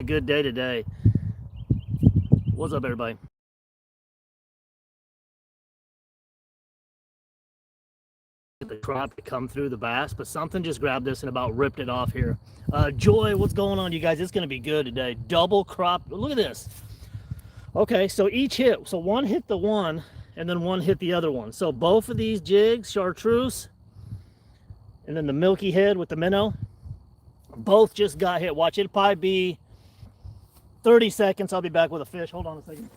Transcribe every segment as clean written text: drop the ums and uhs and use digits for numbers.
good day today. What's up, everybody? The crappie come through the bass, but something just grabbed this and about ripped it off here. Joy, what's going on, you guys? It's going to be good today. Double crop. Look at this. Okay, so each hit. So one hit the one, and then one hit the other one. So both of these jigs, chartreuse, and then the milky head with the minnow, both just got hit. Watch, it'll probably be 30 seconds. I'll be back with a fish. Hold on a second.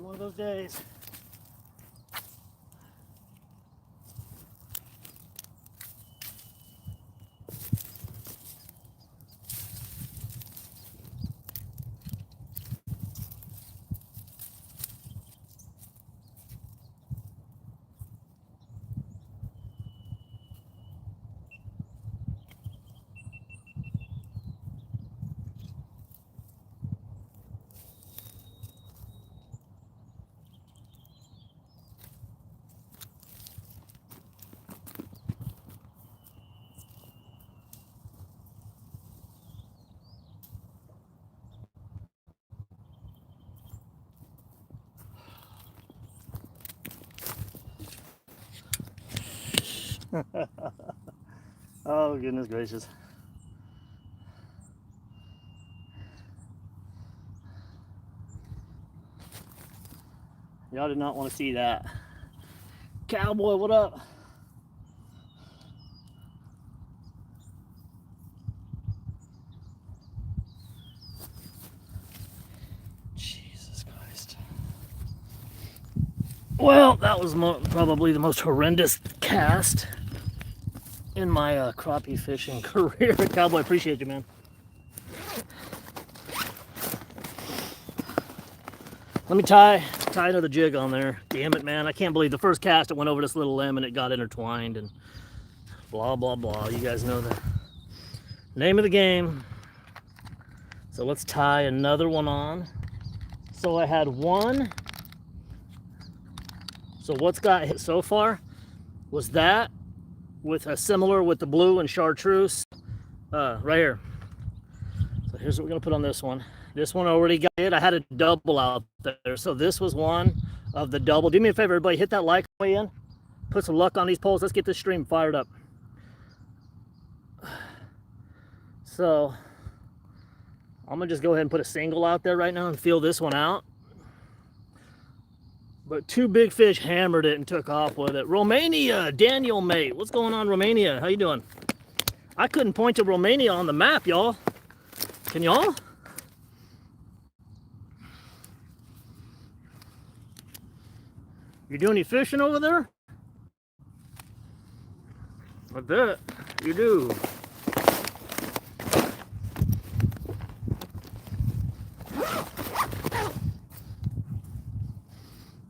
one of those days. Oh, goodness gracious. Y'all did not want to see that. Cowboy, what up? Jesus Christ. Well, that was probably the most horrendous cast in my crappie fishing career. Cowboy, appreciate you, man. Let me tie another jig on there. Damn it, man. I can't believe the first cast it went over this little limb and it got intertwined and blah, blah, blah. You guys know the name of the game. So let's tie another one on. So I had one. So what's got hit so far was that with a similar with the blue and chartreuse right here. So here's what we're gonna put on this one. This one already got it. I had a double out there. So this was one of the double. Do me a favor, everybody, hit that like way in. Put some luck on these poles. Let's get this stream fired up. So I'm gonna just go ahead and put a single out there right now and feel this one out. But two big fish hammered it and took off with it. Romania, Daniel, mate. What's going on, Romania? How you doing? I couldn't point to Romania on the map, y'all. Can y'all? You doing any fishing over there? I bet you do.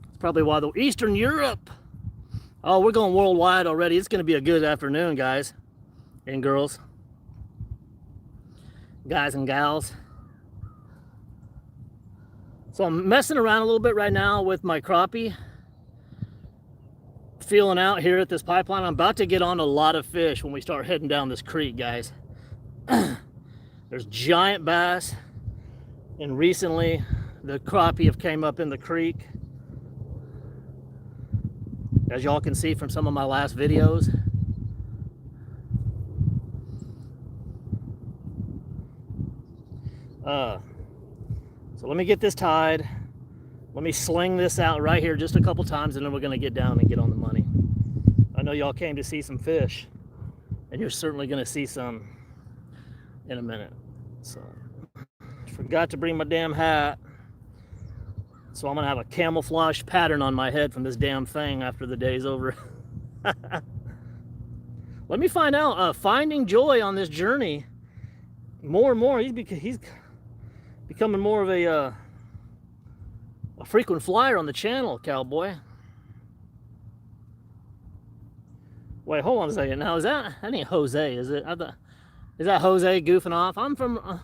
It's probably why the Eastern Europe. Oh, we're going worldwide already. It's going to be a good afternoon, guys and girls. Guys and gals. So I'm messing around a little bit right now with my crappie. Feeling out here at this pipeline. I'm about to get on a lot of fish when we start heading down this creek, guys. There's giant bass, and recently the crappie have came up in the creek, as y'all can see from some of my last videos. So let me get this tied. Let me sling this out right here just a couple times, and then we're going to get down and get on the money. I know y'all came to see some fish, and you're certainly going to see some in a minute. So, forgot to bring my damn hat. So I'm going to have a camouflage pattern on my head from this damn thing after the day's over. Let me find out, finding joy on this journey. More and more, he's becoming more of a frequent flyer on the channel, Cowboy. Wait, hold on a second. Now, that ain't Jose, is it? Is that Jose goofing off? I'm from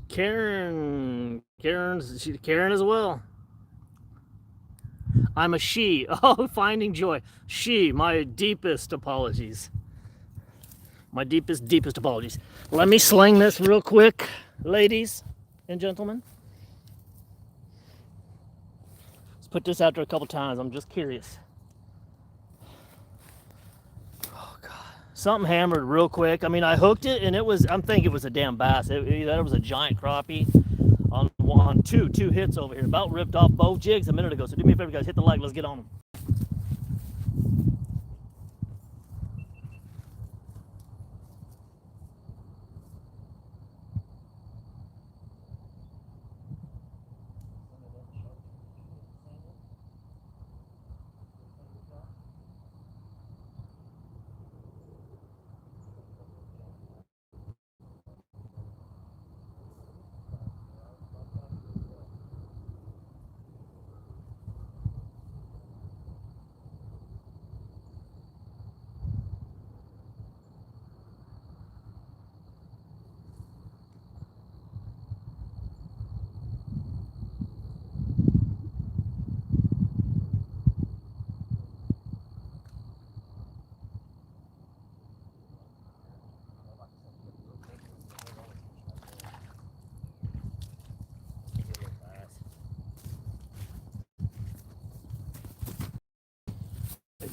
Karen. She's Karen as well. I'm a she. Oh, finding joy. She, my deepest apologies. My deepest apologies. Let me sling this real quick, ladies and gentlemen. Let's put this out there a couple times. I'm just curious. Oh, God. Something hammered real quick. I mean, I hooked it, and I'm thinking it was a damn bass. That was a giant crappie on two hits over here. About ripped off both jigs a minute ago. So do me a favor, guys. Hit the like. Let's get on them.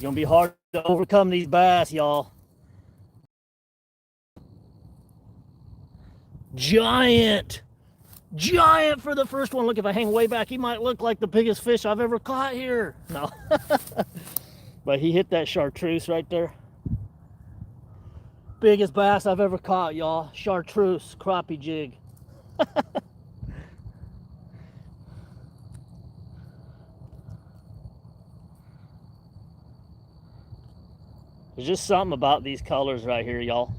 gonna be hard to overcome these bass, y'all. Giant for the first one. Look, if I hang way back, he might look like the biggest fish I've ever caught here. No. But he hit that chartreuse right there. Biggest bass I've ever caught, y'all. Chartreuse crappie jig. There's just something about these colors right here, y'all.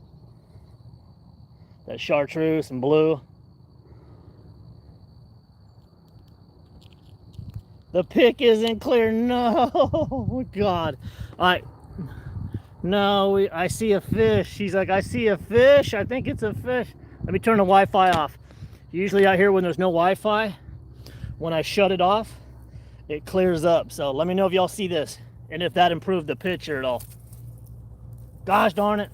That chartreuse and blue. The pick isn't clear. No, God. No, I see a fish. She's like, I see a fish. I think it's a fish. Let me turn the Wi-Fi off. Usually out here when there's no Wi-Fi, when I shut it off, it clears up. So let me know if y'all see this and if that improved the picture at all. Gosh darn it.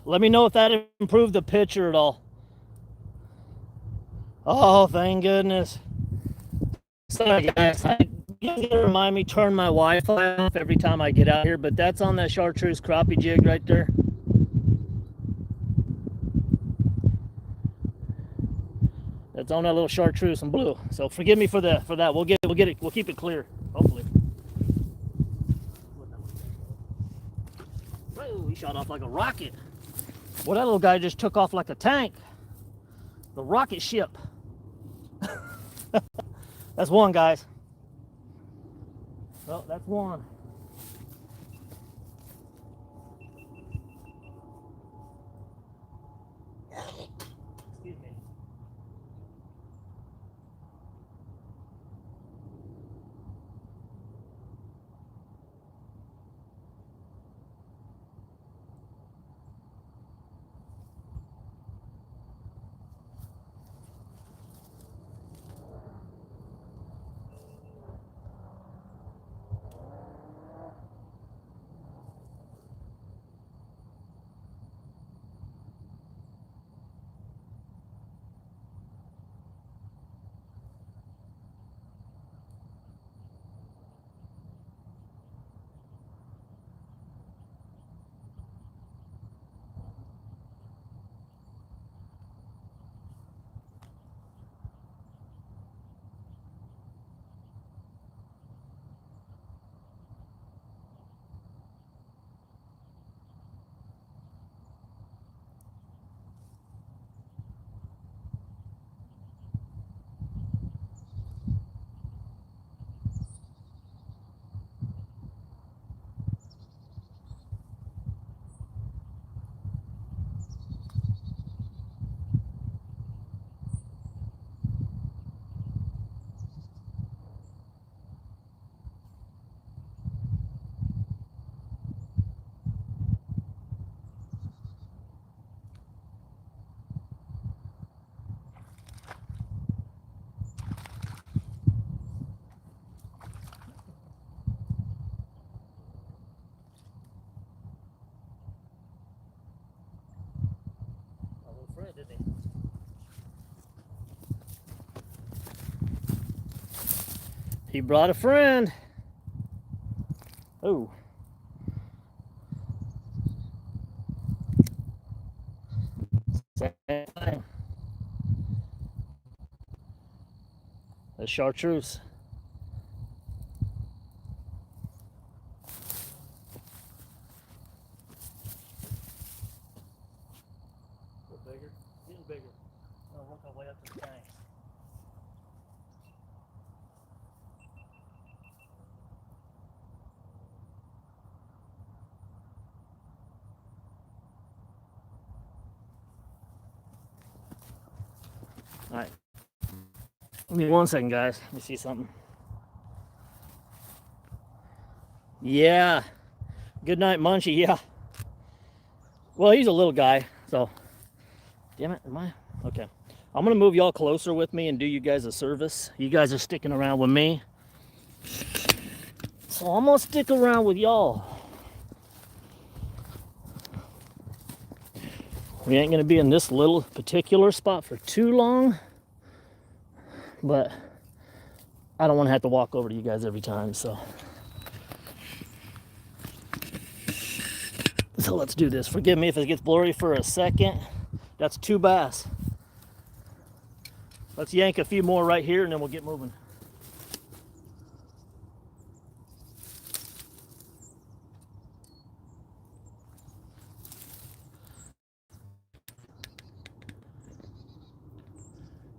Let me know if that improved the picture at all. Oh, thank goodness. Sorry, guys. You gotta remind me, turn my Wi-Fi off every time I get out here, but that's on that chartreuse crappie jig right there. That's on that little chartreuse and blue. So forgive me for that. We'll keep it clear, hopefully. Whoa, he shot off like a rocket. Well, that little guy just took off like a tank. The rocket ship. That's one, guys. Well, that's one. Excuse me. Didn't he? He brought a friend. Oh. Same thing. A chartreuse. Bigger, getting bigger. I'll work our way up to the tank. All right. Give me 1 second, guys. Let me see something. Yeah. Good night, Munchie. Yeah. Well, he's a little guy, so. Damn it, am I? Okay. I'm going to move y'all closer with me and do you guys a service. You guys are sticking around with me. So I'm going to stick around with y'all. We ain't going to be in this little particular spot for too long. But I don't want to have to walk over to you guys every time, so let's do this. Forgive me if it gets blurry for a second. That's 2 bass. Let's yank a few more right here and then we'll get moving.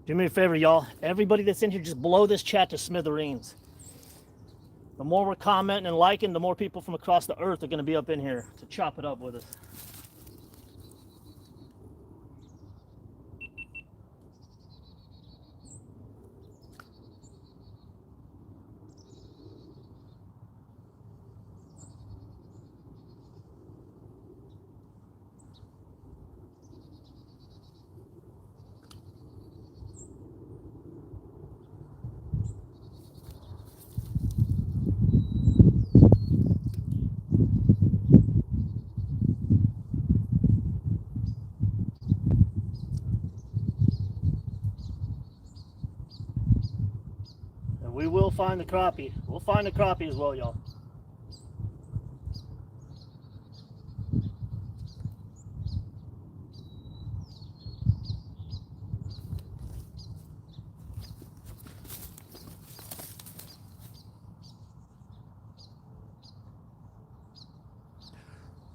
Do me a favor, y'all. Everybody that's in here, just blow this chat to smithereens. The more we're commenting and liking, the more people from across the earth are going to be up in here to chop it up with us. We will find the crappie. We'll find the crappie as well, y'all.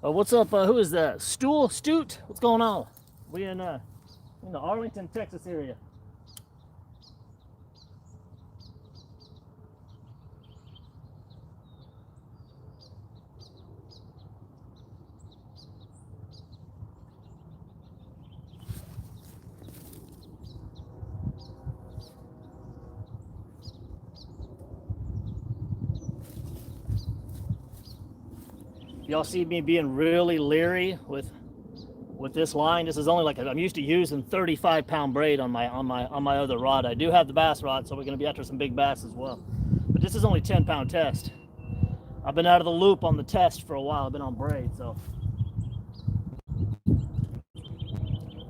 What's up? Who is that? Stoot? What's going on? We in the Arlington, Texas area. Y'all see me being really leery with this line. This is only like I'm used to using 35-pound braid on my other rod. I do have the bass rod, so we're going to be after some big bass as well. But this is only 10-pound test. I've been out of the loop on the test for a while. I've been on braid, so.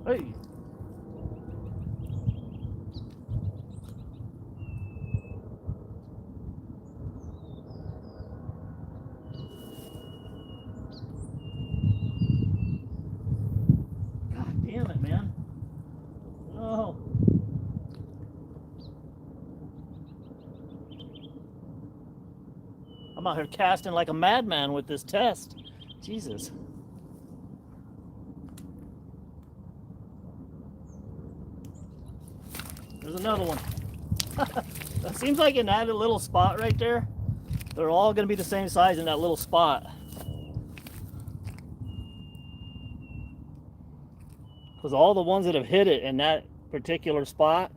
Hey. Damn it, man. Oh. I'm out here casting like a madman with this test. Jesus. There's another one. It seems like in that little spot right there, they're all going to be the same size in that little spot. Because all the ones that have hit it in that particular spot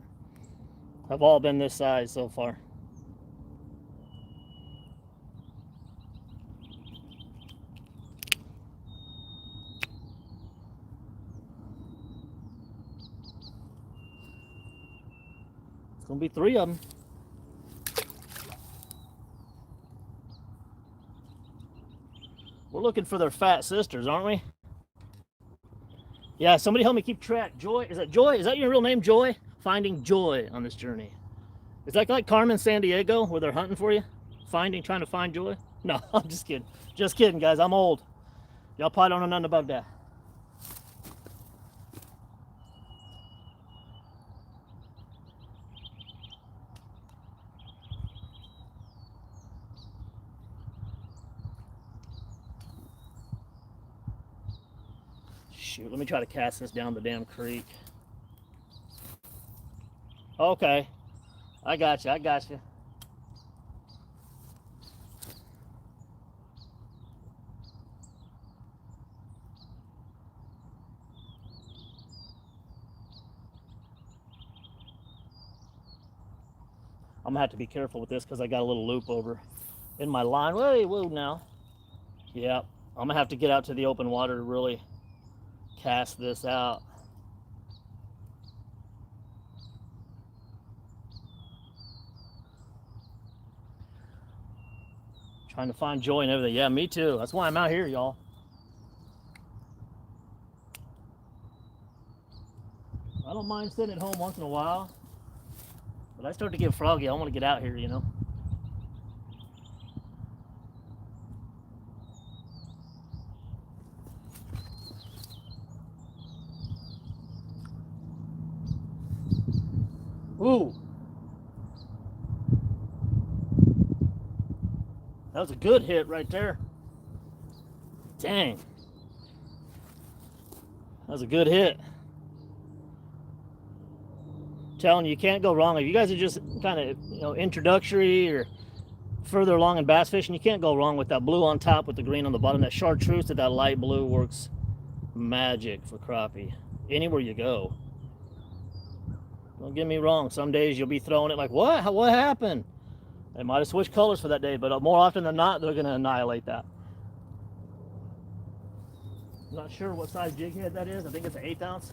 have all been this size so far. It's going to be 3 of them. We're looking for their fat sisters, aren't we? Yeah, somebody help me keep track. Joy, is that Joy? Is that your real name, Joy? Finding joy on this journey. Is that like Carmen Sandiego, where they're hunting for you? Trying to find joy? No, I'm just kidding. Just kidding, guys. I'm old. Y'all probably don't know nothing about that. Shoot, let me try to cast this down the damn creek. Okay. I got you. I'm gonna have to be careful with this because I got a little loop over in my line. Whoa now. Yeah, I'm gonna have to get out to the open water to really cast this out. Trying to find joy and everything. Yeah, me too. That's why I'm out here, y'all. I don't mind sitting at home once in a while. But I start to get froggy. I want to get out here, you know. Ooh. That was a good hit right there. Dang. That was a good hit. I'm telling you, you can't go wrong. If you guys are just kind of, you know, introductory or further along in bass fishing, you can't go wrong with that blue on top with the green on the bottom. That chartreuse with that light blue works magic for crappie. Anywhere you go. Don't get me wrong. Some days you'll be throwing it like, what? What happened? They might have switched colors for that day, but more often than not, they're going to annihilate that. I'm not sure what size jig head that is. I think it's an 1/8 ounce.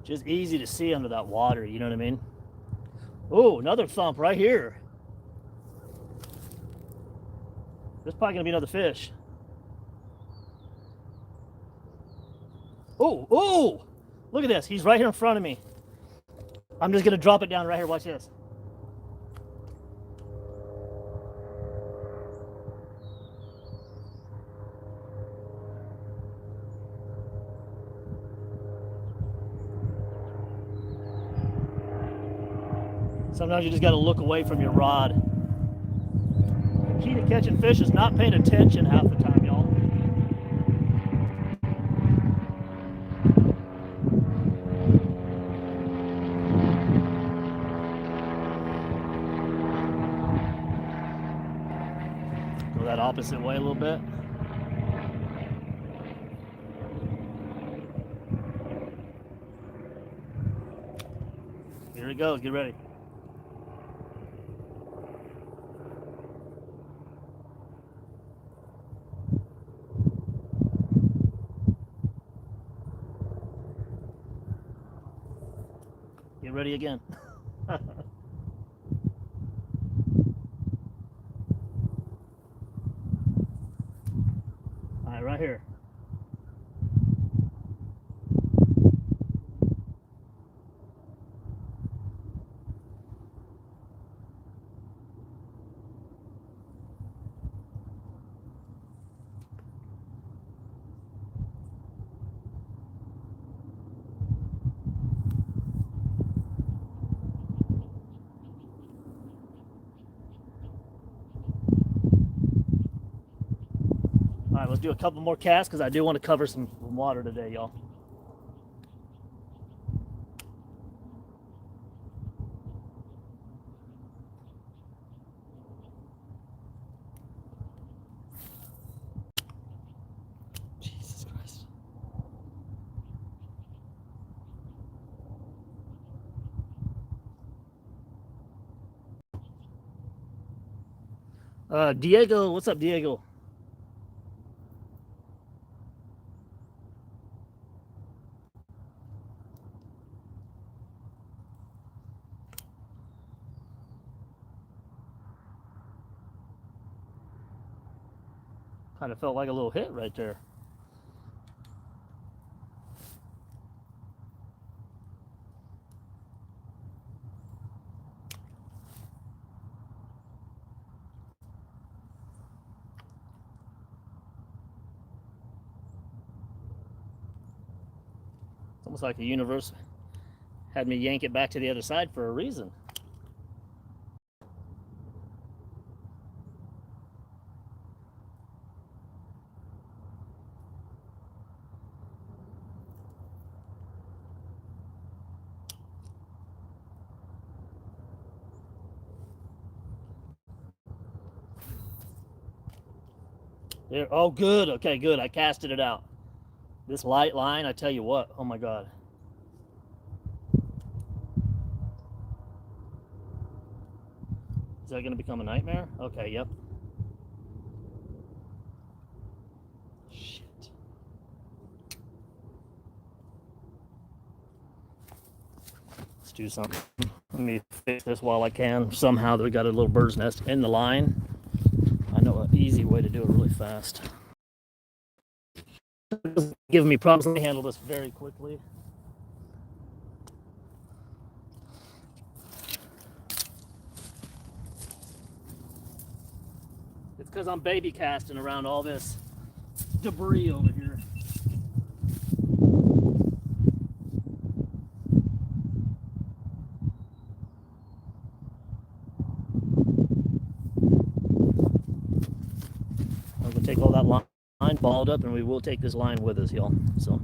Just easy to see under that water, you know what I mean? Oh, another thump right here. There's probably gonna be another fish. Oh, oh! Look at this. He's right here in front of me. I'm just gonna drop it down right here. Watch this. Sometimes you just gotta look away from your rod. The key to catching fish is not paying attention half the time, y'all. Go that opposite way a little bit. Here it goes. Get ready. Get ready again. All right, right here. All right, let's do a couple more casts because I do want to cover some water today, y'all. Jesus Christ. Diego, what's up, Diego? Kind of felt like a little hit right there. It's almost like the universe had me yank it back to the other side for a reason. There. Oh, good. Okay, good. I casted it out. This light line, I tell you what. Oh my God. Is that going to become a nightmare? Okay, yep. Shit. do something. Let me fix this while I can. Somehow we got a little bird's nest in the line. I know an easy way to do it really fast. Giving me problems. Let me handle this very quickly. It's because I'm baby casting around all this debris over here. I'm going to take all that line balled up, and we will take this line with us, y'all. So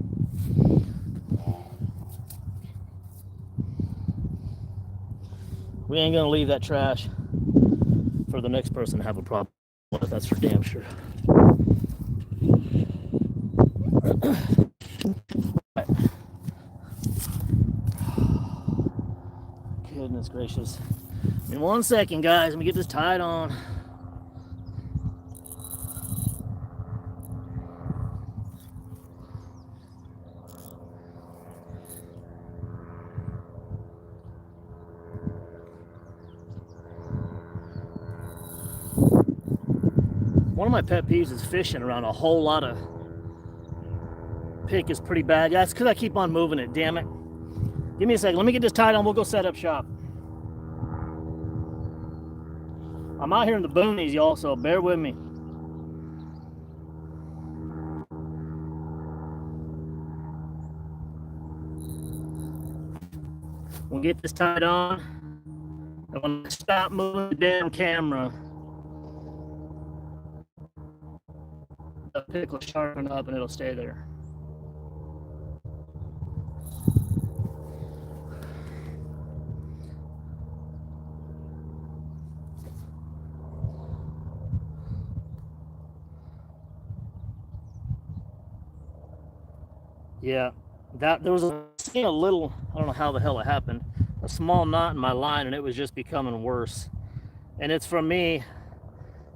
we ain't going to leave that trash for the next person to have a problem with. That's for damn sure. Goodness gracious. In 1 second, guys. Let me get this tied on. One of my pet peeves is fishing around a whole lot of pick is pretty bad. Yeah, it's because I keep on moving it, damn it. Give me a second. Let me get this tied on. We'll go set up shop. I'm out here in the boonies, y'all, so bear with me. We'll get this tied on. And when I stop moving the damn camera, the pick will sharpen up and it'll stay there. Yeah, there was a little, I don't know how the hell it happened, a small knot in my line, and it was just becoming worse. And it's from me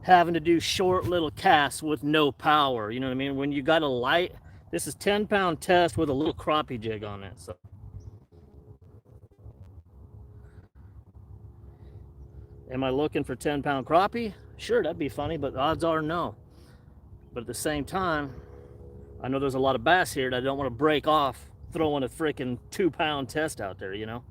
having to do short little casts with no power. You know what I mean? When you got a light, this is 10-pound test with a little crappie jig on it. So am I looking for 10-pound crappie? Sure, that'd be funny, but the odds are no. But at the same time, I know there's a lot of bass here that I don't want to break off throwing a freaking 2-pound test out there, you know?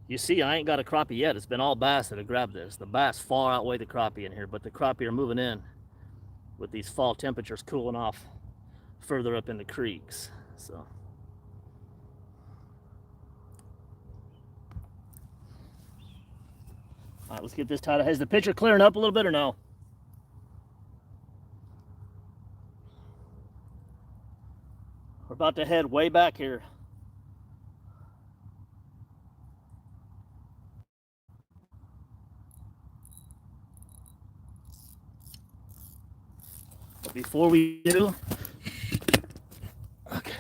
You see, I ain't got a crappie yet. It's been all bass that have grabbed this. The bass far outweigh the crappie in here, but the crappie are moving in with these fall temperatures cooling off further up in the creeks. So all right, let's get this tied up. Is the picture clearing up a little bit or no? We're about to head way back here. But before we do, okay,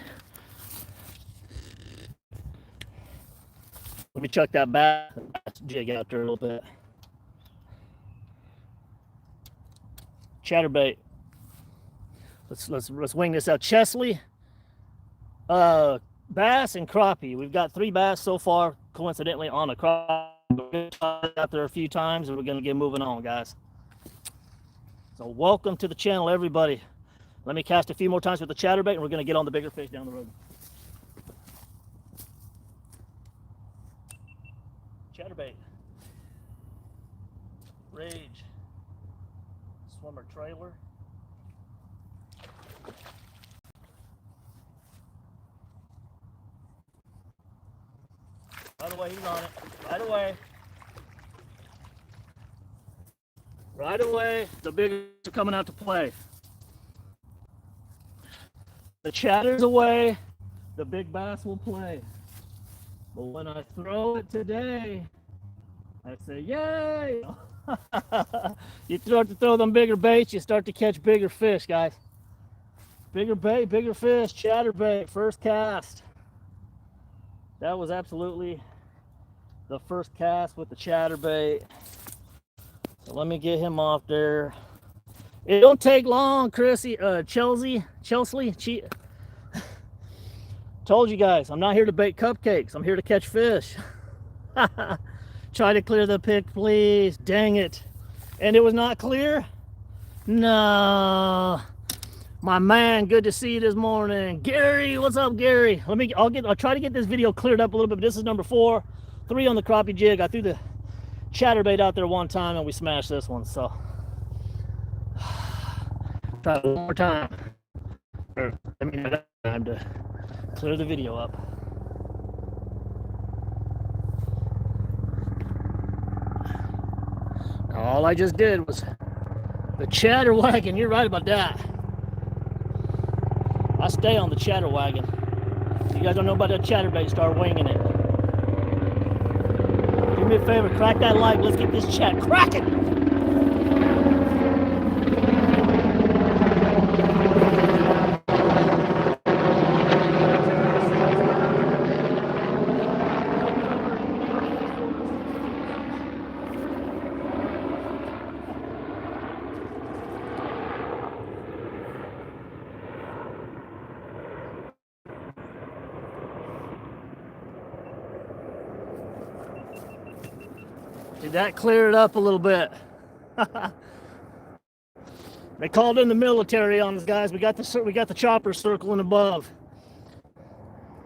let me chuck that bass jig out there a little bit. Chatterbait. Let's wing this out. Chesley, bass and crappie. We've got 3 bass so far, coincidentally, on a crappie. We're out there a few times, and we're gonna get moving on, guys. So welcome to the channel, everybody. Let me cast a few more times with the chatterbait, and we're gonna get on the bigger fish down the road. Chatterbait. Rage. Swimmer trailer. Right away, he's on it. Right away. Right away, the big are coming out to play. The chatter's away, the big bass will play. But when I throw it today, I say, yay! You start to throw them bigger baits, you start to catch bigger fish, guys. Bigger bait, bigger fish, chatterbait, first cast. That was absolutely the first cast with the chatterbait. So let me get him off there. It don't take long, Chrissy, Chelsea. Told you guys, I'm not here to bake cupcakes. I'm here to catch fish. Try to clear the pick, please. Dang it. And it was not clear? No. My man, good to see you this morning. Gary, what's up, Gary? I'll try to get this video cleared up a little bit, but this is number 4. 3 on the crappie jig. I threw the chatterbait out there one time and we smashed this one, so try it one more time. I mean, I got time to clear the video up. All I just did was the chatter wagon. You're right about that. I stay on the chatter wagon. If you guys don't know about that chatterbait, start winging it. Do me a favor, crack that like. Let's get this chat cracking. Did that clear it up a little bit? They called in the military on us, guys. We got the chopper circling above. So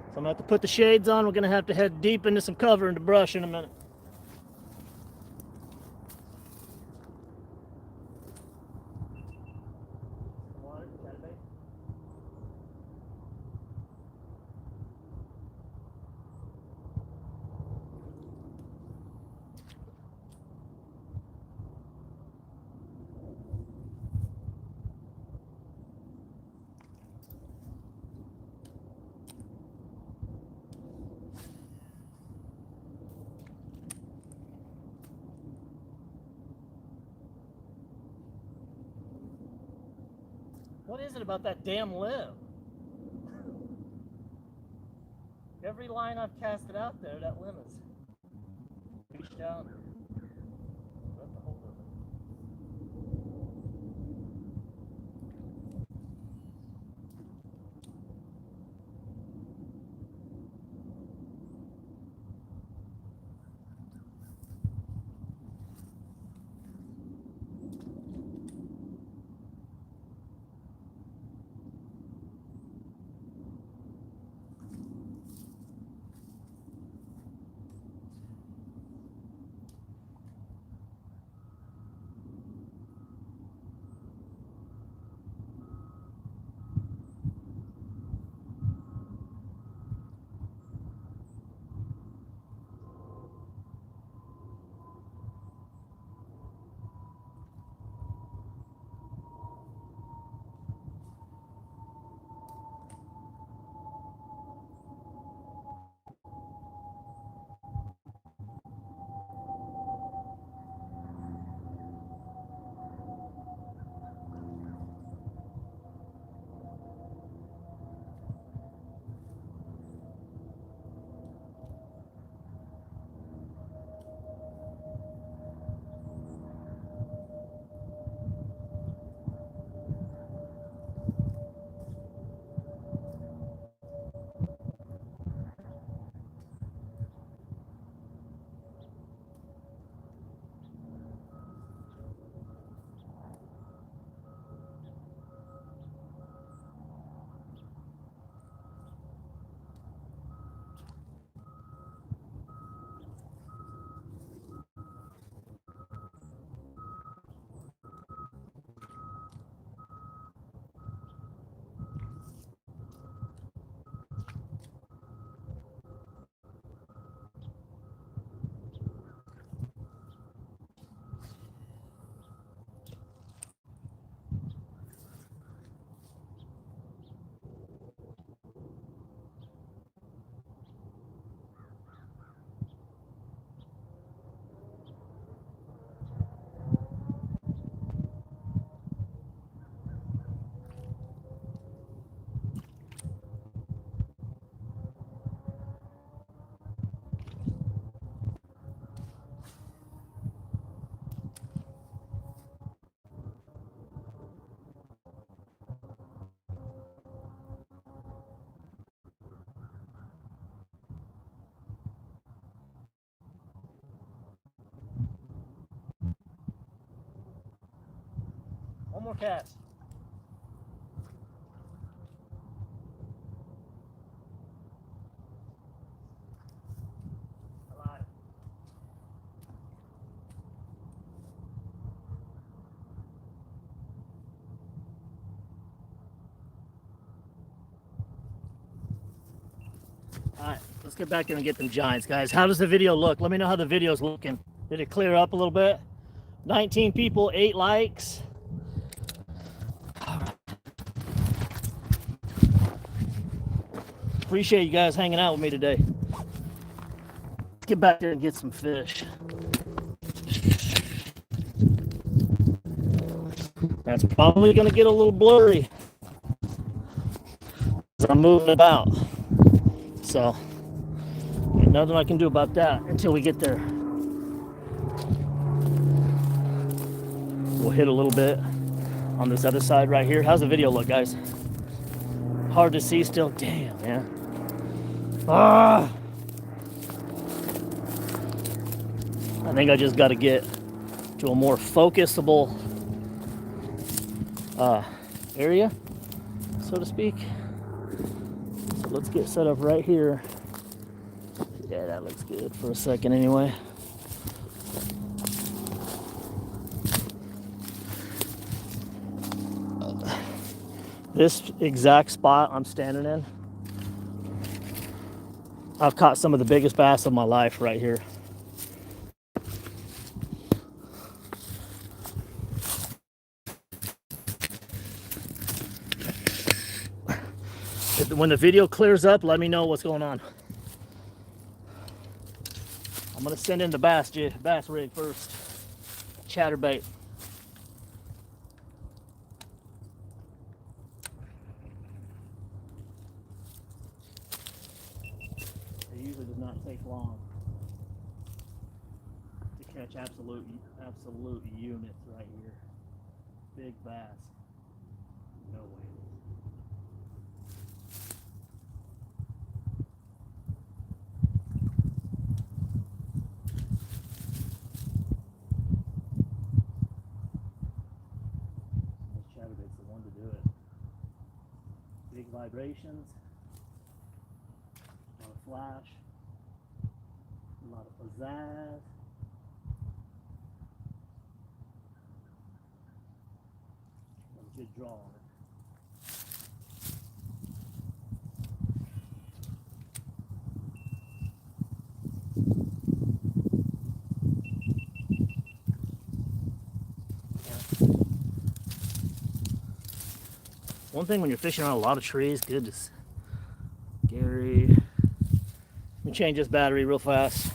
I'm gonna have to put the shades on. We're gonna have to head deep into some cover and the brush in a minute. What is it about that damn lip? Every line I've casted out there, that limb has reached out. Got the hold of it. more cast. All right, let's get back there and get them giants, guys. How does the video look? Let me know how the video's looking. Did it clear up a little bit? 19 people, 8 likes. Appreciate you guys hanging out with me today. Let's get back there and get some fish. That's probably going to get a little blurry as I'm moving about. So, ain't nothing I can do about that until we get there. We'll hit a little bit on this other side right here. How's the video look, guys? Hard to see still. Damn, man. Ah! I think I just got to get to a more focusable area, so to speak. So let's get set up right here. Yeah, that looks good for a second anyway. This exact spot I'm standing in, I've caught some of the biggest bass of my life right here. When the video clears up, let me know what's going on. I'm gonna send in the bass rig first. Chatterbait. It usually does not take long to catch absolute units right here. Big bass. No way. Big vibrations, a lot of flash, a lot of pizzazz. A good draw on it. One thing when you're fishing on a lot of trees, goodness. Gary, let me change this battery real fast.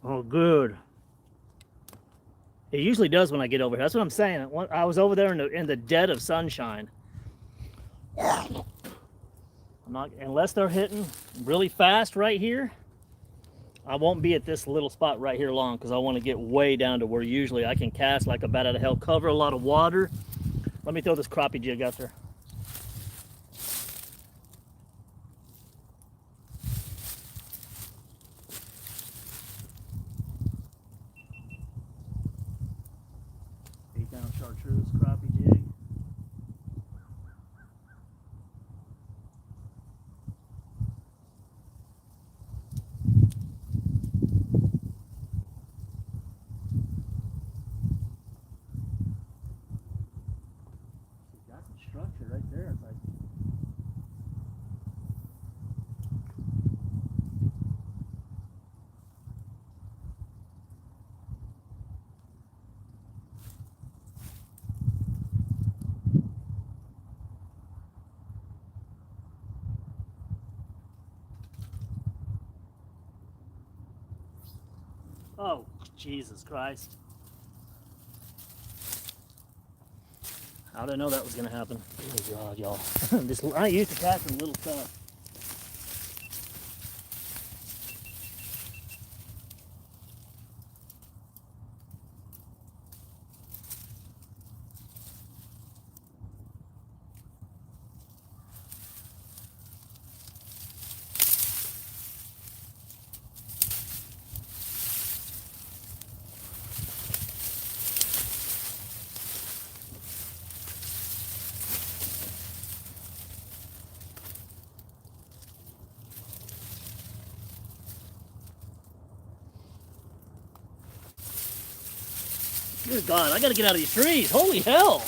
Oh, good. It usually does when I get over here. That's what I'm saying. I was over there in the dead of sunshine. I'm not, unless they're hitting really fast right here, I won't be at this little spot right here long because I want to get way down to where usually I can cast like a bat out of hell, cover a lot of water. Let me throw this crappie jig out there. Down chartreuse crappie jig. Got some structure right there. It's like oh, Jesus Christ. How did I know that was going to happen? Oh, God, y'all. I used to catching little stuff. Dear God, I gotta get out of these trees. Holy hell.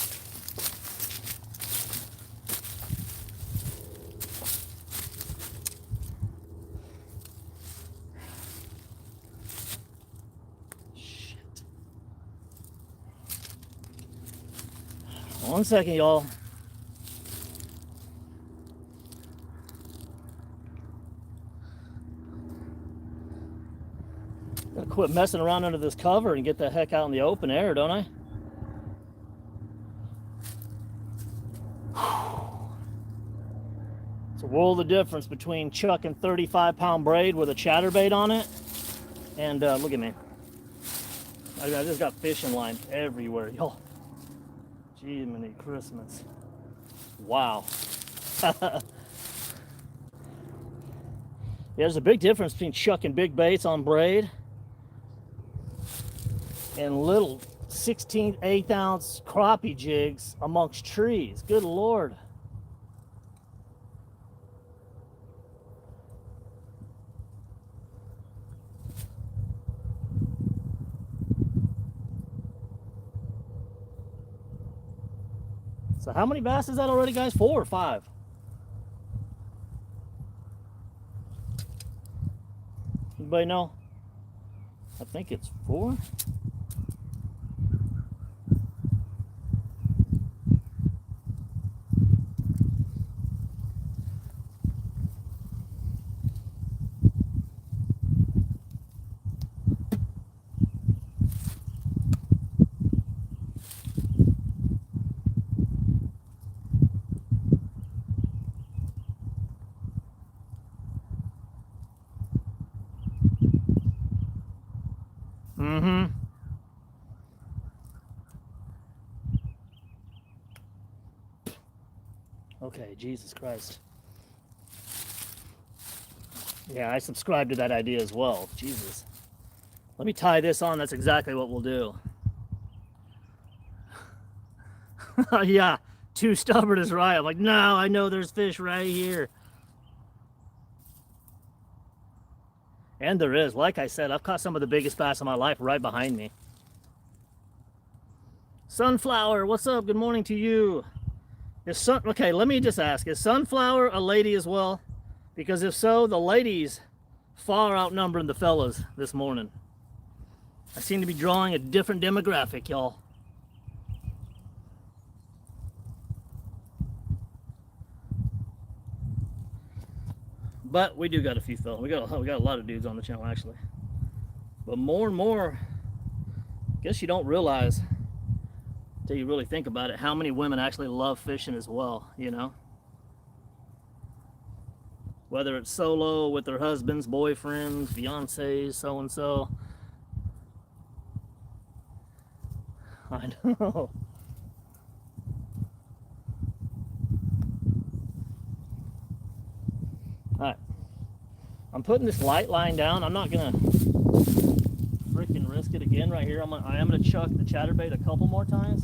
Shit. 1 second, y'all. Gotta quit messing around under this cover and get the heck out in the open air, don't I? It's a world of difference between chucking 35-pound braid with a chatterbait on it and look at me. I just got fishing line everywhere, y'all. Gee, many Christmas. Wow. Yeah, there's a big difference between chucking big baits on braid and little 16th, 8th ounce crappie jigs amongst trees. Good Lord. So how many bass is that already, guys? 4 or 5? Anybody know? I think it's 4. Mm-hmm. Okay, Jesus Christ. Yeah, I subscribe to that idea as well. Jesus. Let me tie this on. That's exactly what we'll do. Yeah, too stubborn is right. I'm like, no, I know there's fish right here. And there is. Like I said, I've caught some of the biggest bass of my life right behind me. Sunflower, what's up? Good morning to you. Okay, let me just ask, is Sunflower a lady as well? Because if so, the ladies far outnumbering the fellas this morning. I seem to be drawing a different demographic, y'all. But we do got a few fellas. We got a lot of dudes on the channel, actually. But more and more, I guess you don't realize until you really think about it, how many women actually love fishing as well, you know? Whether it's solo, with their husbands, boyfriends, fiancés, so-and-so. I know. Alright. I'm putting this light line down. I'm not gonna freaking risk it again right here. I am gonna chuck the chatterbait a couple more times.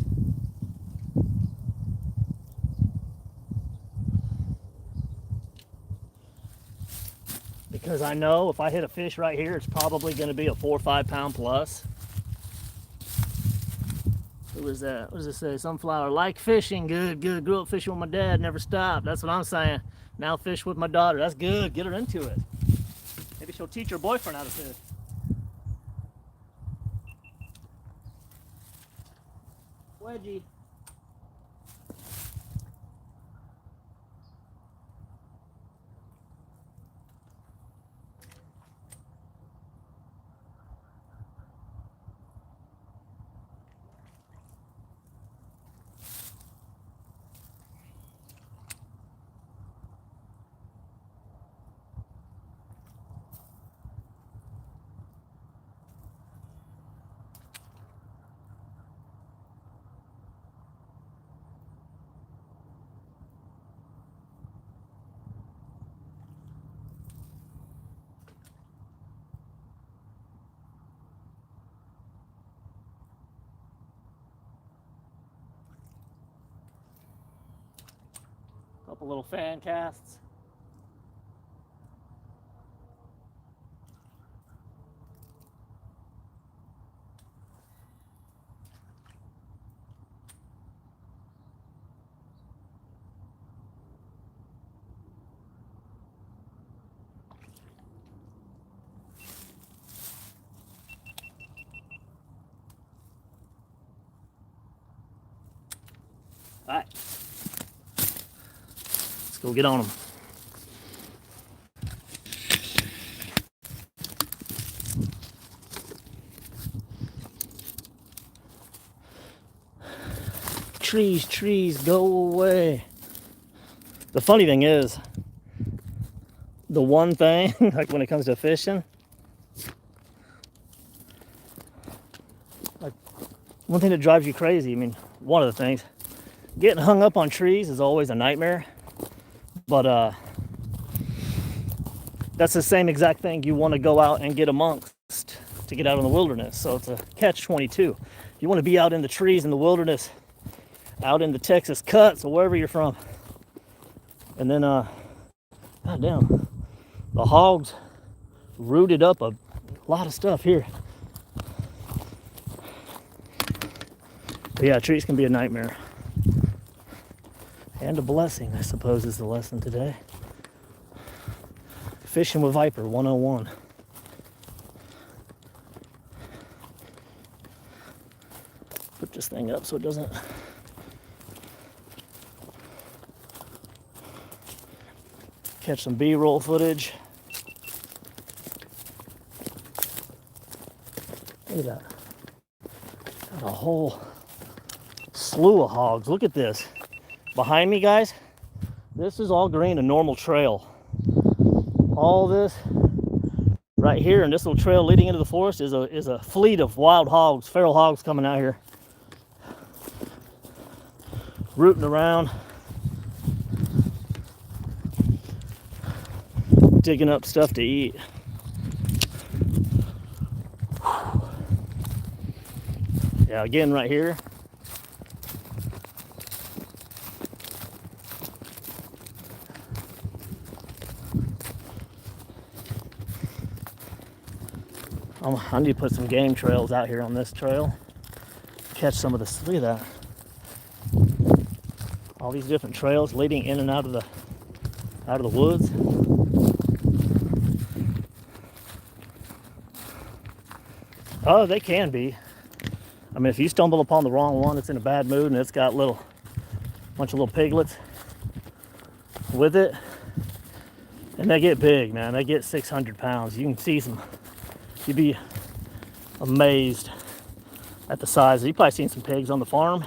Because I know if I hit a fish right here, it's probably gonna be a 4 or 5 pound plus. Who is that? What does it say? Sunflower. Like fishing. Good, good. Grew up fishing with my dad. Never stopped. That's what I'm saying. Now fish with my daughter. That's good. Get her into it. Maybe she'll teach her boyfriend how to fish. Wedgie. Couple little fan casts. All right, let's go get on them. Trees, trees, go away. The funny thing is, the one thing, like when it comes to fishing, like one thing that drives you crazy, I mean, one of the things, getting hung up on trees is always a nightmare, but that's the same exact thing you want to go out and get amongst to get out in the wilderness. So it's a catch-22. You want to be out in the trees in the wilderness, out in the Texas cuts or wherever you're from. And then, goddamn, the hogs rooted up a lot of stuff here. But yeah, trees can be a nightmare. And a blessing, I suppose, is the lesson today. Fishing with Viper 101. Put this thing up so it doesn't catch some B-roll footage. Look at that. Got a whole slew of hogs. Look at this. Behind me, guys, this is all green, a normal trail. All this right here and this little trail leading into the forest is a fleet of wild hogs, feral hogs coming out here. Rooting around. Digging up stuff to eat. Yeah, again right here. I need to put some game trails out here on this trail. Catch some of this. Look at that. All these different trails leading in and out of the woods. Oh, they can be. I mean, if you stumble upon the wrong one, it's in a bad mood and it's got bunch of little piglets with it, and they get big, man. They get 600 pounds. You can see some. You'd be amazed at the size. You've probably seen some pigs on the farm.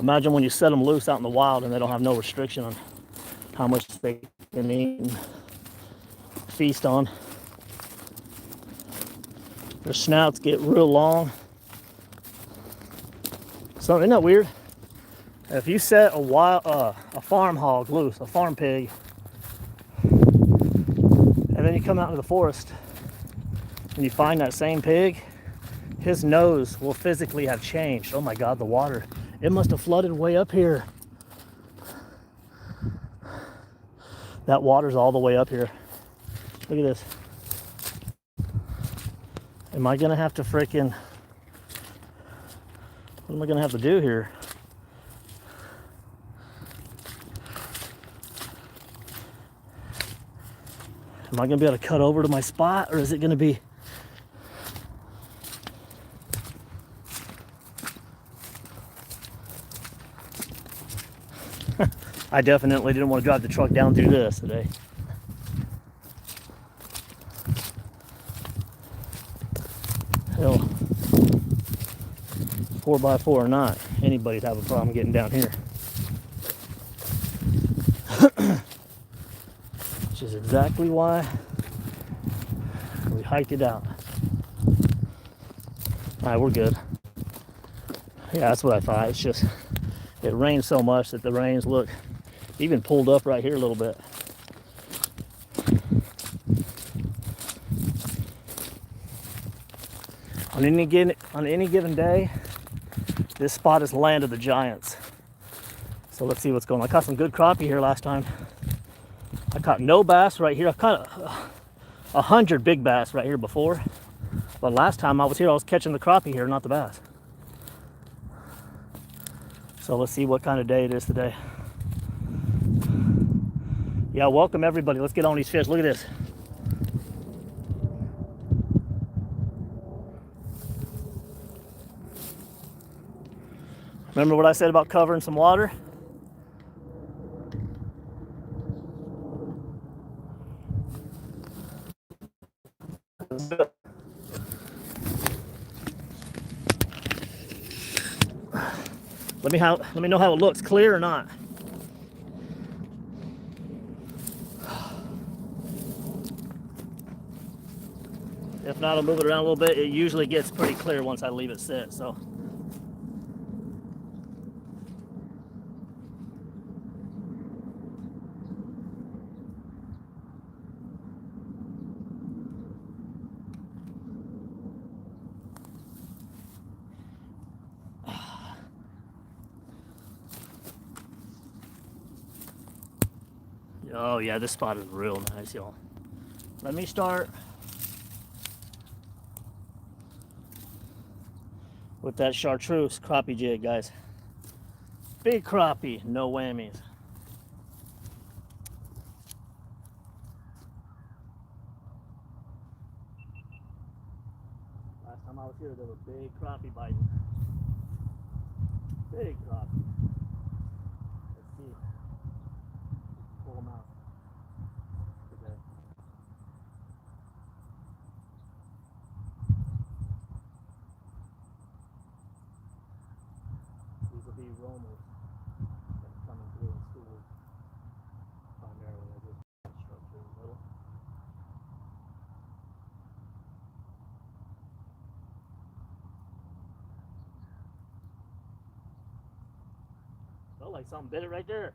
Imagine when you set them loose out in the wild and they don't have no restriction on how much they can eat and feast on. Their snouts get real long. So isn't that weird? If you set a farm hog loose, a farm pig, and then you come out into the forest and you find that same pig, his nose will physically have changed. Oh my God, the water. It must have flooded way up here. That water's all the way up here. Look at this. Am I gonna have to frickin', what am I gonna have to do here? Am I gonna be able to cut over to my spot, or is it gonna be? I definitely didn't want to drive the truck down through this today. Hell, 4x4 or not, anybody'd have a problem getting down here. Which is exactly why we hiked it out. Alright, we're good. Yeah, that's what I thought. It's just, it rained so much that the rains look even pulled up right here a little bit. On any given day, this spot is land of the giants. So let's see what's going on. I caught some good crappie here last time. I caught no bass right here. I've caught 100 big bass right here before. But last time I was here, I was catching the crappie here, not the bass. So let's see what kind of day it is today. Yeah, welcome everybody. Let's get on these fish. Look at this. Remember what I said about covering some water? Let me know how it looks, clear or not. If not, I'll move it around a little bit. It usually gets pretty clear once I leave it sit, so. Oh yeah, this spot is real nice, y'all. Let me start with that chartreuse crappie jig, guys. Big crappie, no whammies. Last time I was here, there were big crappie biting. Big crappie. Let's see. Pull them out. Okay. These will be roamers coming through in school. Primarily, I just structure in the middle. Felt like something bit it right there.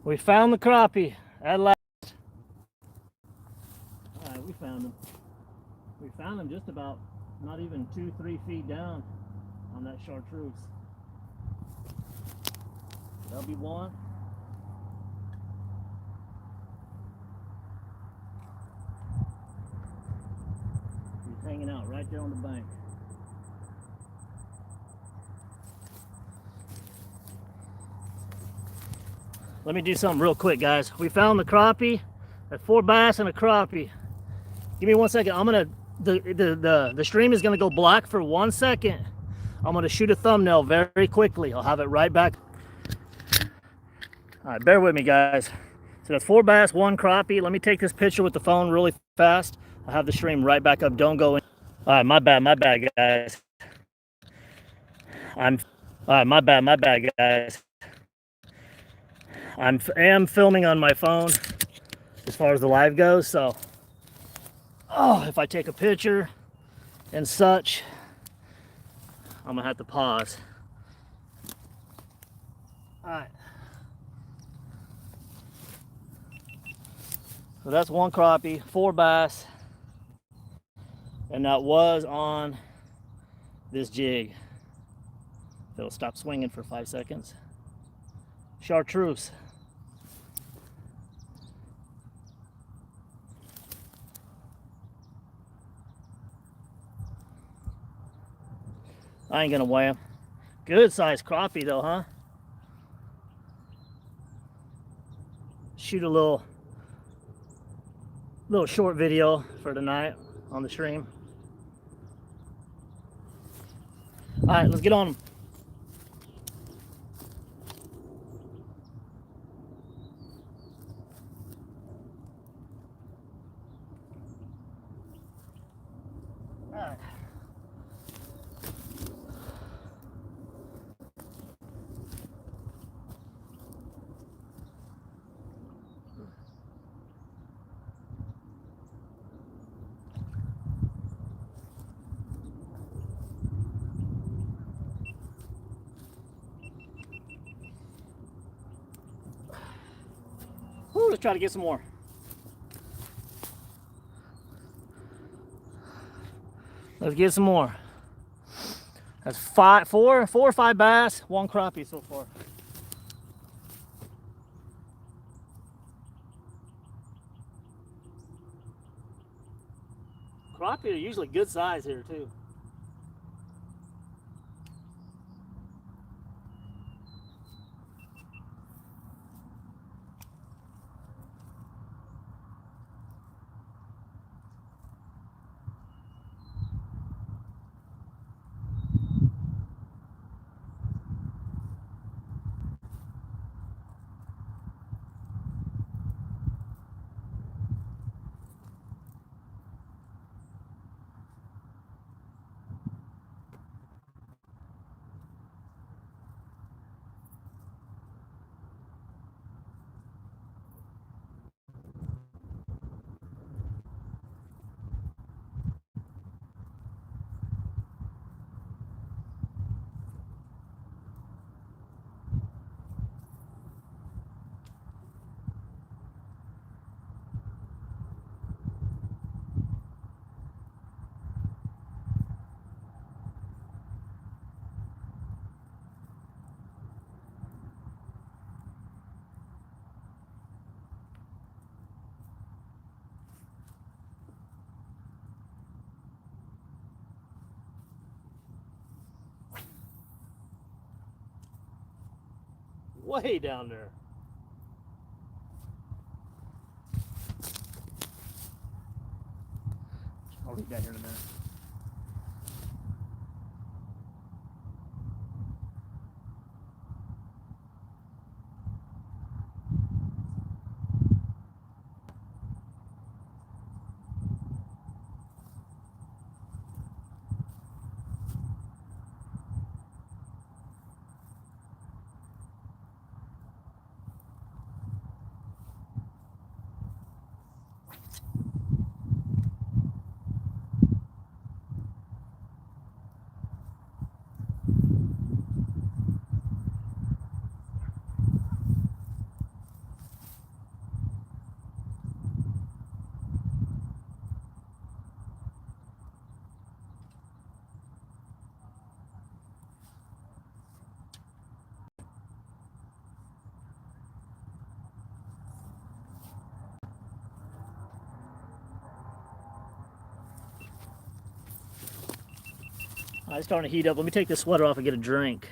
We found the crappie at last. All right, we found him. We found him just about not even 2-3 feet down on that chartreuse. That'll be one. He's hanging out right there on the bank. Let me do something real quick, guys. We found the crappie, at 4 bass and a crappie. Give me 1 second. I'm gonna the stream is gonna go black for 1 second. I'm gonna shoot a thumbnail very quickly. I'll have it right back. All right, bear with me, guys. So that's 4 bass, 1 crappie. Let me take this picture with the phone really fast. I'll have the stream right back up. Don't go in. All right, my bad, guys. All right, my bad, guys. I am filming on my phone as far as the live goes, so if I take a picture and such, I'm gonna have to pause. All right. So that's 1 crappie, 4 bass, and that was on this jig. It'll stop swinging for 5 seconds. Chartreuse. I ain't gonna weigh them. Good size crappie though, huh? Shoot a little short video for tonight on the stream. All right, let's get on them. All right. Whew, let's try to get some more. Let's get some more. That's four or five bass, one crappie so far. Crappie are usually good size here too. Way down there. I'll be down here in a minute. It's starting to heat up. Let me take the sweater off and get a drink.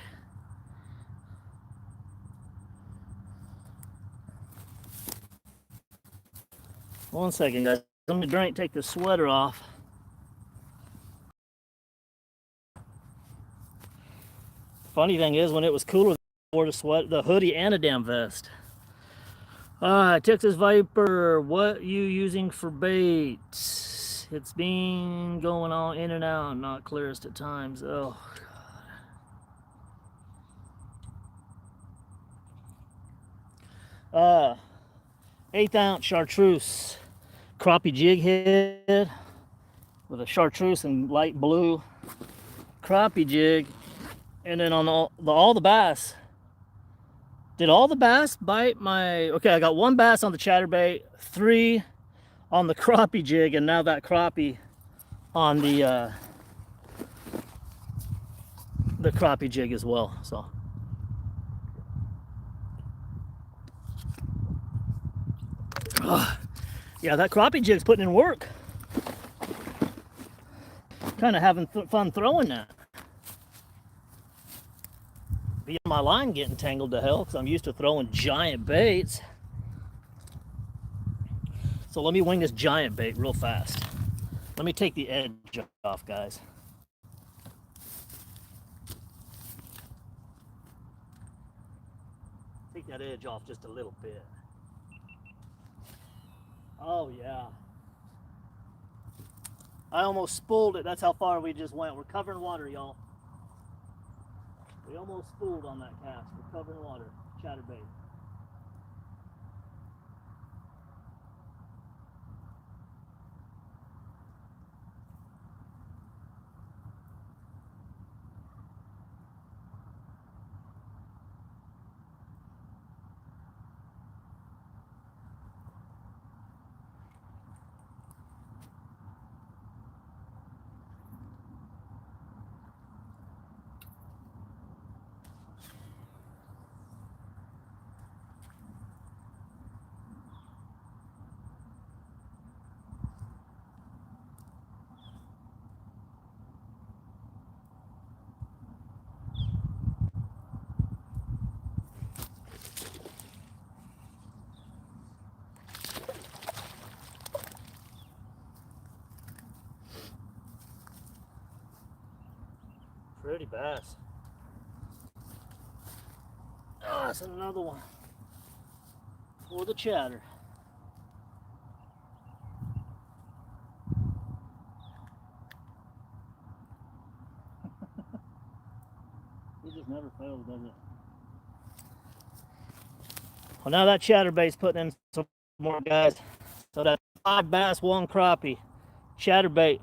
One second, guys. Let me drink, take the sweater off. Funny thing is, when it was cooler, I wore the hoodie and a damn vest. Texas Viper, what you using for bait? It's been going on in and out, not clearest at times. Oh, God. 1/8 ounce chartreuse crappie jig head with a chartreuse and light blue crappie jig, and then on all the bass. Did all the bass bite my? Okay, I got one bass on the chatterbait, 3 on the crappie jig, and now that crappie on the crappie jig as well. So yeah, that crappie jig's putting in work. Kind of having fun throwing that. My line getting tangled to hell because I'm used to throwing giant baits. So let me wing this giant bait real fast. Let me take the edge off, guys. Take that edge off just a little bit. Oh yeah. I almost spooled it. That's how far we just went. We're covering water, y'all. We almost spooled on that cast. We're covering water. Chatterbait. pretty bass. Oh, that's another one for the chatter. It just never fails, does it? Well, now that chatterbait's putting in some more, guys. So that's 5 bass, 1 crappie. Chatterbait,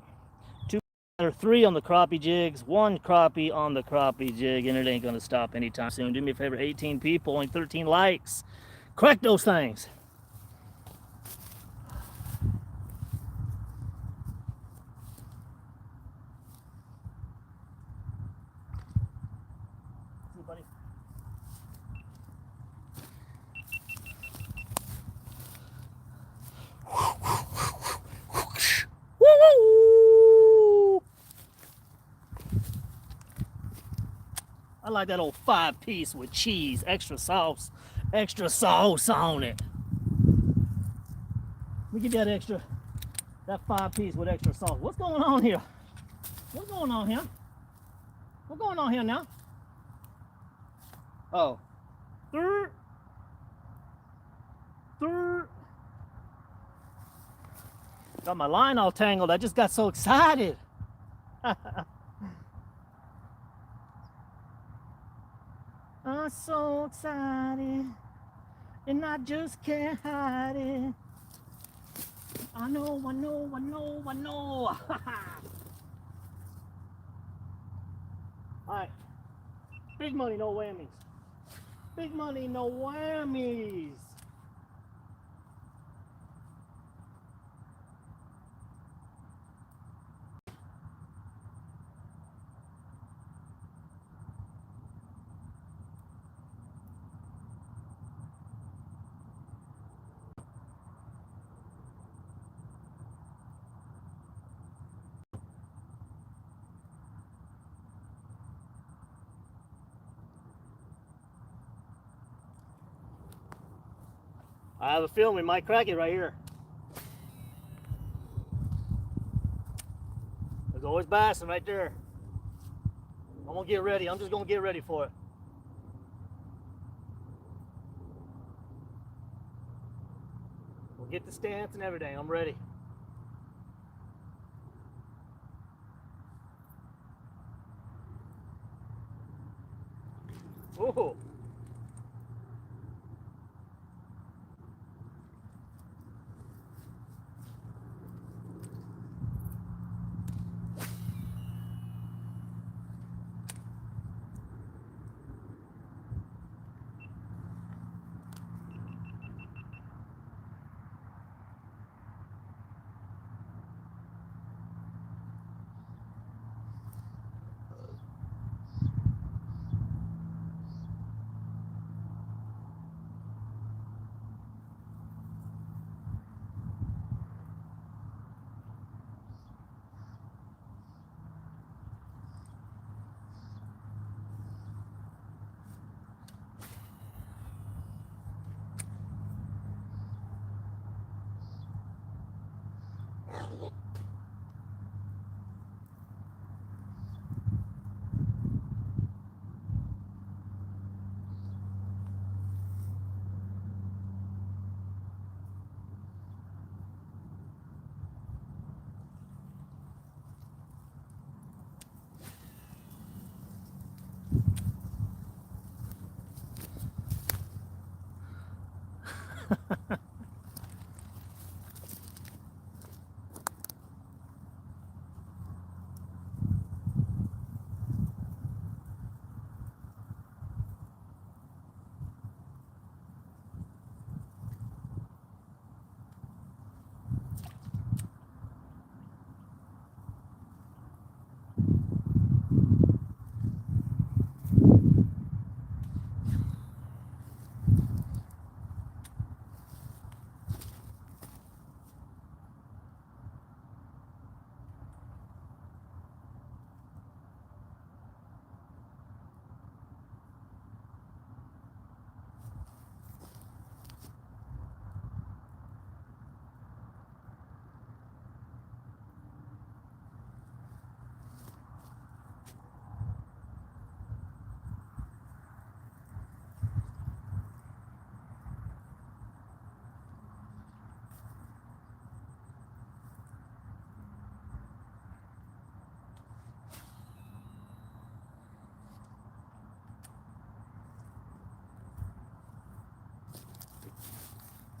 2 or 3 on the crappie jigs, 1 crappie on the crappie jig, and it ain't gonna stop anytime soon. Do me a favor, 18 people, only 13 likes. Crack those things. See, buddy. Woo! I like that old 5-piece with cheese, extra sauce on it. We get that 5-piece with extra sauce. What's going on here? What's going on here? What's going on here now? Oh. Third. Got my line all tangled. I just got so excited. I'm so excited, and I just can't hide it. I know. Alright. Big money, no whammies. Big money, no whammies. I have a feeling we might crack it right here. There's always bassing right there. I'm gonna get ready. I'm just gonna get ready for it. We'll get the stance and everything. I'm ready. Ooh.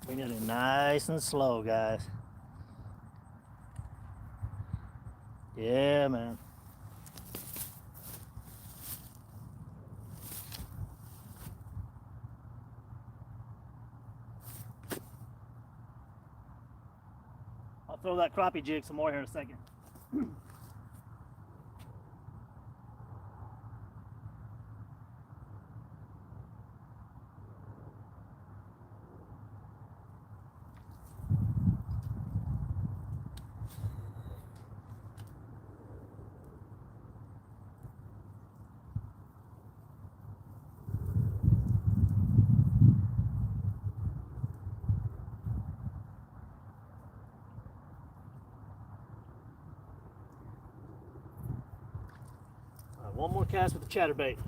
Bring it in nice and slow, guys. Yeah, man. I'll throw that crappie jig some more here in a second. One more cast with the chatterbait.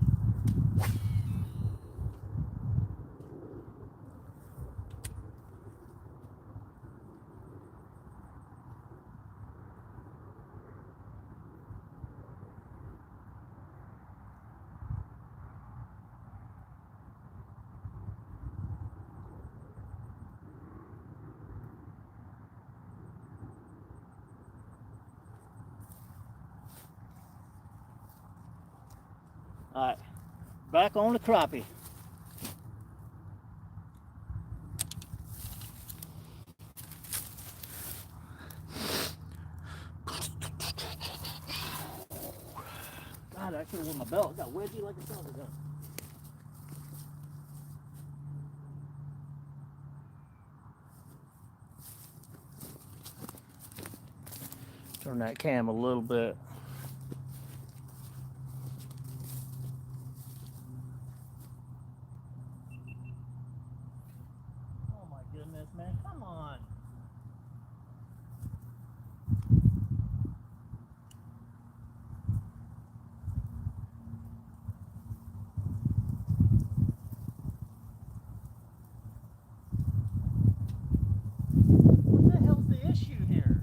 All right, back on the crappie. God, I could have worn my belt. Got wedgy like a son of a gun. Turn that cam a little bit. Oh my goodness, man, come on. What the hell's the issue here?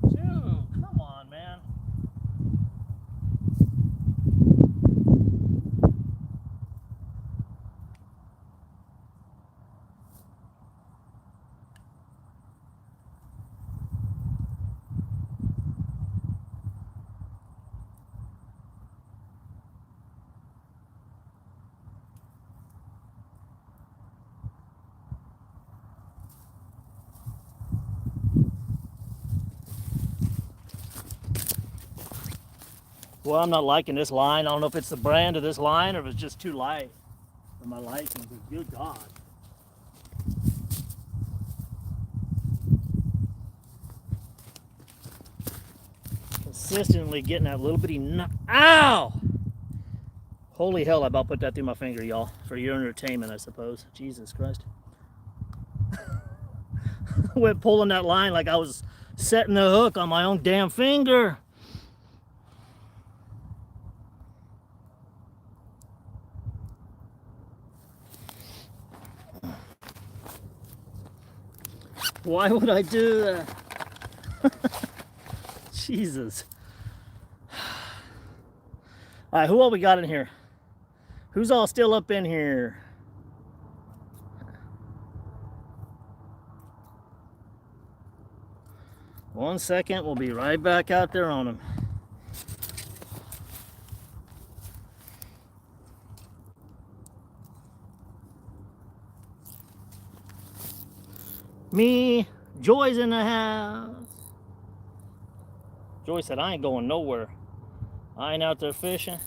Dude, come on, man. Well, I'm not liking this line. I don't know if it's the brand of this line or if it's just too light for my liking. Good God. Consistently getting that little bitty ow! Holy hell, I about put that through my finger, y'all. For your entertainment, I suppose. Jesus Christ. I went pulling that line like I was setting the hook on my own damn finger. Why would I do that? Jesus. All right, who all we got in here? Who's all still up in here? One second, we'll be right back out there on them. Me, Joy's in the house. Joy said, I ain't going nowhere. I ain't out there fishing.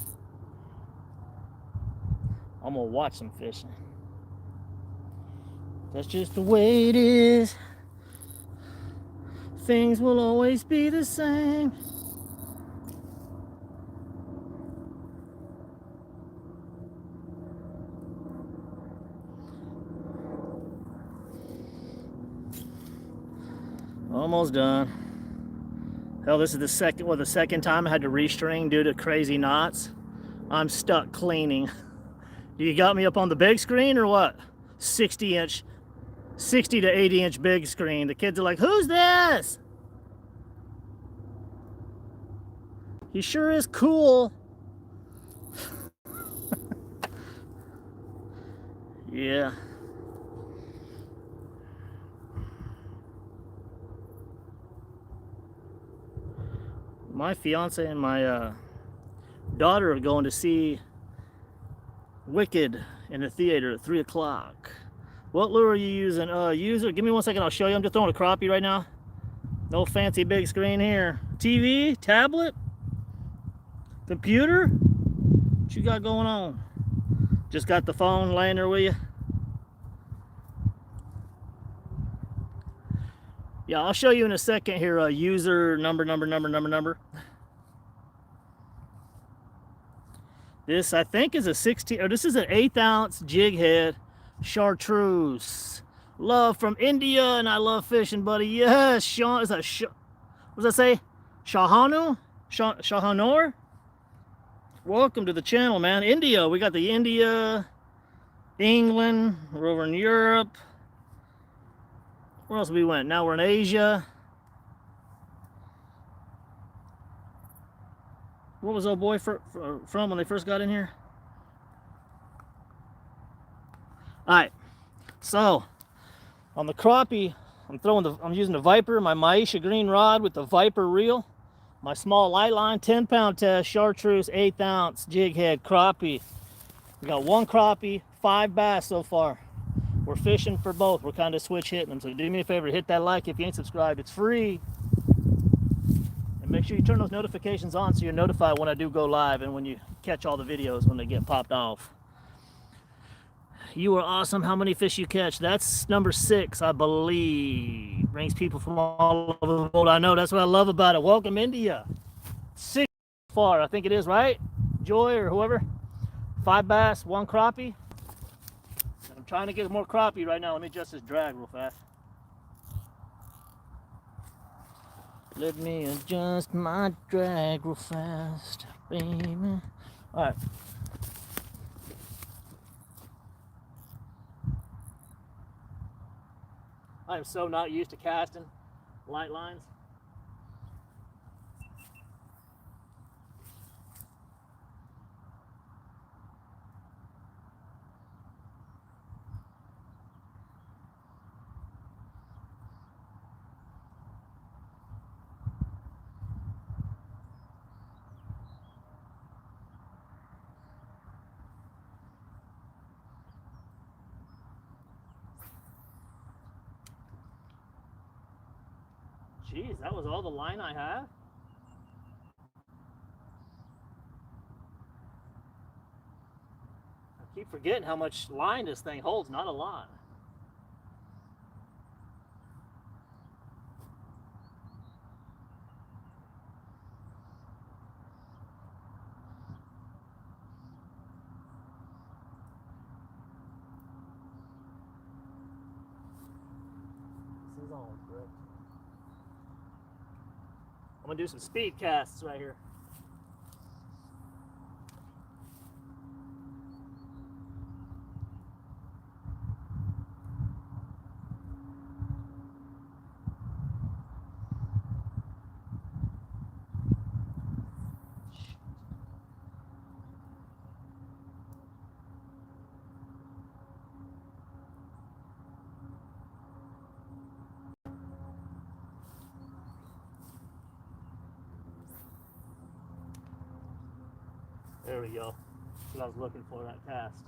I'm gonna watch some fishing. That's just the way it is. Things will always be the same. Almost done. Hell, this is the second time I had to restring due to crazy knots. I'm stuck cleaning. You got me up on the big screen or what? 60 to 80 inch big screen. The kids are like, who's this? He sure is cool. Yeah. My fiance and my daughter are going to see Wicked in the theater at 3 o'clock. What lure are you using? User, give me 1 second, I'll show you. I'm just throwing a crappie right now. No fancy big screen here. TV, tablet, computer? What you got going on? Just got the phone laying there with you? Yeah, I'll show you in a second here. User number. This, I think, is a 16, or this is an 1/8 ounce jig head chartreuse. Love from India, and I love fishing, buddy. Yes, Sean, is that, what does that say? Shahanu? Shahanor? Welcome to the channel, man. India, we got the India, England, we're over in Europe. Where else we went? Now we're in Asia. What was old boy from when they first got in here? All right, so on the crappie, I'm using the Viper, my Maisha green rod with the Viper reel, my small light line, 10-pound test, chartreuse, 1/8 ounce jig head crappie. We got 1 crappie, 5 bass so far. We're fishing for both. We're kind of switch hitting them. So do me a favor, hit that like if you ain't subscribed. It's free. And make sure you turn those notifications on so you're notified when I do go live and when you catch all the videos when they get popped off. You are awesome. How many fish you catch? That's number 6, I believe. Brings people from all over the world. I know. That's what I love about it. Welcome, India. 6 far, I think it is, right? Joy or whoever. 5 bass, 1 crappie. I'm trying to get more crappie right now. Let me adjust this drag real fast. Let me adjust my drag real fast, baby. All right. I am so not used to casting light lines. Jeez, that was all the line I had? I keep forgetting how much line this thing holds, not a lot. This is on, correct? I'm gonna do some speed casts right here. There we go. That's what I was looking for, that cast.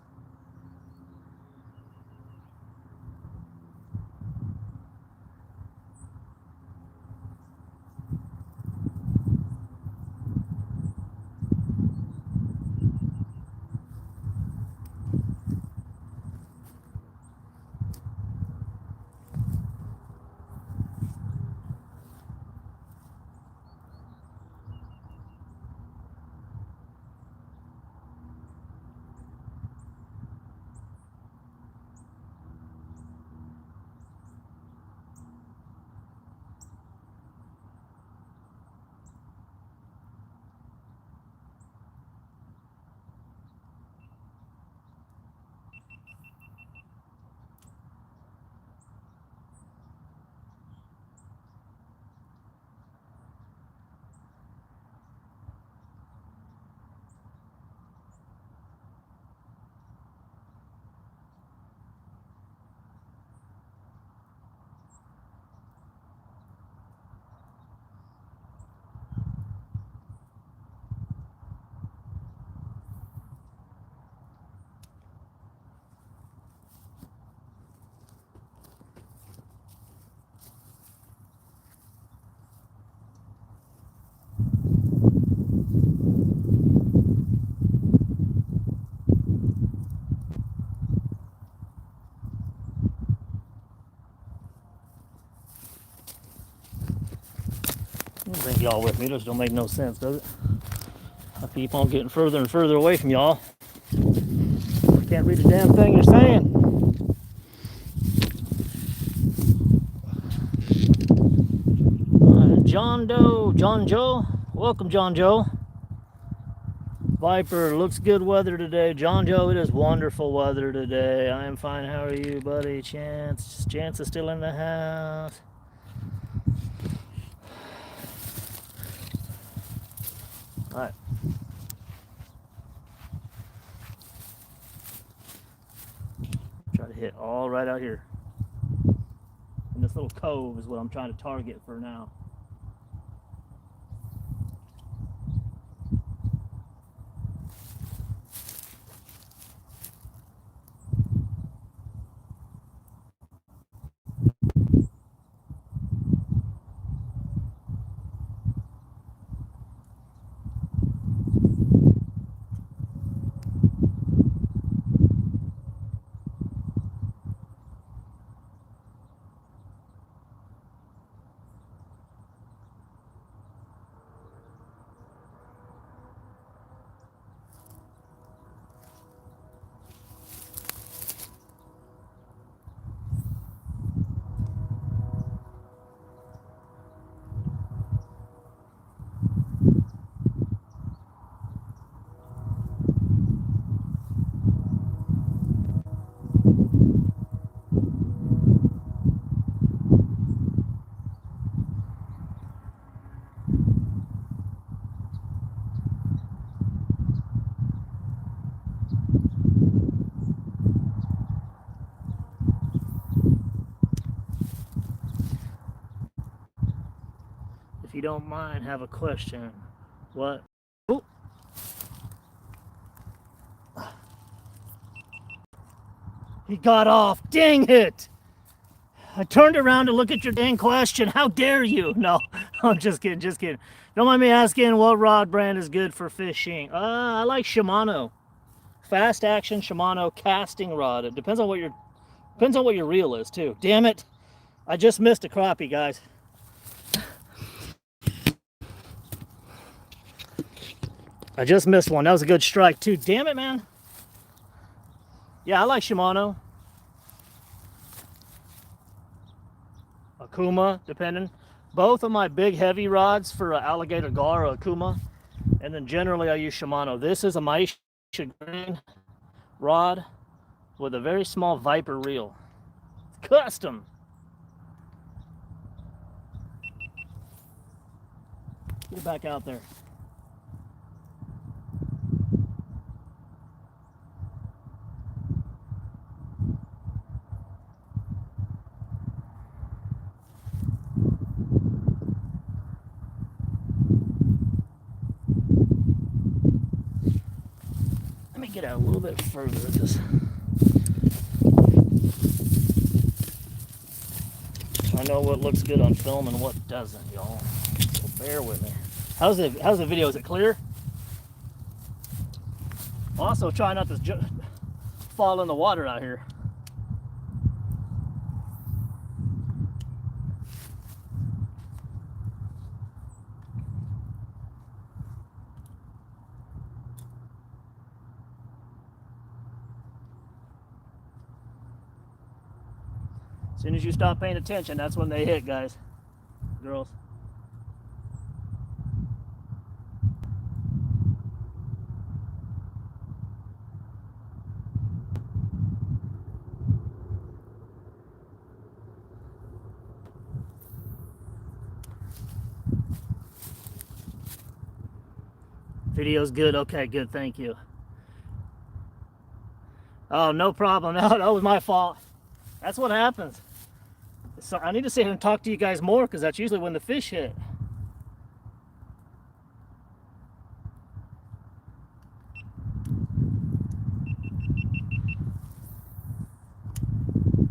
drag y'all with me. This don't make no sense, does it? I keep on getting further and further away from y'all. I can't read the damn thing you're saying. John Doe, John Joe. Welcome, John Joe. Viper, looks good weather today. John Joe, it is wonderful weather today. I am fine. How are you, buddy? Chance is still in the house. All right. Try to hit all right out here. And this little cove is what I'm trying to target for now. If you don't mind, have a question. What? Ooh. He got off. Dang it! I turned around to look at your dang question. How dare you? No, I'm just kidding, just kidding. Don't mind me asking what rod brand is good for fishing. I like Shimano. Fast action Shimano casting rod. It depends on what your reel is too. Damn it. I just missed a crappie, guys. I just missed one. That was a good strike too. Damn it, man. Yeah, I like Shimano. Akuma, depending. Both of my big heavy rods for alligator gar or Akuma. And then generally I use Shimano. This is a Maisha green rod with a very small Viper reel. It's custom. Get back out there. Let me get out a little bit further at this. I know what looks good on film and what doesn't, y'all. So bear with me. How's the video? Is it clear? Also, try not to fall in the water out here. As soon as you stop paying attention, that's when they hit, guys, girls. Video's good. Okay, good. Thank you. Oh, no problem. No, that was my fault. That's what happens. So I need to sit here and talk to you guys more because that's usually when the fish hit.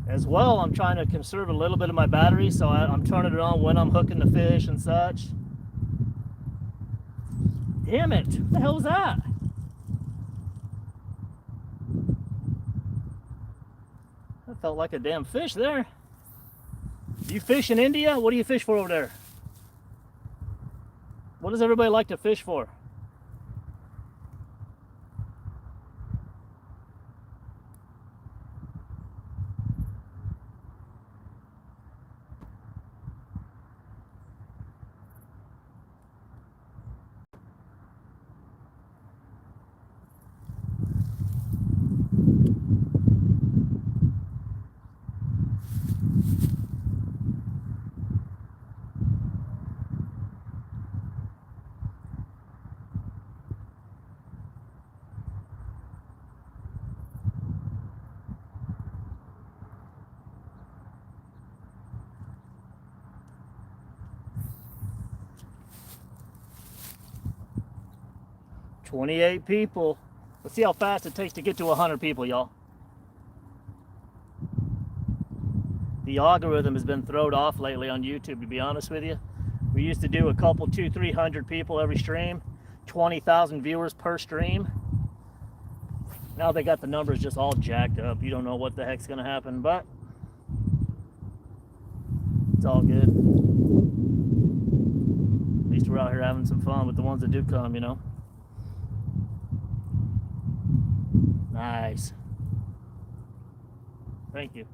As well, I'm trying to conserve a little bit of my battery, so I'm turning it on when I'm hooking the fish and such. Damn it! What the hell was that? That felt like a damn fish there. Do you fish in India? What do you fish for over there? What does everybody like to fish for? $28 people. Let's see how fast it takes to get to 100 people, y'all. The algorithm has been thrown off lately on YouTube, to be honest with you. We used to do a couple, 200-300 people every stream, 20,000 viewers per stream. Now they got the numbers just all jacked up. You don't know what the heck's gonna happen, but it's all good. At least we're out here having some fun with the ones that do come, you know. Nice. Thank you.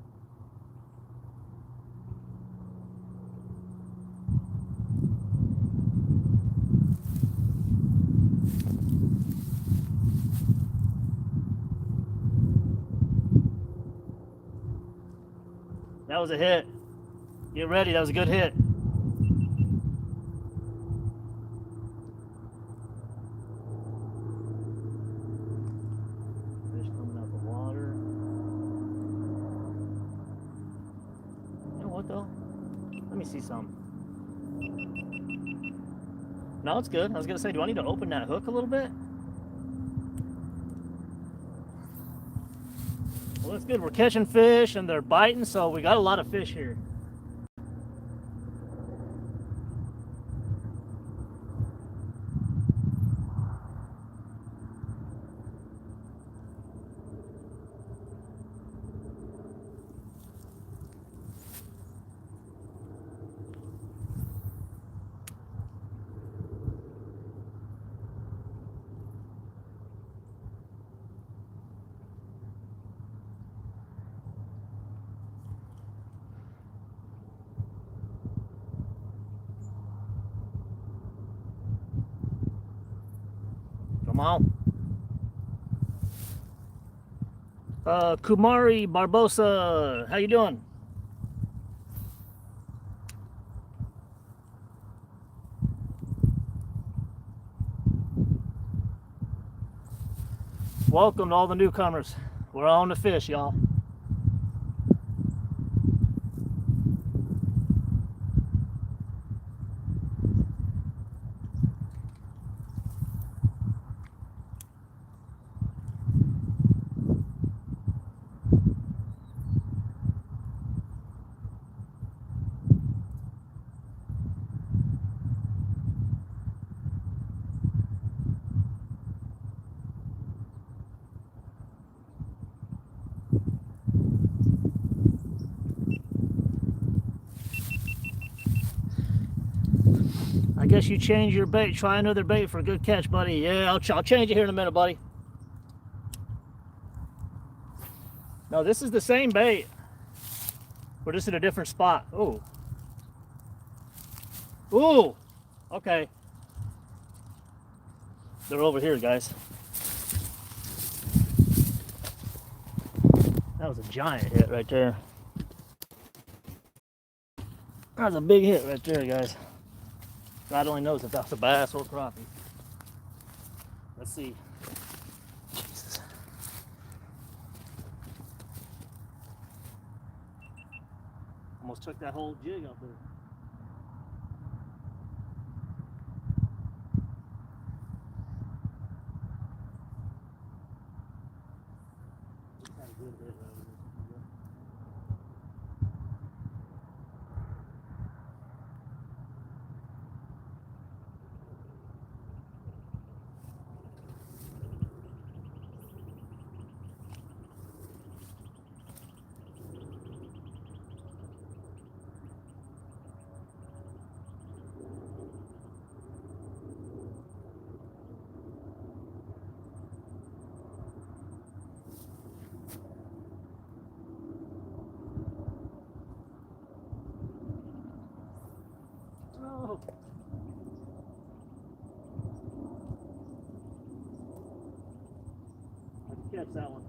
That was a hit. Get ready, that was a good hit. Fish coming out the water. You know what though? Let me see some. No, it's good. I was gonna say, do I need to open that hook a little bit? Well, that's good. We're catching fish and they're biting, so we got a lot of fish here. Come on. Kumari Barbosa, how you doing? Welcome to all the newcomers. We're on the fish, y'all. I guess you change your bait. Try another bait for a good catch, buddy. Yeah, I'll change it here in a minute, buddy. No, this is the same bait. We're just in a different spot. Ooh. Ooh. Okay. They're over here, guys. That was a giant hit right there. That was a big hit right there, guys. God only knows if that's a bass or crappie. Let's see. Jesus. Almost took that whole jig up there. catch that one.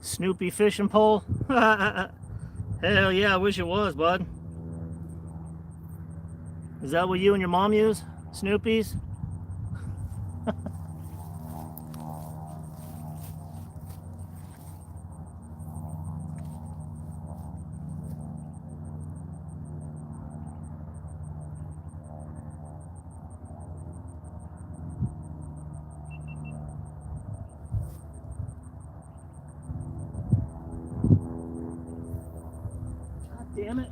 Snoopy fishing pole. Hell yeah, I wish it was, bud. Is that what you and your mom use? Snoopy's? God damn it.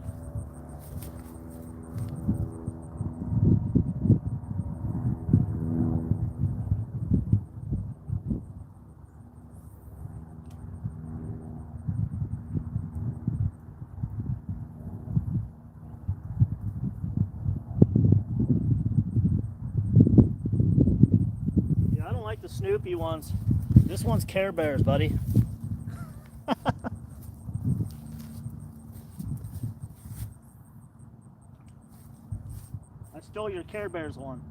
Yeah, I don't like the Snoopy ones. This one's Care Bears, buddy. I stole your Care Bears one.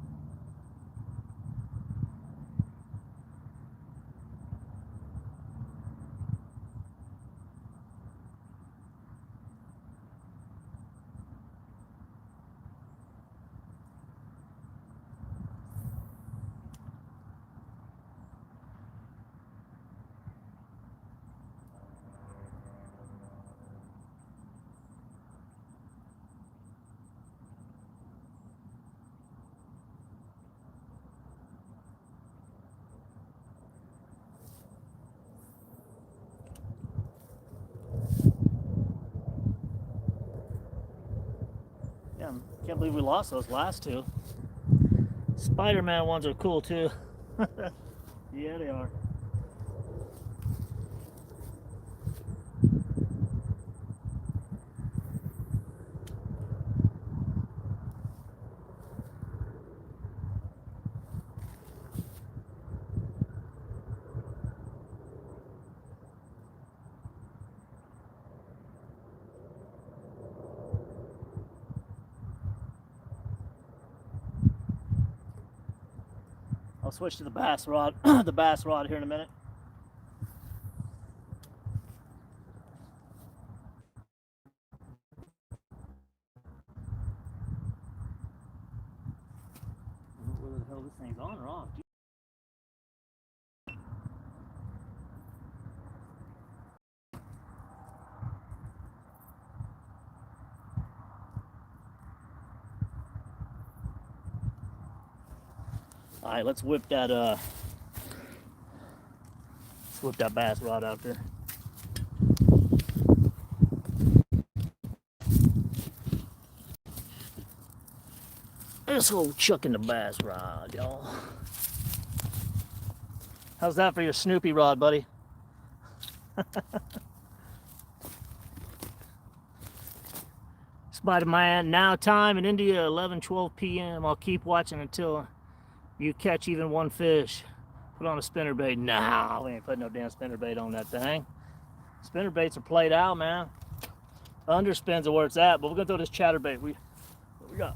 Yeah, can't believe we lost those last two. Spider-Man ones are cool too. Yeah, they are. I'll switch to the bass rod, the bass rod here in a minute. Where the hell this thing's on or off? All right, let's whip that bass rod out there. Let's go chucking the bass rod, y'all. How's that for your Snoopy rod, buddy? Spider-Man, now time in India, 11:12 p.m. I'll keep watching until you catch even one fish. Put on a spinnerbait. Nah, we ain't putting no damn spinnerbait on that thing. Spinnerbaits are played out, man. Underspins are where it's at, but we're gonna throw this chatterbait. We got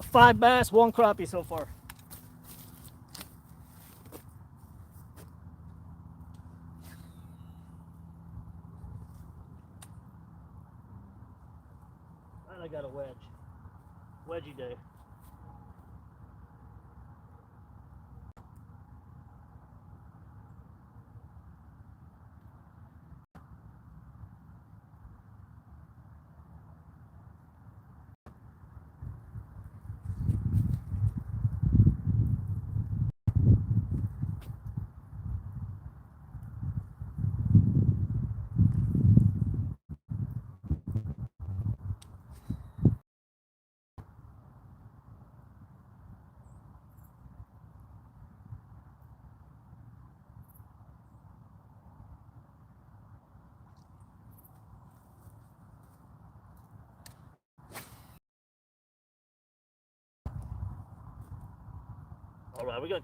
5 bass, 1 crappie so far. And I got a wedge. Wedgie day. All right, we got.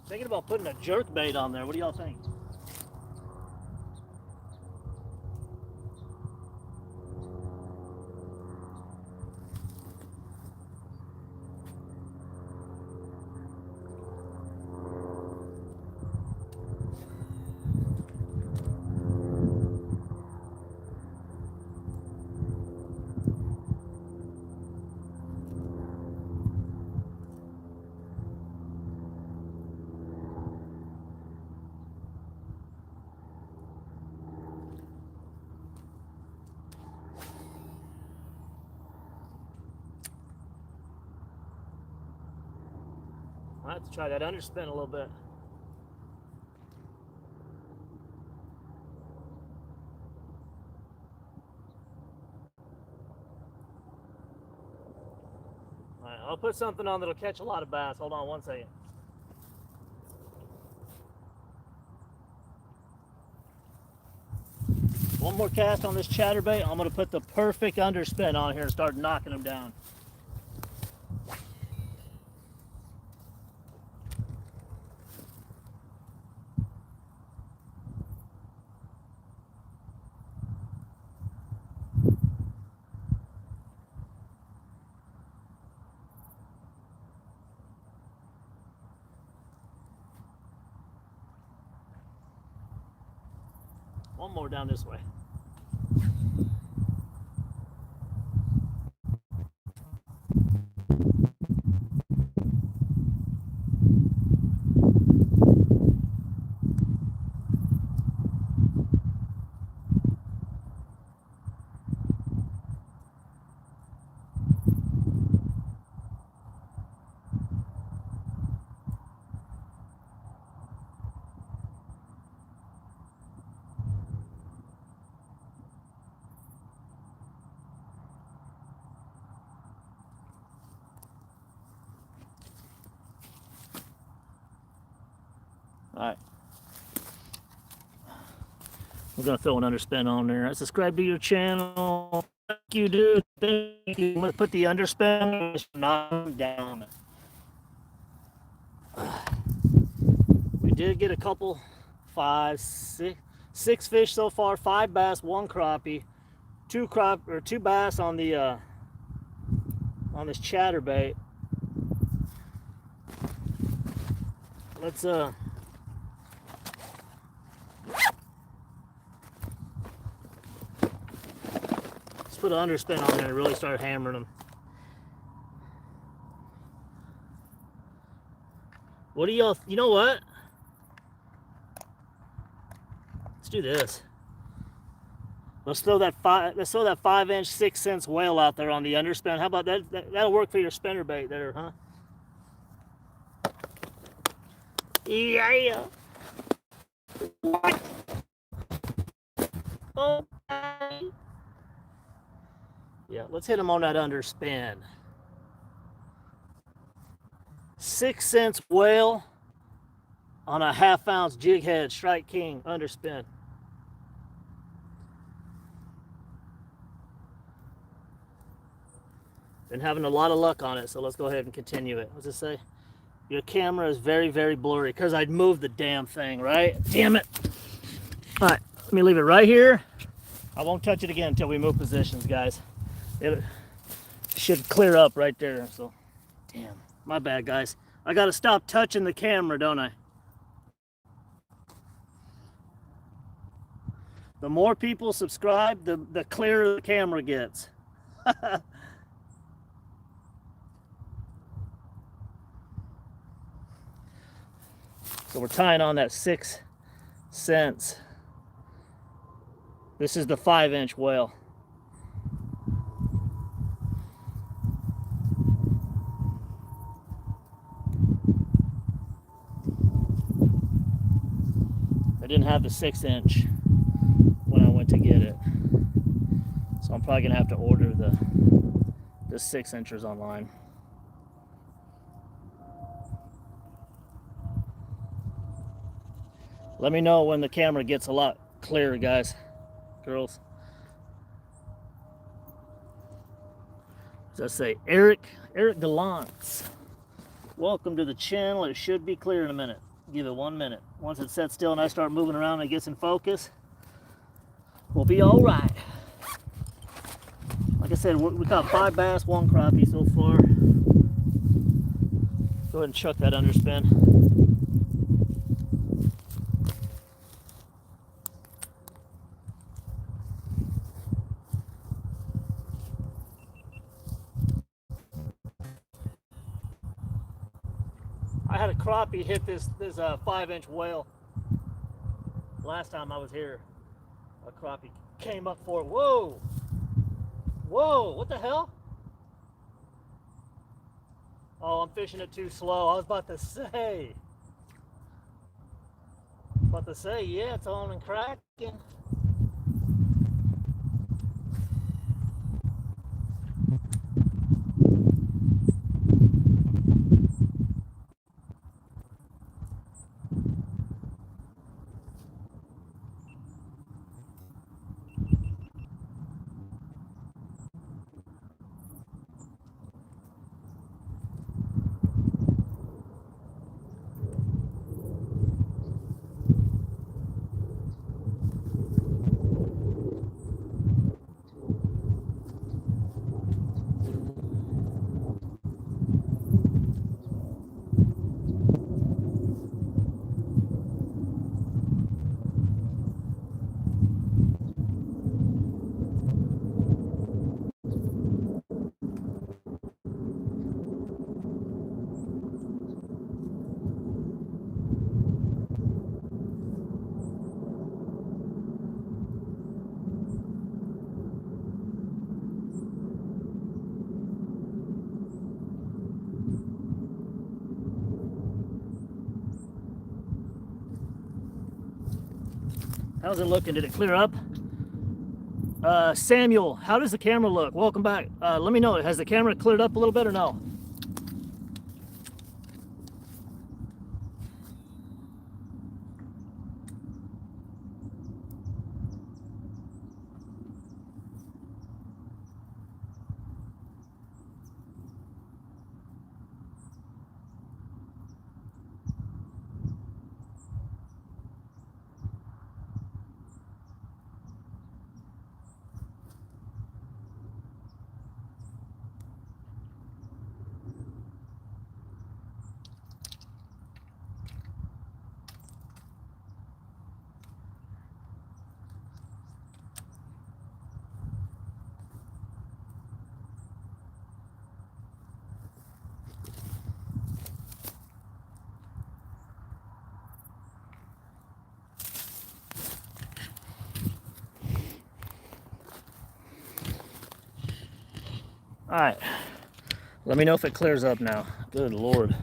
Thinking about putting a jerk bait on there. What do y'all think? I have to try that underspin a little bit. All right, I'll put something on that'll catch a lot of bass. Hold on one second. One more cast on this chatterbait. I'm going to put the perfect underspin on here and start knocking them down. One more down this way. All right. We're going to throw an underspin on there. Subscribe to your channel. Thank you, dude. Thank you. I'm going to put the underspin, knock them down. did get a couple, six fish so far, 5 bass, 1 crappie, 2 bass on the on this chatterbait. Let's put an underspin on there and really start hammering them. What do y'all, you know what? Let's do this. Let's throw that 5-inch 6 cents whale out there on the underspin. How about that? That'll work for your spinnerbait there, huh? Yeah. What? Okay. Yeah, let's hit him on that underspin. 6 cents whale on a 1/2 ounce jig head Strike King underspin. Been having a lot of luck on it, so let's go ahead and continue it. What's it say? Your camera is very, very blurry because I'd moved the damn thing, right? Damn it. All right, let me leave it right here. I won't touch it again until we move positions, guys. It should clear up right there. So, damn, my bad, guys. I got to stop touching the camera, don't I? The more people subscribe, the clearer the camera gets. So we're tying on that 6 cents. This is the 5-inch whale. I didn't have the 6-inch when I went to get it, so I'm probably gonna have to order the 6-inchers online. Let me know when the camera gets a lot clearer, guys, girls. Does that say Eric Gallant? Welcome to the channel. It should be clear in a minute. Give it 1 minute. Once it sets still and I start moving around and it gets in focus, we'll be all right. Like I said, we caught 5 bass, 1 crappie so far. Go ahead and chuck that underspin. I had a crappie hit this 5-inch whale last time I was here. A crappie came up for it. Whoa! Whoa! What the hell? Oh, I'm fishing it too slow. I was about to say. Yeah, it's on and cracking. How's it looking? Did it clear up? Samuel, how does the camera look? Welcome back. Let me know. Has the camera cleared up a little bit or no? right. Let me know if it clears up now. Good Lord.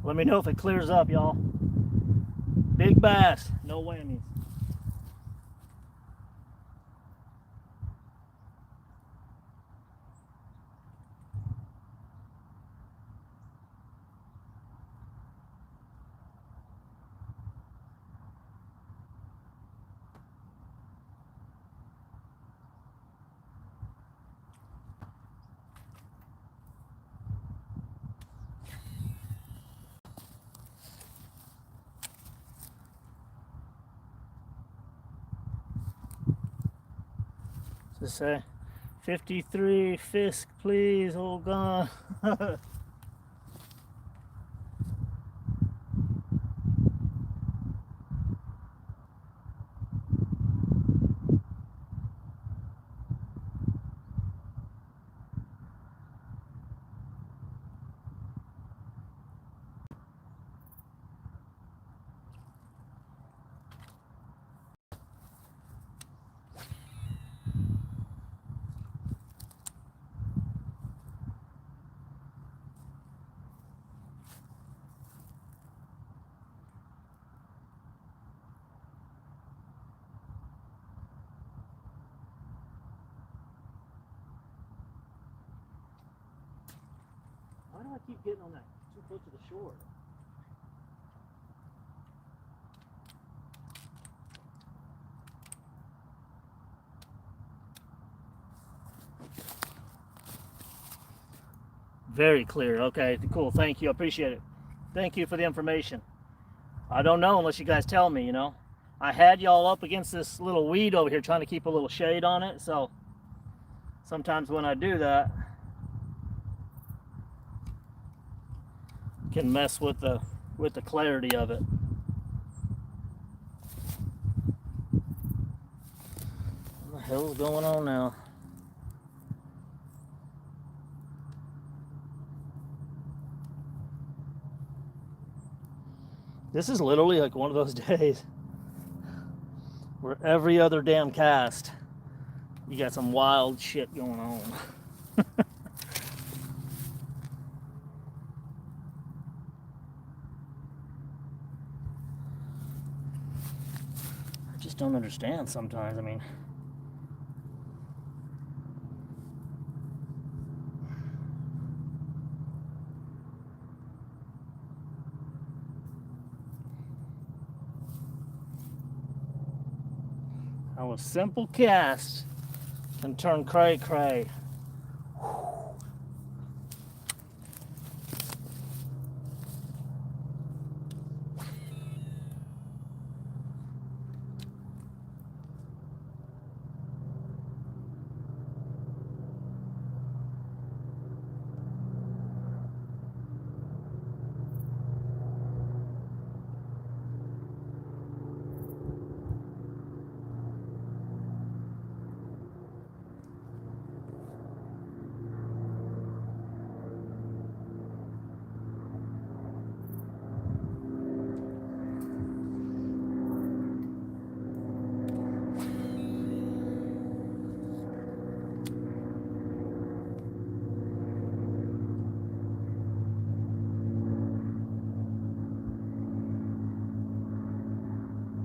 Let me know if it clears up, y'all. Big bass, no whammies. Just say 53 Fisk, please. Oh God. Why do I keep getting on that too close to the shore? Very clear. Okay, cool. Thank you. I appreciate it. Thank you for the information. I don't know unless you guys tell me, you know. I had y'all up against this little weed over here trying to keep a little shade on it, so sometimes when I do that, can mess with the clarity of it. What the hell's going on now? This is literally like one of those days where every other damn cast, you got some wild shit going on. I just don't understand sometimes. I mean, how a simple cast can turn cray cray.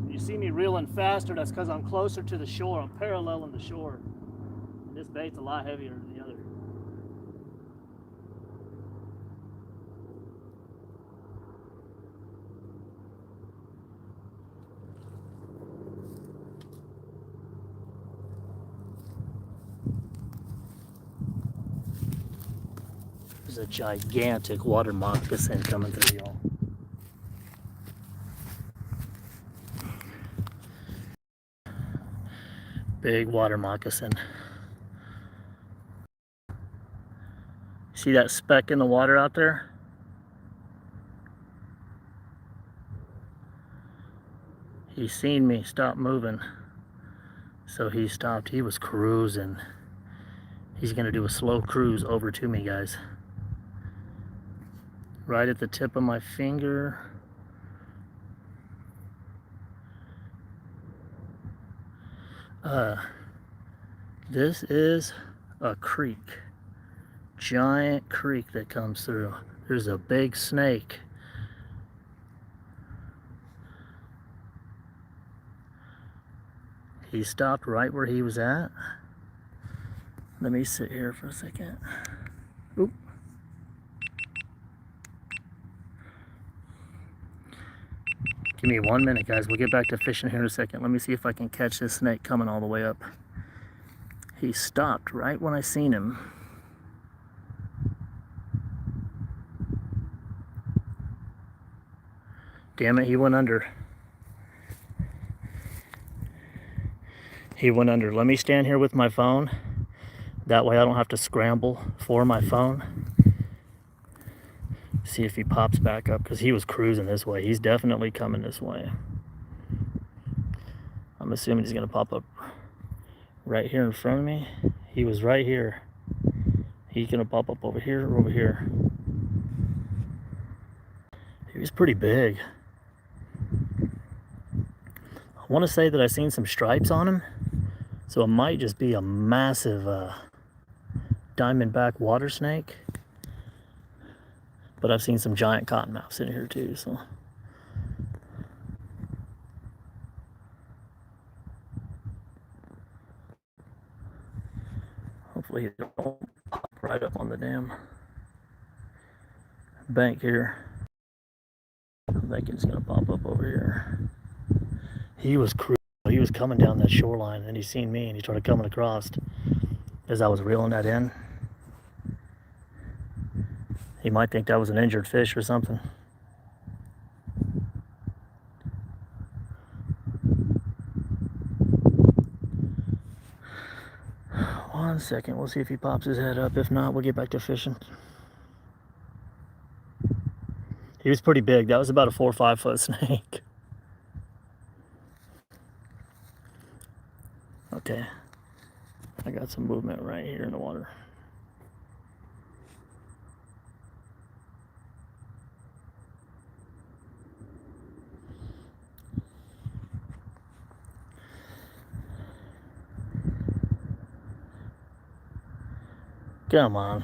You see me reeling faster, that's because I'm closer to the shore. I'm paralleling the shore. And this bait's a lot heavier than the other. There's a gigantic water moccasin coming through, y'all. Big water moccasin. See that speck in the water out there? He seen me stop moving, so he stopped. He was cruising. He's gonna do a slow cruise over to me, guys. Right at the tip of my finger. This is a creek. Giant creek that comes through. There's a big snake. He stopped right where he was at. Let me sit here for a second. Oop. Give me 1 minute, guys. We'll get back to fishing here in a second. Let me see if I can catch this snake coming all the way up. He stopped right when I seen him. Damn it, he went under. He went under. Let me stand here with my phone. That way I don't have to scramble for my phone. See if he pops back up, because he was cruising this way. He's definitely coming this way. I'm assuming he's gonna pop up right here in front of me. He was right here. He's gonna pop up over here or over here. He was pretty big. I want to say that I've seen some stripes on him, so it might just be a massive diamondback water snake. But I've seen some giant cottonmouths in here too, so. Hopefully he don't pop right up on the damn bank here. I'm thinking it's gonna pop up over here. He was coming down that shoreline, and he seen me, and he started coming across as I was reeling that in. He might think that was an injured fish or something. One second, we'll see if he pops his head up. If not, we'll get back to fishing. He was pretty big. That was about a 4 or 5 foot snake. Okay, I got some movement right here in the water. Come on.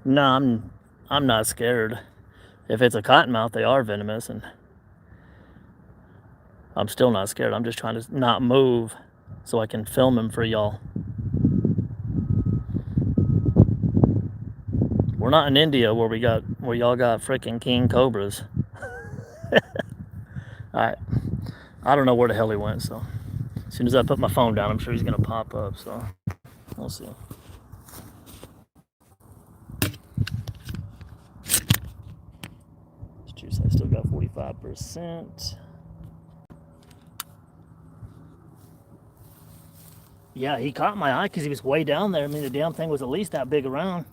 No, I'm not scared. If it's a cottonmouth, they are venomous, and I'm still not scared. I'm just trying to not move so I can film him for y'all. We're not in India where y'all got freaking king cobras. Alright. I don't know where the hell he went, so as soon as I put my phone down, I'm sure he's gonna pop up, so we'll see. This juice, I still got 45%. Yeah, he caught my eye because he was way down there. I mean, the damn thing was at least that big around.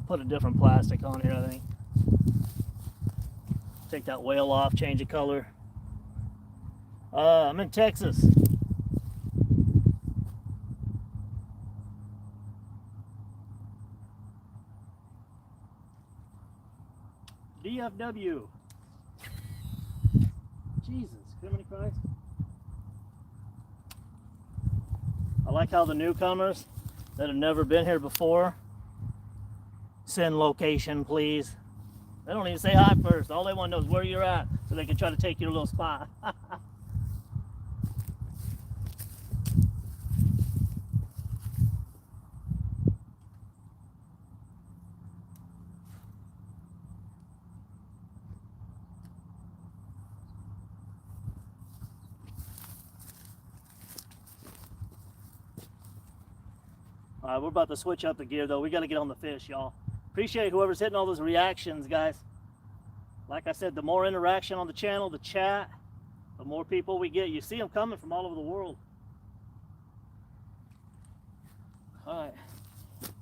put a different plastic on here, I think. Take that whale off, change the color. I'm in Texas. DFW. Jesus, Criminy Christ. I like how the newcomers that have never been here before send location, please. They don't even say hi first. All they want to know is where you're at so they can try to take you to a little spot. All right, we're about to switch up the gear though. We got to get on the fish, y'all. Appreciate whoever's hitting all those reactions, guys. Like I said, the more interaction on the channel, the chat, the more people we get. You see them coming from all over the world. All right,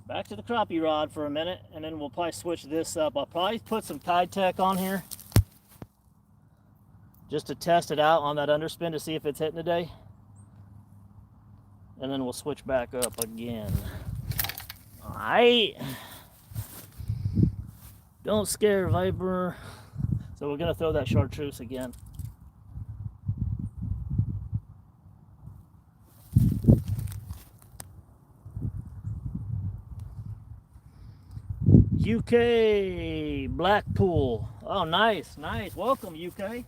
back to the crappie rod for a minute, and then we'll probably switch this up. I'll probably put some Tech on here just to test it out on that underspin to see if it's hitting today. And then we'll switch back up again. All right. Don't scare, Viper. So we're gonna throw that chartreuse again. UK, Blackpool. Oh, nice, nice. Welcome, UK.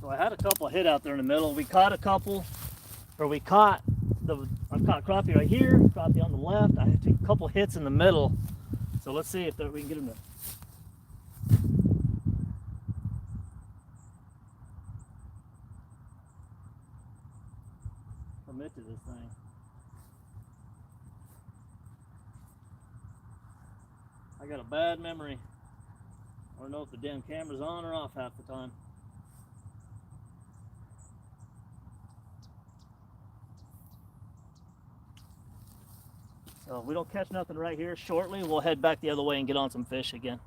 So I had a couple hit out there in the middle. We caught a couple, or I caught crappie right here, crappie on the left. I had a couple hits in the middle. So let's see if we can get them to commit to this thing. I got a bad memory. I don't know if the damn camera's on or off half the time. So if we don't catch nothing right here shortly, we'll head back the other way and get on some fish again.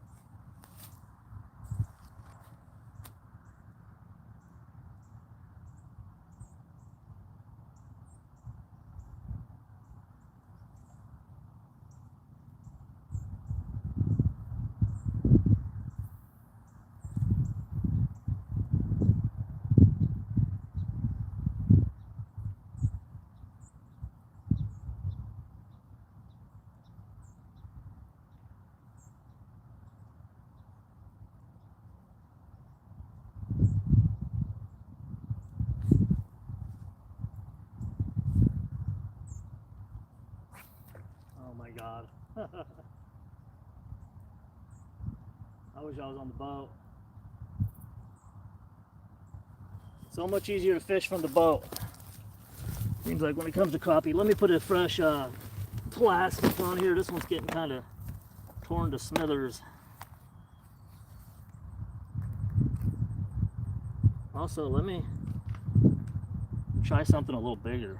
God. I wish I was on the boat. So much easier to fish from the boat. Seems like when it comes to crappie. Let me put a fresh plastic on here. This one's getting kind of torn to smithers. Also, let me try something a little bigger.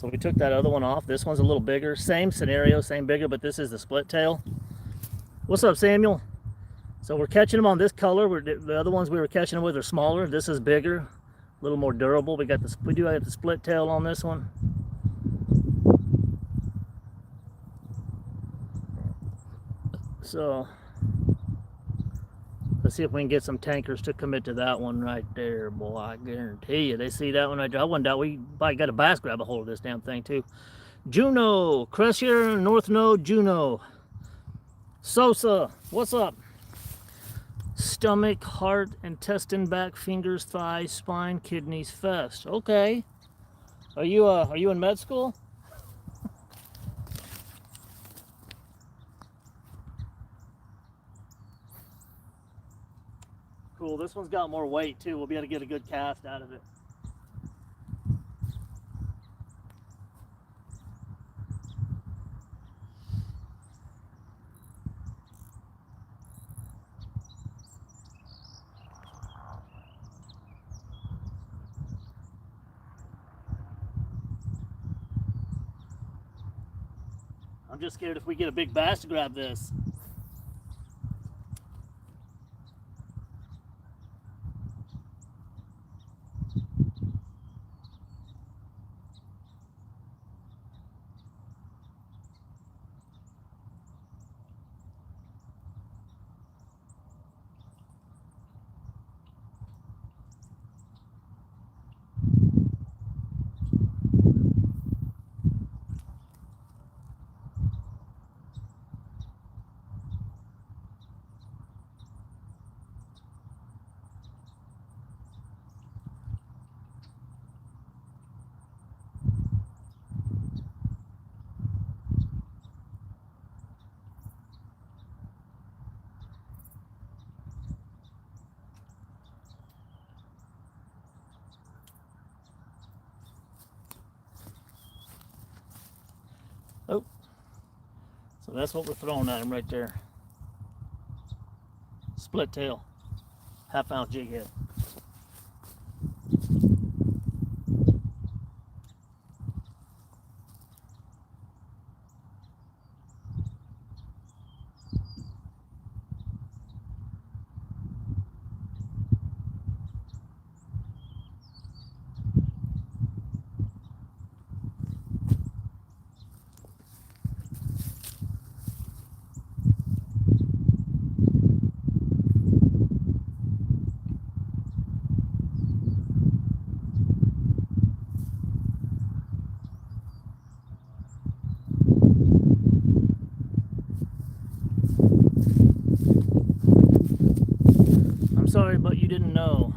So we took that other one off. This one's a little bigger. Same scenario, same bigger, but this is the split tail. What's up, Samuel? So we're catching them on this color. The other ones we were catching them with are smaller. This is bigger, a little more durable. We do have the split tail on this one. So let's see if we can get some tankers to commit to that one right there, boy. I guarantee you. They see that one right there. I wouldn't doubt we probably got a bass grab a hold of this damn thing too. Juno, Cressier, North Node, Juno. Sosa, what's up? Stomach, heart, intestine, back, fingers, thighs, spine, kidneys, fest. Okay. Are you in med school? Cool. This one's got more weight too. We'll be able to get a good cast out of it. I'm just scared if we get a big bass to grab this. Oh, so that's what we're throwing at him right there. Split tail, half-ounce jig head. Sorry, but you didn't know.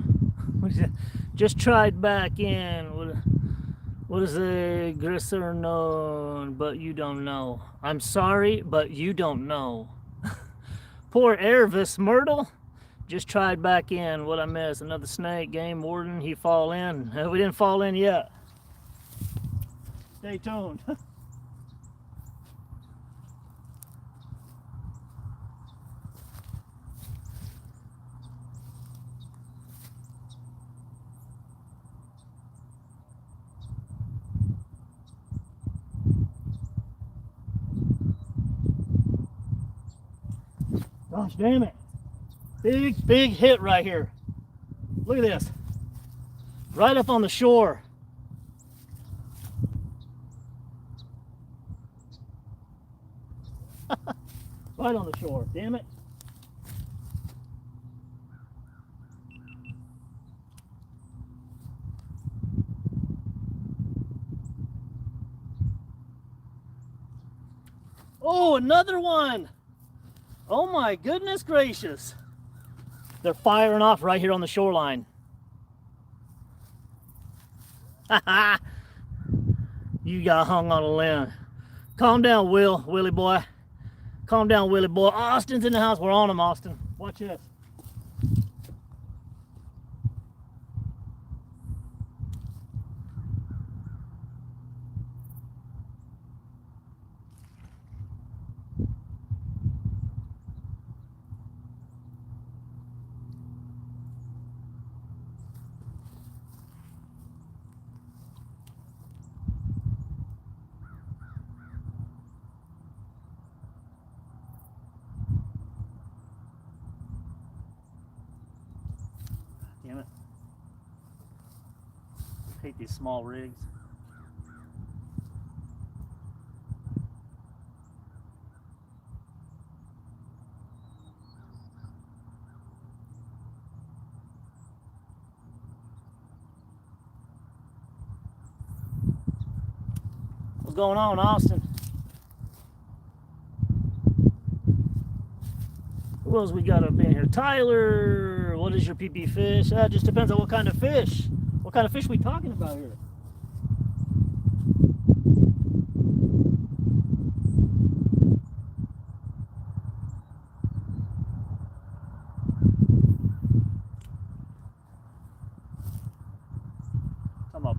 Just tried back in. What is a grisser known, but you don't know? I'm sorry, but you don't know. Poor Ervis Myrtle. Just tried back in. What I miss? Another snake. Game warden. He fall in. We didn't fall in yet. Stay tuned. Gosh damn it. Big hit right here. Look at this. Right up on the shore. Right on the shore. Damn it. Oh, another one. Oh my goodness gracious. They're firing off right here on the shoreline. You got hung on a limb. Calm down, Willie boy. Calm down, Willie boy. Austin's in the house. We're on him, Austin. Watch this. Damn it. I hate these small rigs. What's going on, Austin? Who else we got up in here? Tyler, what is your PP fish? That just depends on what kind of fish. What kind of fish we talking about here?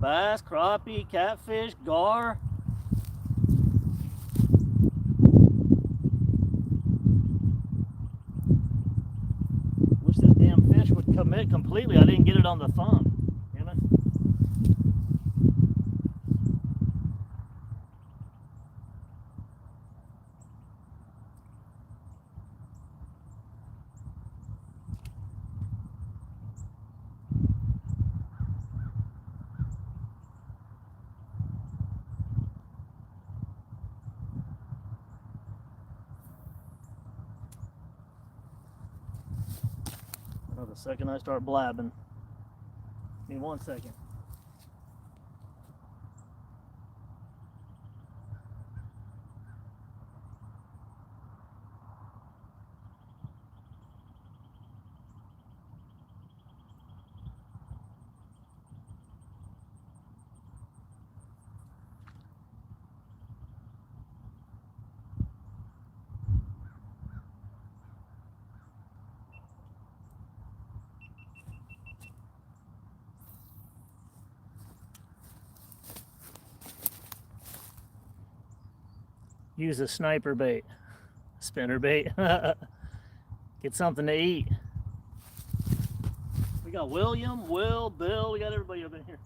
bass, crappie, catfish, gar. Wish this damn fish would commit completely. I didn't get it on the thumb. Damn it. Oh, the second I start blabbing. Give me 1 second. Use a sniper bait, spinner bait. Get something to eat. We got William, Will, Bill, we got everybody up in here.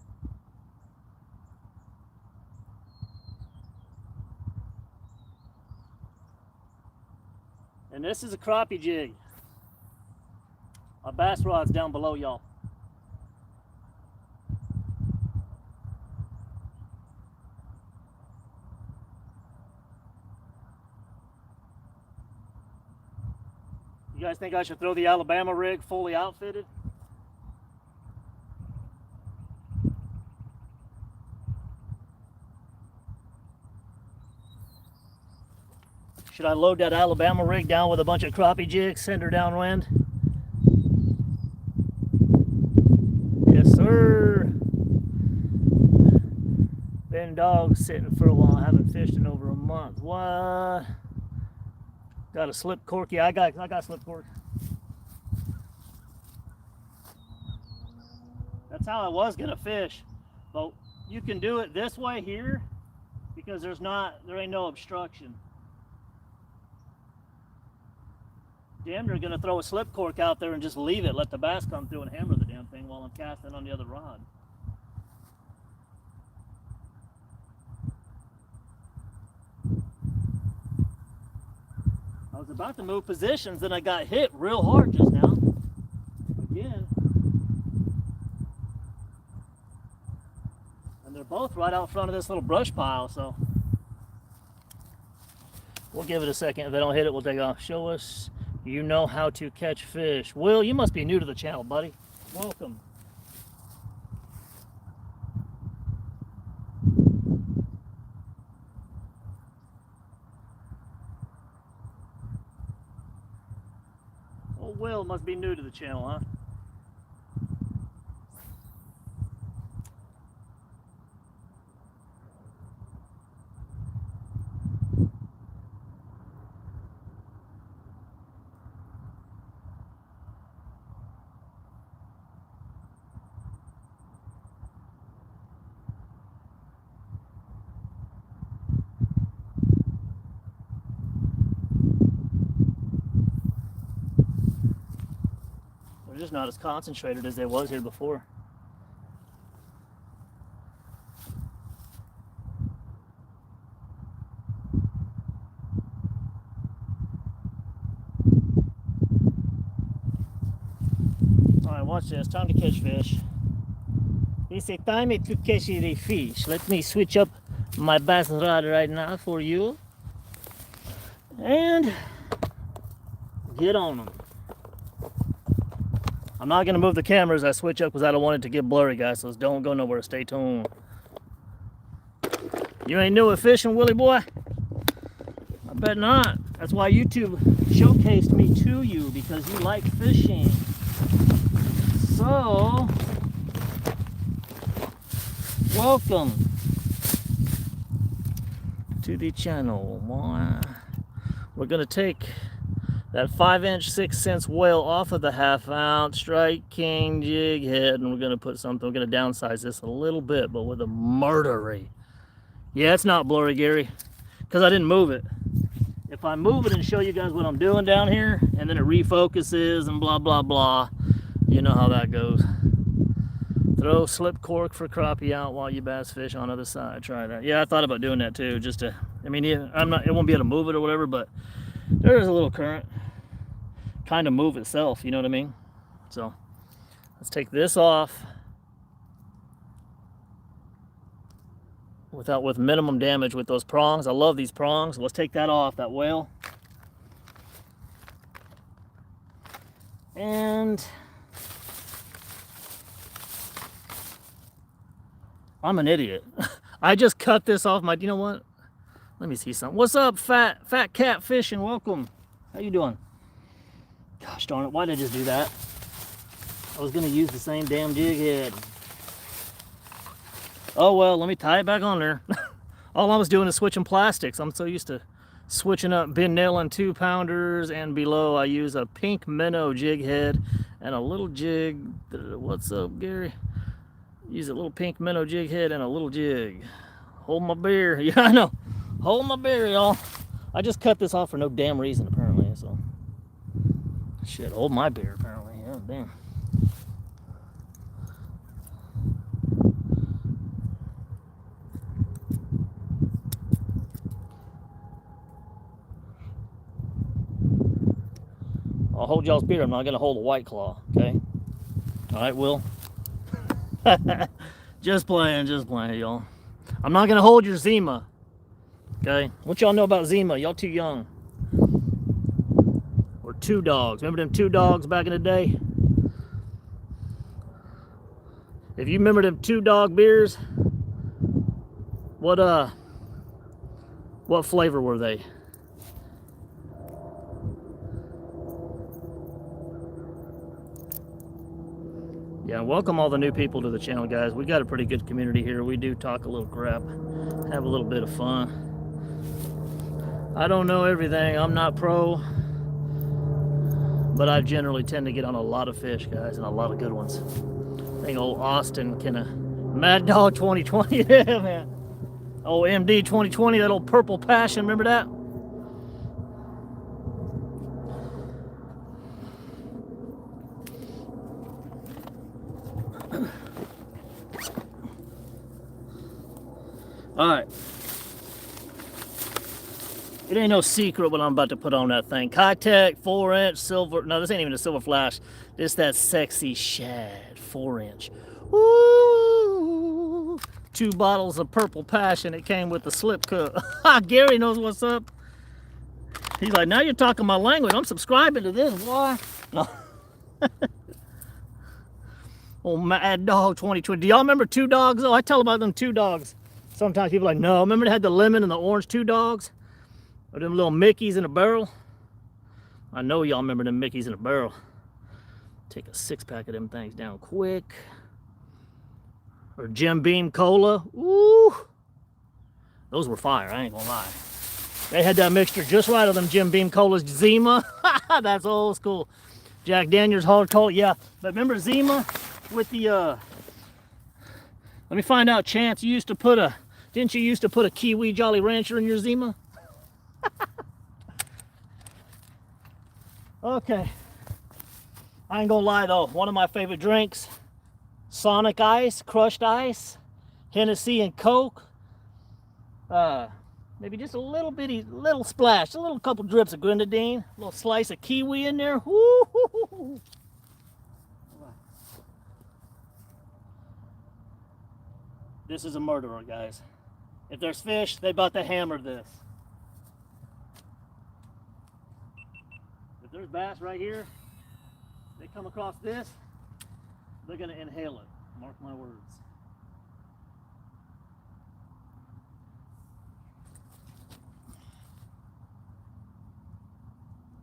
And this is a crappie jig. Our bass rod's down below y'all. You guys think I should throw the Alabama rig fully outfitted? Should I load that Alabama rig down with a bunch of crappie jigs, send her downwind? Yes, sir. Been dog sitting for a while. I haven't fished in over a month. What? Got a slip cork? Yeah, I got slip cork. That's how I was gonna fish, but you can do it this way here because there ain't no obstruction. Damn, they're gonna throw a slip cork out there and just leave it, let the bass come through and hammer the damn thing while I'm casting on the other rod. I was about to move positions, then I got hit real hard just now. Again. And they're both right out front of this little brush pile, so we'll give it a second. If they don't hit it, we'll take off. Show us you know how to catch fish. Will, you must be new to the channel, buddy. Welcome. Will must be new to the channel, huh? Just not as concentrated as they was here before. All right, watch this. Time to catch fish. It's a time to catch the fish. Let me switch up my bass rod right now for you and get on them. I'm not going to move the camera as I switch up because I don't want it to get blurry, guys, so don't go nowhere. Stay tuned. You ain't new at fishing, Willie boy? I bet not. That's why YouTube showcased me to you, because you like fishing. So, welcome to the channel. We're going to take That 5-inch 6 cents whale off of the 1/2 ounce Strike King jig head, and we're gonna put something. We're gonna downsize this a little bit, but with a murder rate. Yeah, it's not blurry, Gary, because I didn't move it. If I move it and show you guys what I'm doing down here, and then it refocuses and blah blah blah, you know how that goes. Throw slip cork for crappie out while you bass fish on other side. Try that. Yeah, I thought about doing that too, just to. I mean, yeah, it won't be able to move it or whatever, but there is a little current. Kind of move itself, you know what I mean? So let's take this off with minimum damage with those prongs. I love these prongs. Let's take that off, that whale. And I'm an idiot. I just cut this off my, you know what? Let me see something. What's up, fat cat fishing? Welcome. How you doing? Gosh darn it, why did I just do that? I was gonna use the same damn jig head. Oh well, let me tie it back on there. All I was doing is switching plastics. I'm so used to switching up bin nailing 2-pounders, and below I use a pink minnow jig head and a little jig. What's up, Gary? Use a little pink minnow jig head and a little jig. Hold my beer. Yeah, I know. Hold my beer, y'all. I just cut this off for no damn reason, apparently, so. Shit, hold my beer, apparently. Yeah, damn. I'll hold y'all's beer. I'm not going to hold a White Claw, okay? All right, Will? Just playing, y'all. I'm not going to hold your Zima, okay? What y'all know about Zima? Y'all too young. Or Two Dogs. Remember them Two Dogs back in the day? If you remember them Two Dog beers, what flavor were they? Yeah, welcome all the new people to the channel, guys. We got a pretty good community here. We do talk a little crap, have a little bit of fun. I don't know everything. I'm not pro, but I generally tend to get on a lot of fish, guys, and a lot of good ones. I think old Austin Mad Dog 2020, yeah, man. Old MD 2020, that old Purple Passion, remember that? All right. It ain't no secret what I'm about to put on that thing. Kitech 4-inch silver. No, this ain't even a silver flash. This that sexy shad 4-inch. Woo! 2 bottles of Purple Passion. It came with the slip cup. Gary knows what's up. He's like, now you're talking my language. I'm subscribing to this, boy. No. Old Mad Dog 2020. Do y'all remember Two Dogs? Oh, I tell about them Two Dogs. Sometimes people are like, no. Remember they had the lemon and the orange Two Dogs? Or them little Mickeys in a barrel? I know y'all remember them Mickeys in a barrel. Take a 6-pack of them things down quick. Or Jim Beam Cola. Ooh. Those were fire, I ain't gonna lie. They had that mixture just right of them Jim Beam Colas. Zima. That's old school. Jack Daniels Hard Cola. Yeah. But remember Zima with the let me find out, Chance, didn't you used to put a Kiwi Jolly Rancher in your Zima? Okay. I ain't gonna lie though, one of my favorite drinks, Sonic Ice, crushed ice, Hennessy and Coke. Maybe just a little splash, a little couple drips of grenadine, a little slice of kiwi in there. Woo-hoo-hoo. This is a murderer, guys. If there's fish, they about to hammer this. If there's bass right here, they come across this, they're gonna inhale it. Mark my words.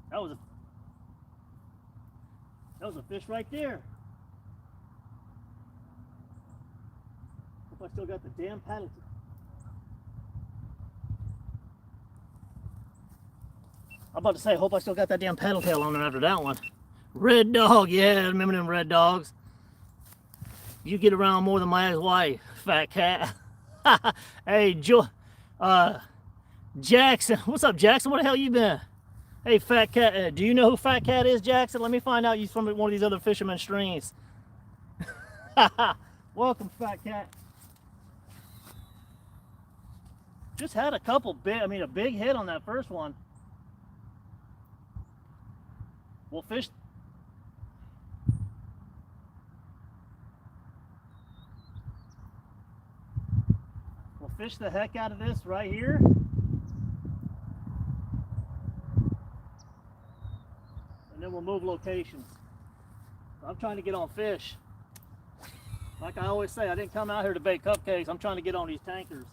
That was a fish right there. Hope I still got the damn paddle. I'm about to say, hope I still got that damn paddle tail on there after that one. Red dog, yeah, remember them red dogs? You get around more than my ex-wife, fat cat. Hey, Jackson, what's up, Jackson? Where the hell you been? Hey, fat cat, do you know who Fat Cat is, Jackson? Let me find out you're from one of these other fisherman streams. Welcome, fat cat. Just had a couple a big hit on that first one. We'll fish. We'll fish the heck out of this right here. And then we'll move locations. I'm trying to get on fish. Like I always say, I didn't come out here to bake cupcakes. I'm trying to get on these tankers.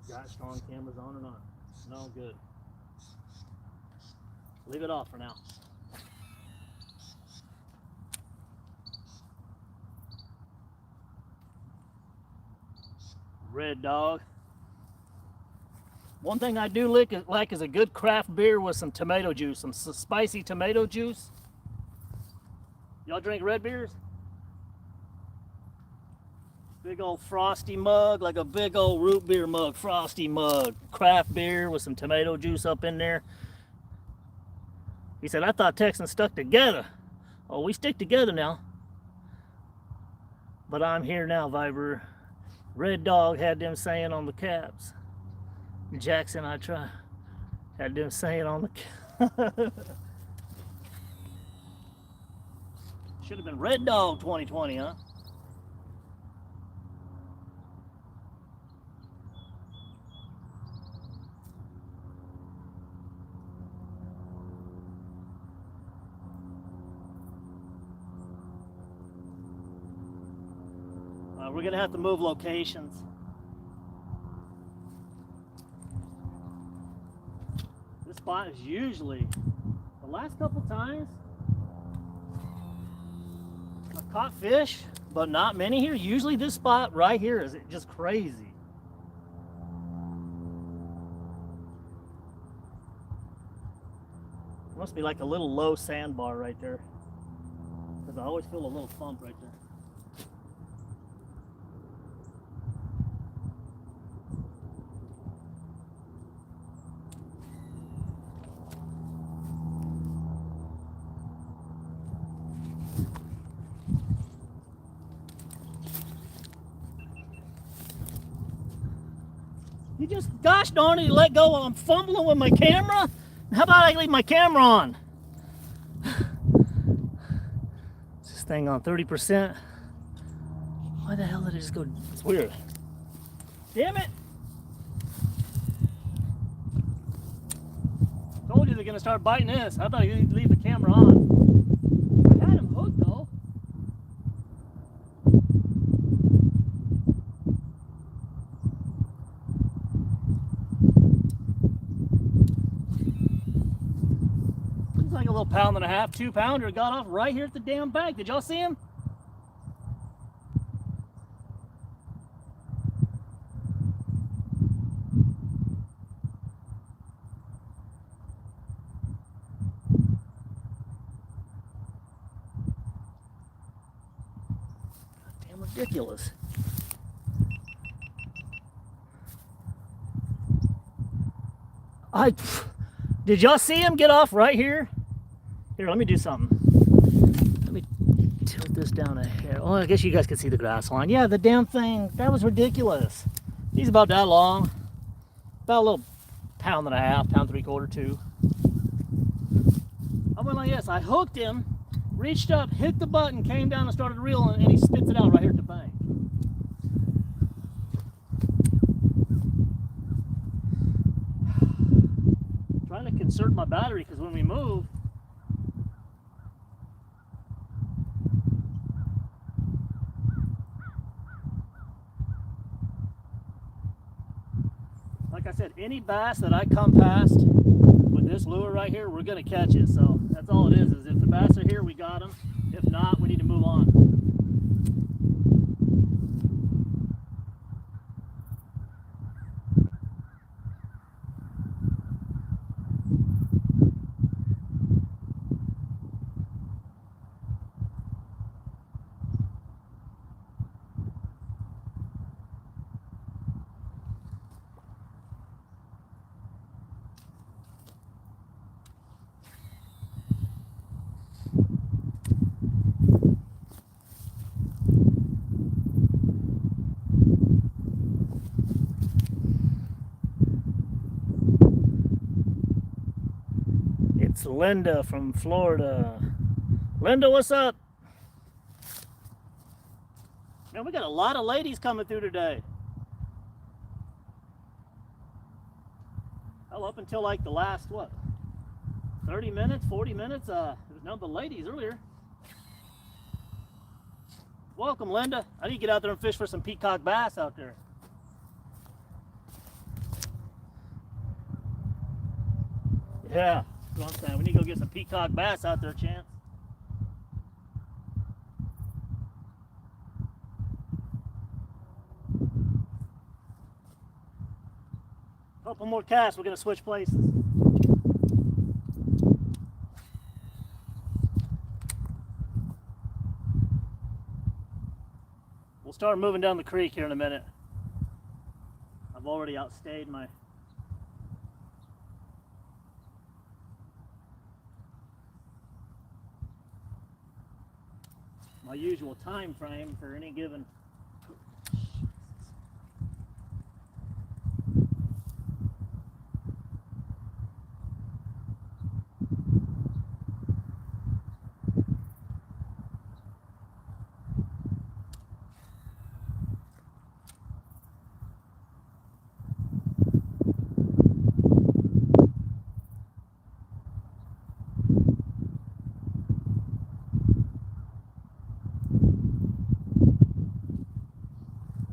Got strong cameras on or not? No, good. Leave it off for now. Red dog. One thing I do like is a good craft beer with some tomato juice, some spicy tomato juice. Y'all drink red beers? Big old frosty mug, like a big old root beer mug, frosty mug. Craft beer with some tomato juice up in there. He said, I thought Texans stuck together. Oh, we stick together now. But I'm here now, Viper. Red Dog had them saying on the caps. Jackson, I try. Had them saying on the caps. Should have been Red Dog 2020, huh? We're gonna have to move locations. This spot is usually, the last couple times, I've caught fish, but not many here. Usually this spot right here is just crazy. Must be like a little low sandbar right there, because I always feel a little thump right there. You just, gosh darn it, you let go while I'm fumbling with my camera? How about I leave my camera on? Is this thing on 30%? Why the hell did it just go? It's weird. Damn it! Told you they're gonna start biting this. How about you leave the camera on? I had him hooked though. Like a little 1.5 pound, 2 pounder got off right here at the damn bank. Did y'all see him? Damn ridiculous. Did y'all see him get off right here? Here, let me do something. Let me tilt this down a hair. Oh, I guess you guys can see the grass line. Yeah, the damn thing, that was ridiculous. He's about that long. About a little 1.5 pounds, 1.75 pounds, 2. I went like this. I hooked him, reached up, hit the button, came down and started reeling, and he spits it out right here at the bank. Trying to conserve my battery because when we move, like I said, any bass that I come past with this lure right here, we're going to catch it. So that's all it is if the bass are here, we got them. If not, we need to move on. It's Linda from Florida. Linda, what's up? Man, we got a lot of ladies coming through today. Hell, up until like the last, what, 30 minutes, 40 minutes, there was none but ladies earlier. Welcome, Linda. I need to get out there and fish for some peacock bass out there. Yeah, that's what I'm saying. We need to go get some peacock bass out there, Chance. Couple more casts, we're gonna switch places. We'll start moving down the creek here in a minute. I've already outstayed my usual time frame for any given.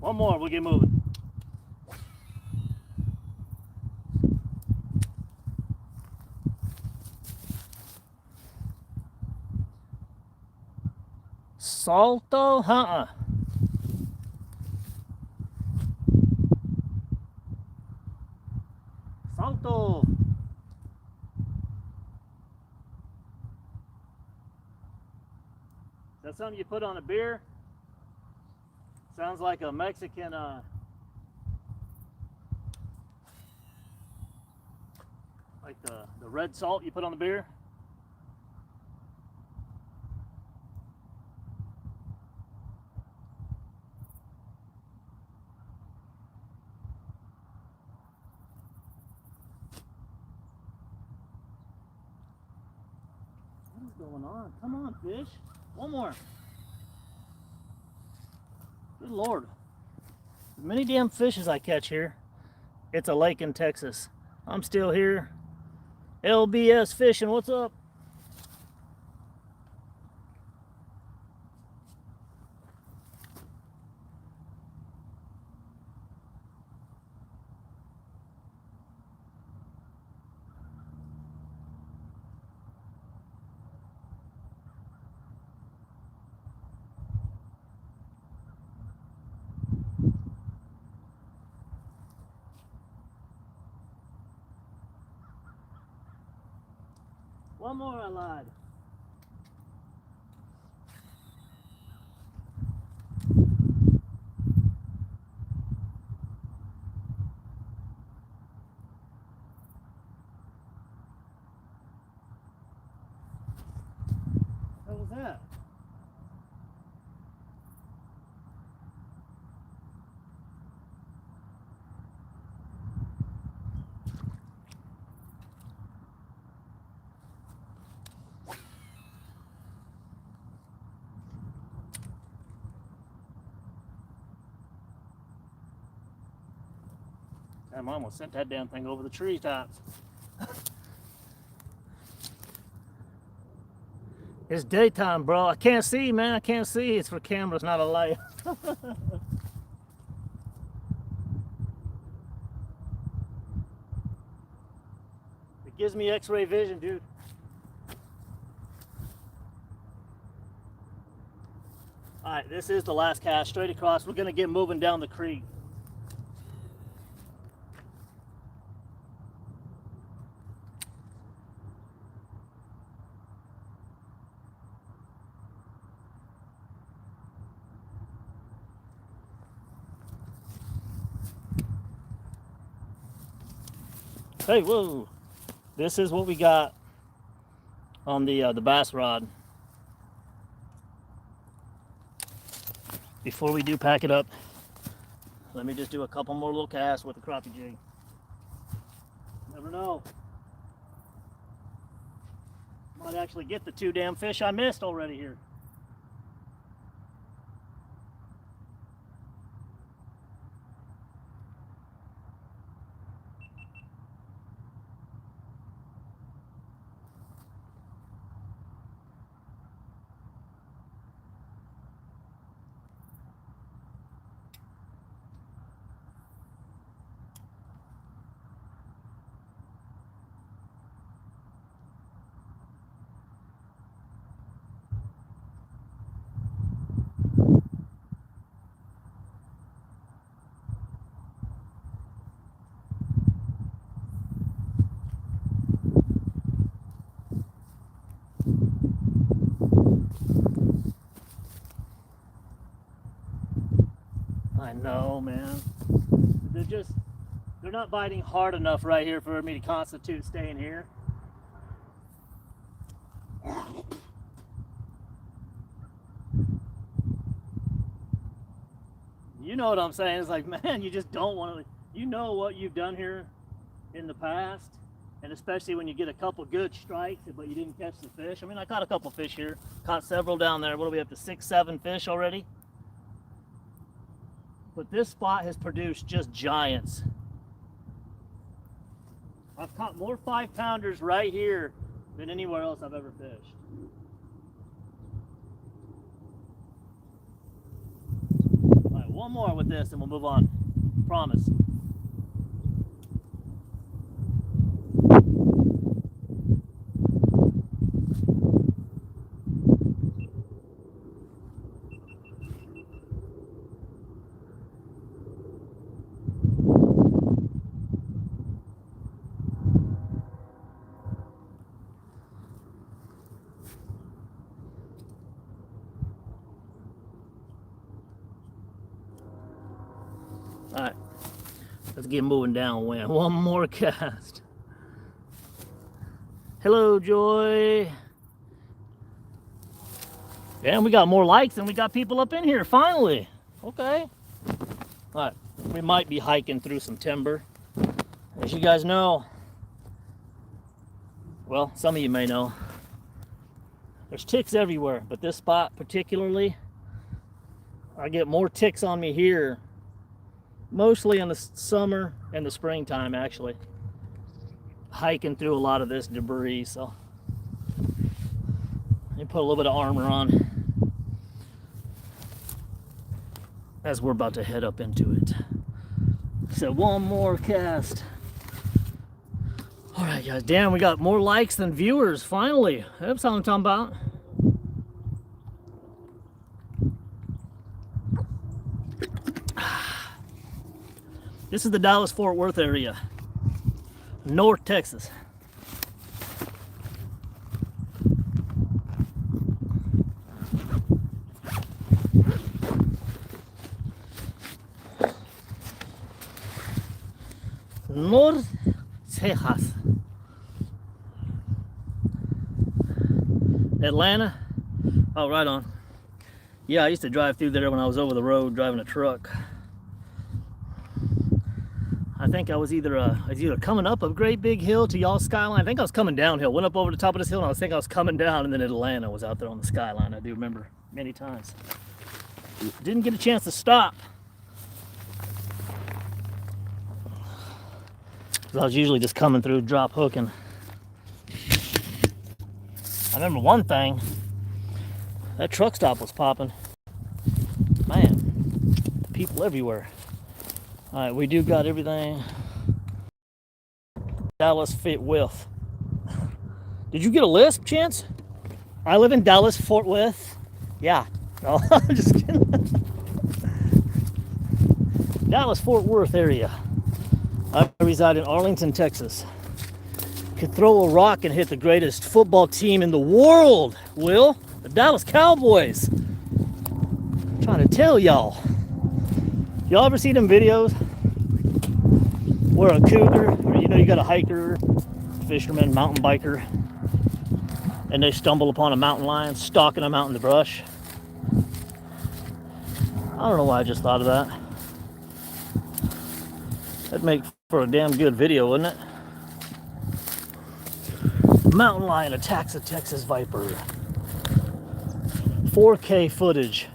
One more, we'll get moving. Salto? Salto. Is that something you put on a beer? Sounds like a Mexican, like the red salt you put on the beer. What is going on? Come on, fish. One more. Good Lord. As many damn fish as I catch here. It's a lake in Texas. I'm still here. LBS fishing, what's up? One more, I lied. What was that? Damn, I almost sent that damn thing over the treetops. It's daytime, bro. I can't see, man. I can't see. It's for cameras, not a light. gives me x-ray vision, dude. All right, this is the last cast, straight across. We're gonna get moving down the creek. Hey, whoa. This is what we got on the bass rod. Before we do pack it up, let me just do a couple more little casts with the crappie jig. Never know. Might actually get the 2 damn fish I missed already here. I know, man. They're not biting hard enough right here for me to constitute staying here. You know what I'm saying? It's like, man, you just don't want to, you know what you've done here in the past, and especially when you get a couple good strikes, but you didn't catch the fish. I mean, I caught a couple fish here, caught several down there. What are we up to, 6, 7 fish already? But this spot has produced just giants. I've caught more 5-pounders right here than anywhere else I've ever fished. All right, one more with this and we'll move on. Promise. All right, let's get moving downwind. One more cast. Hello, Joy. And we got more likes and we got people up in here, finally. Okay. All right, we might be hiking through some timber. As you guys know, well, some of you may know, there's ticks everywhere, but this spot particularly, I get more ticks on me here, mostly in the summer and the springtime, actually, hiking through a lot of this debris. So let me put a little bit of armor on as we're about to head up into it. So one more cast. All right, guys, damn, we got more likes than viewers, finally. That's what I'm talking about. This is the Dallas-Fort Worth area, North Texas. North Texas. Atlanta. Oh, right on. Yeah, I used to drive through there when I was over the road driving a truck. I think I was either coming up a great big hill to y'all's skyline. I think I was coming downhill. Went up over the top of this hill, and I was coming down, and then Atlanta was out there on the skyline. I do remember many times. Didn't get a chance to stop. I was usually just coming through, drop hooking. I remember one thing. That truck stop was popping. Man, people everywhere. All right, we do got everything. Dallas fit with. Did you get a lisp, Chance? I live in Dallas, Fort Worth. Yeah. No, I'm just kidding. Dallas, Fort Worth area. I reside in Arlington, Texas. Could throw a rock and hit the greatest football team in the world, Will. The Dallas Cowboys. I'm trying to tell y'all. Y'all ever see them videos where a cougar, or you got a hiker, fisherman, mountain biker, and they stumble upon a mountain lion stalking them out in the brush? I don't know why I just thought of that. That'd make for a damn good video, wouldn't it? Mountain lion attacks a Texas viper. 4K footage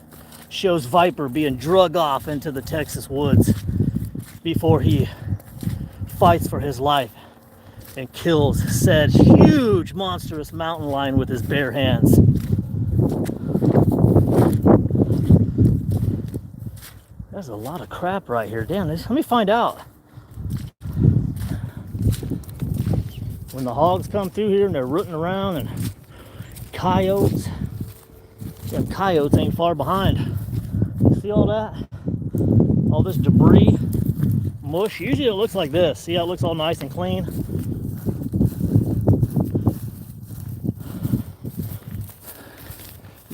shows viper being drug off into the Texas woods before he fights for his life and kills said huge monstrous mountain lion with his bare hands. There's a lot of crap right here. Damn, let me find out. When the hogs come through here and they're rooting around, and coyotes, them coyotes ain't far behind. See all that? All this debris, mush. Usually it looks like this. See how it looks all nice and clean?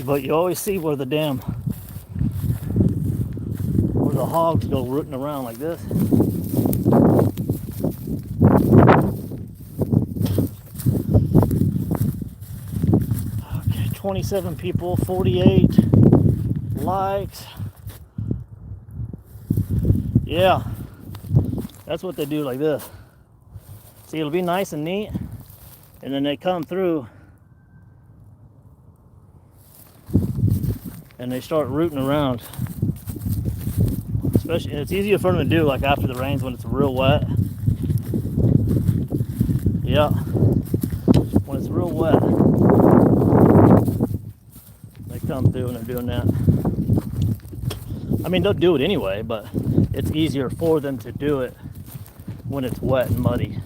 But you always see where the hogs go rooting around like this. Okay, 27 people, 48 likes. Yeah, that's what they do like this. See, it'll be nice and neat, and then they come through and they start rooting around. Especially, it's easier for them to do like after the rains when it's real wet. Yeah, when it's real wet, they come through and they're doing that. I mean, they'll do it anyway, but it's easier for them to do it when it's wet and muddy.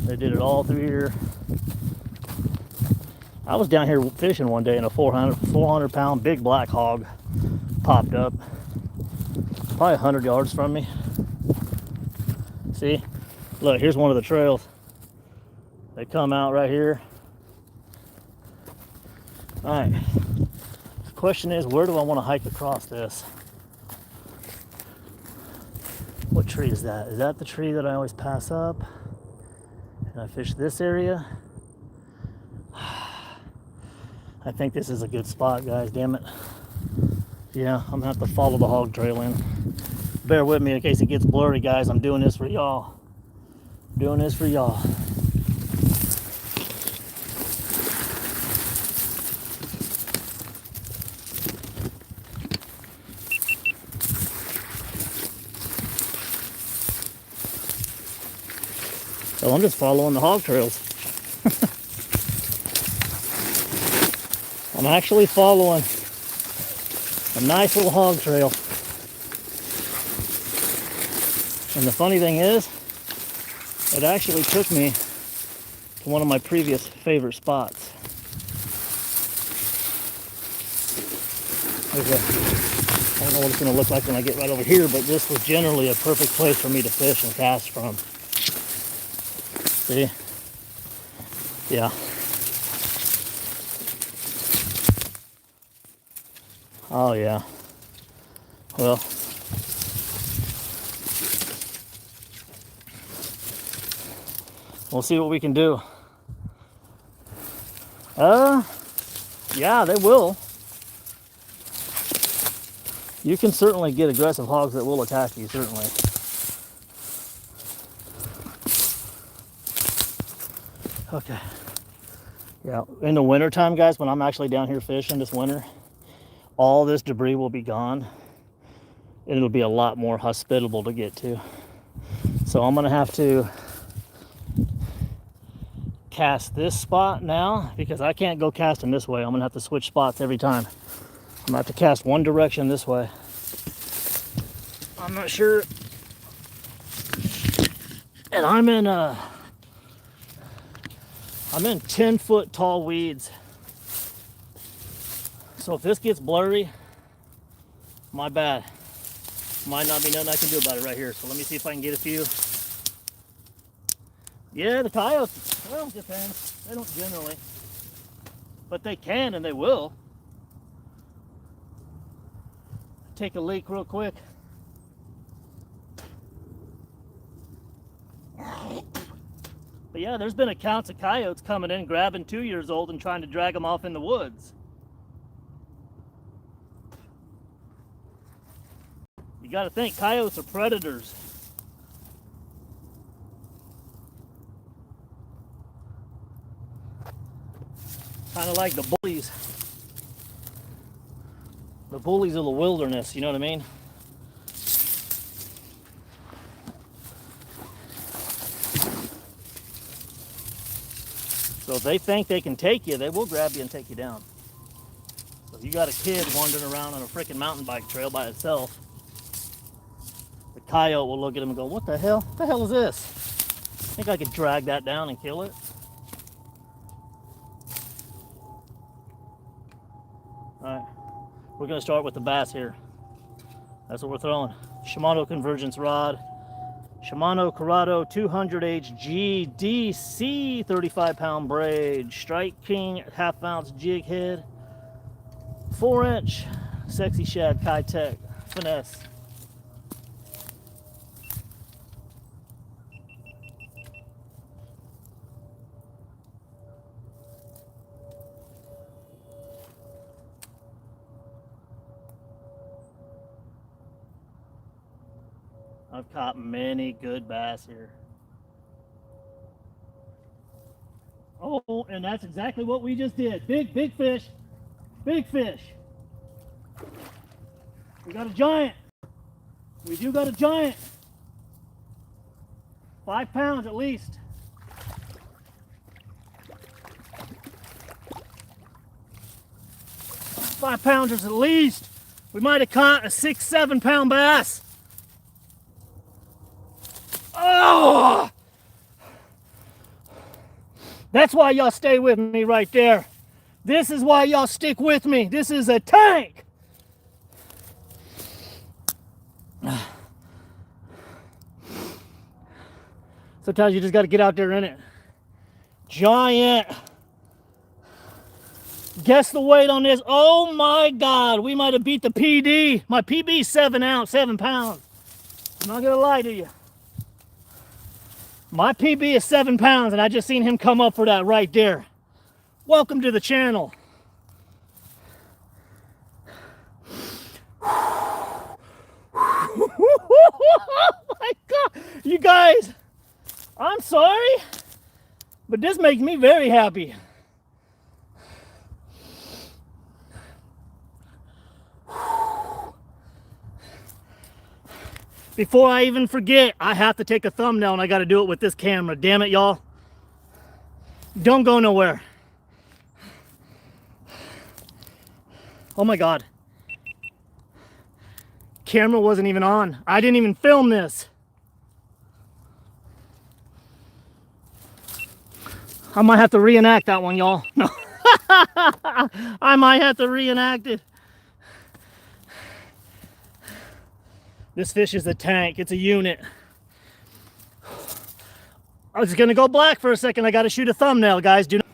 They did it all through here. I was down here fishing one day and a 400 pound big black hog popped up. Probably 100 yards from me. See? Look, here's one of the trails. They come out right here. Alright. The question is, where do I want to hike across this? What tree is that? Is that the tree that I always pass up? And I fish this area? I think this is a good spot, guys, damn it. Yeah, I'm gonna have to follow the hog trail in. Bear with me in case it gets blurry, guys. I'm doing this for y'all. Doing this for y'all. So I'm just following the hog trails. I'm actually following a nice little hog trail. And the funny thing is, it actually took me to one of my previous favorite spots. I don't know what it's going to look like when I get right over here, but this was generally a perfect place for me to fish and cast from. See? Yeah. Oh yeah. Well, we'll see what we can do. Yeah, they will. You can certainly get aggressive hogs that will attack you, certainly. Okay. Yeah, in the winter time, guys, when I'm actually down here fishing this winter, all this debris will be gone and it'll be a lot more hospitable to get to. So I'm gonna have to cast this spot now because I can't go casting this way. I'm gonna have to switch spots every time. I'm gonna have to cast one direction this way. I'm not sure. And I'm I'm in 10-foot tall weeds. So if this gets blurry, my bad. Might not be nothing I can do about it right here. So let me see if I can get a few. Yeah, the coyotes, well, it depends. They don't generally. But they can and they will. Take a leak real quick. But yeah, there's been accounts of coyotes coming in, grabbing 2 years old and trying to drag them off in the woods. You got to think, coyotes are predators. Kind of like the bullies. The bullies of the wilderness, you know what I mean? So if they think they can take you, they will grab you and take you down. So if you got a kid wandering around on a freaking mountain bike trail by itself, the coyote will look at him and go, what the hell? What the hell is this? I think I could drag that down and kill it. All right, we're gonna start with the bass here. That's what we're throwing. Shimano convergence rod. Shimano Corrado 200HG DC 35-pound braid. Strike King half-ounce jig head. 4-inch Sexy Shad Kitech finesse. I've caught many good bass here. Oh, and that's exactly what we just did. Big fish. Big fish. We got a giant. We do got a giant. 5 pounds at least. $5-pounders at least. We might have caught a 6-7 pound bass. Oh! That's why y'all stay with me right there. This is why y'all stick with me. This is a tank. Sometimes you just got to get out there in it. Giant. Guess the weight on this. Oh my God, we might have beat the PD. My PB is 7 pounds. I'm not gonna lie to you. My PB is 7 pounds, and I just seen him come up for that right there. Welcome to the channel. Oh my God, you guys, I'm sorry, but this makes me very happy. Before I even forget, I have to take a thumbnail and I got to do it with this camera. Damn it, y'all. Don't go nowhere. Oh my God. Camera wasn't even on. I didn't even film this. I might have to reenact that one, y'all. No. I might have to reenact it. This fish is a tank. It's a unit. I was gonna go black for a second. I gotta shoot a thumbnail, guys. Do not...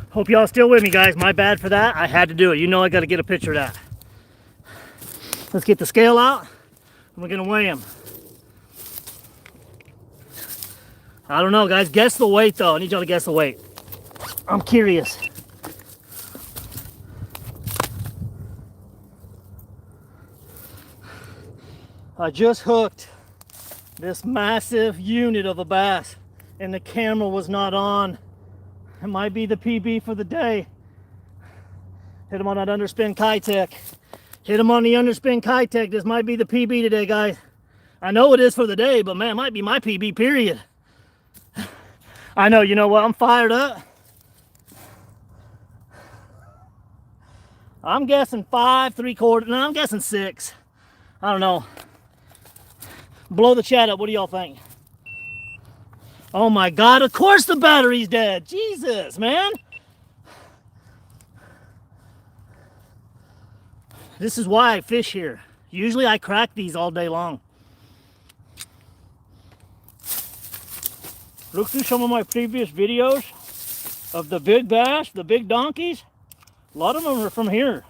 Hope y'all still with me, guys. My bad for that. I had to do it. You know I gotta get a picture of that. Let's get the scale out. And we're gonna weigh him. I don't know, guys. Guess the weight, though. I need y'all to guess the weight. I'm curious. I just hooked this massive unit of a bass and the camera was not on. It might be the PB for the day. Hit him on that underspin Kitech. Hit him on the underspin Kitech. This might be the PB today, guys. I know it is for the day, but man, it might be my PB, period. I know, you know what? I'm fired up. I'm guessing 5 3/4. No, I'm guessing 6. I don't know. Blow the chat up. What do y'all think? Oh my God, of course the battery's dead. Jesus, man. This is why I fish here. Usually I crack these all day long. Look through some of my previous videos of the big bass, the big donkeys. A lot of them are from here.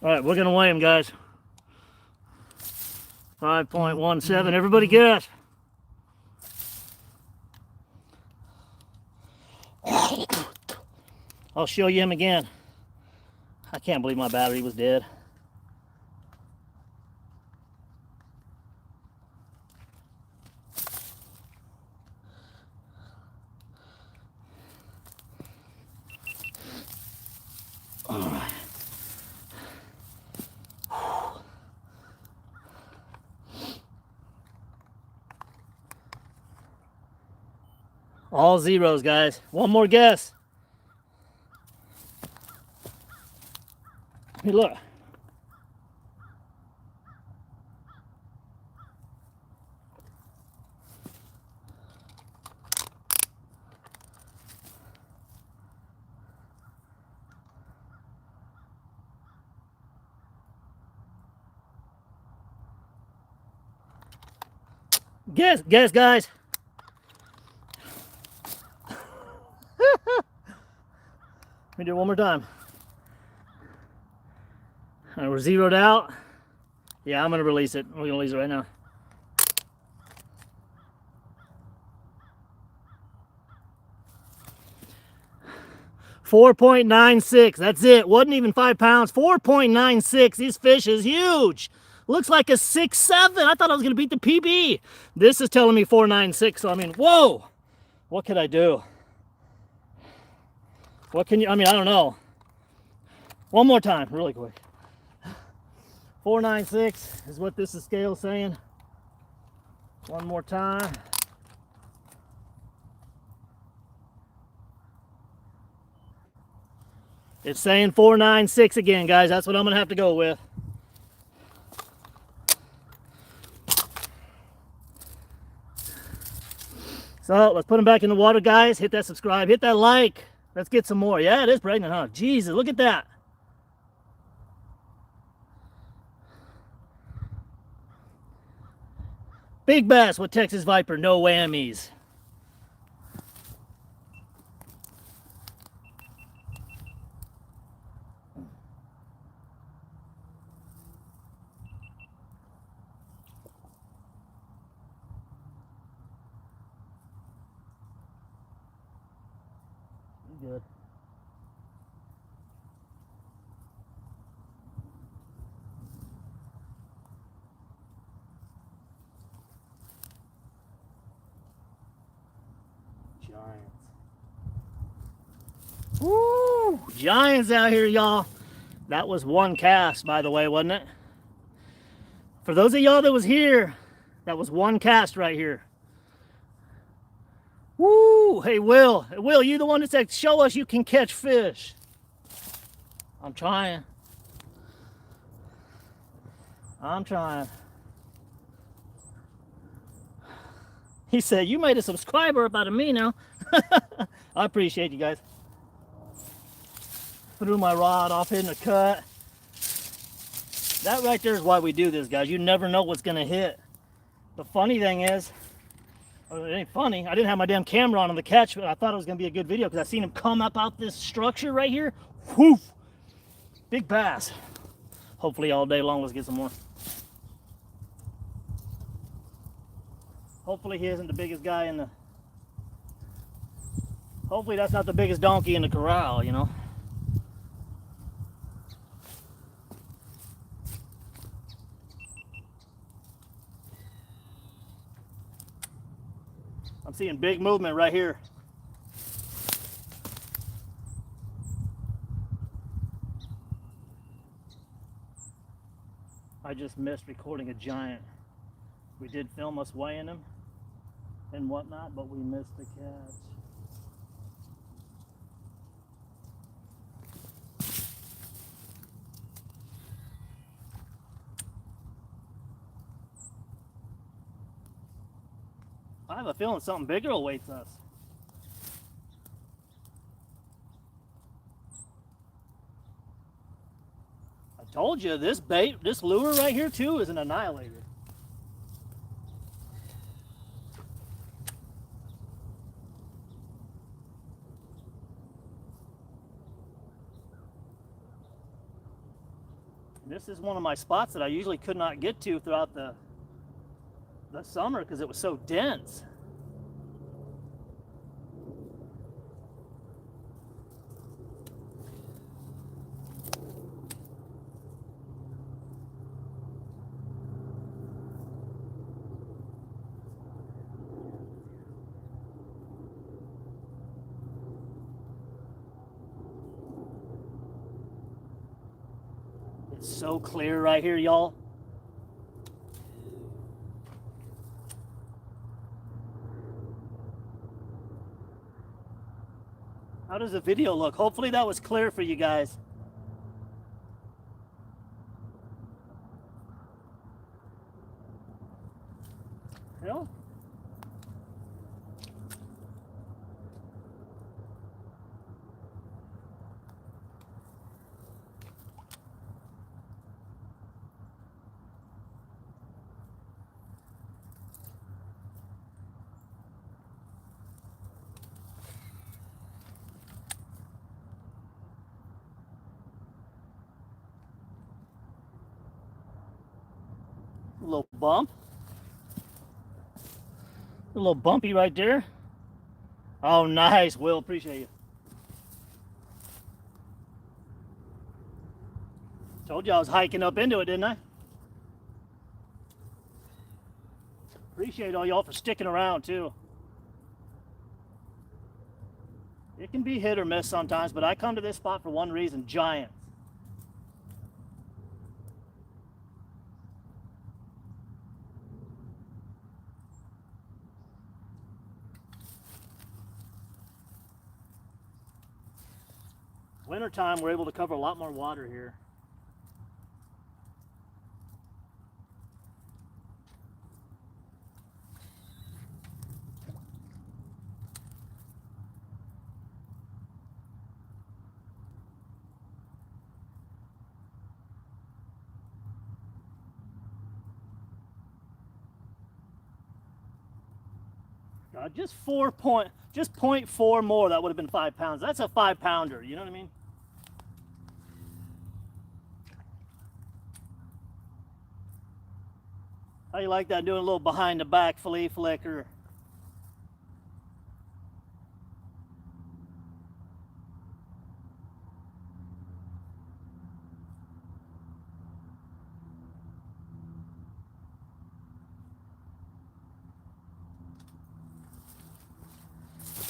All right, we're gonna weigh them, guys. 5.17, everybody guess. I'll show you him again. I can't believe my battery was dead. All right. All zeros, guys. One more guess. Hey, look. Guess, guys. Let me do it one more time. All right, we're zeroed out. Yeah, I'm gonna release it. We're gonna release it right now. .96. That's it. Wasn't even 5 pounds. 4.96. This fish is huge. Looks like a 6.7. I thought I was gonna beat the PB. This is telling me 4.96. So I mean, whoa. What could I do? What can you? I mean, I don't know. One more time, really quick. 4.96 is what this is scale saying. One more time. It's saying 4.96 again, guys. That's what I'm gonna have to go with. So let's put them back in the water, guys. Hit that subscribe, hit that like. Let's get some more. Yeah, it is pregnant, huh? Jesus, look at that. Big bass with Texas Viper, no whammies. Good. Giants. Woo! Giants out here, y'all. That was one cast, by the way, wasn't it? For those of y'all that was here, that was one cast right here. Woo! Hey, Will, you the one that said, show us you can catch fish. I'm trying. I'm trying. He said, you made a subscriber up out of me now. I appreciate you guys. Threw my rod off in the cut. That right there is why we do this, guys. You never know what's going to hit. The funny thing is, it ain't funny. I didn't have my damn camera on the catch, but I thought it was going to be a good video because I seen him come up out this structure right here. Whoof! Big bass. Hopefully all day long. Let's get some more. Hopefully he isn't the biggest guy in the... Hopefully that's not the biggest donkey in the corral, you know. I'm seeing big movement right here. I just missed recording a giant. We did film us weighing him and whatnot, but we missed the catch. I have a feeling something bigger awaits us. I told you, this bait, this lure right here too is an annihilator. This is one of my spots that I usually could not get to throughout the summer because it was so dense. It's so clear right here, y'all. How does the video look? Hopefully that was clear for you guys. You know? A little bump. A little bumpy right there. Oh, nice, Will. Appreciate you. Told you I was hiking up into it, didn't I? Appreciate all y'all for sticking around, too. It can be hit or miss sometimes, but I come to this spot for one reason: giants. Wintertime, we're able to cover a lot more water here. Just 0.4 more, that would have been 5 pounds. That's a 5-pounder, you know what I mean? How you like that, doing a little behind the back flea flicker?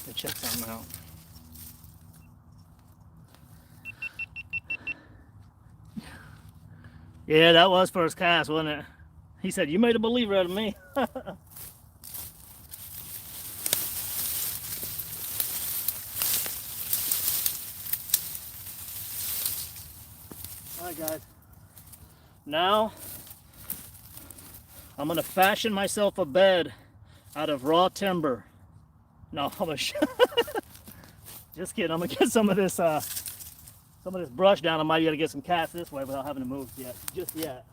Let's check something out. Yeah, that was first cast, wasn't it? He said, "You made a believer out of me." All right, guys. Now, I'm going to fashion myself a bed out of raw timber. No, I'm going to... Just kidding. I'm going to get some of this brush down. I might be able to get some casts this way without having to move just yet.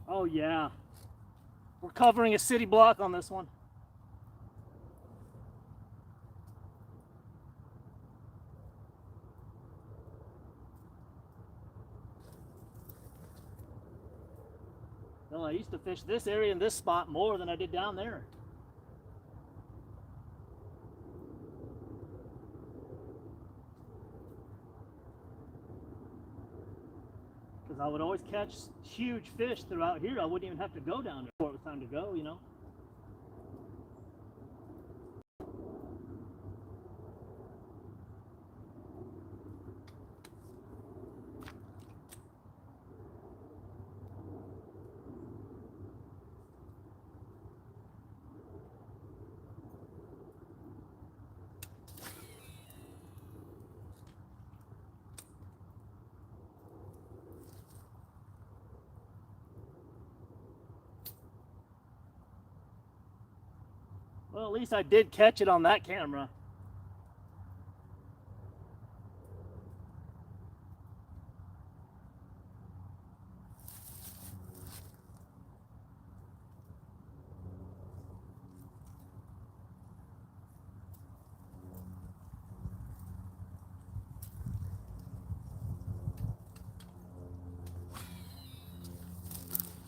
Oh, yeah. We're covering a city block on this one. Well, I used to fish this area and this spot more than I did down there. Because I would always catch huge fish throughout here. I wouldn't even have to go down there before it was time to go, you know. Well, at least I did catch it on that camera.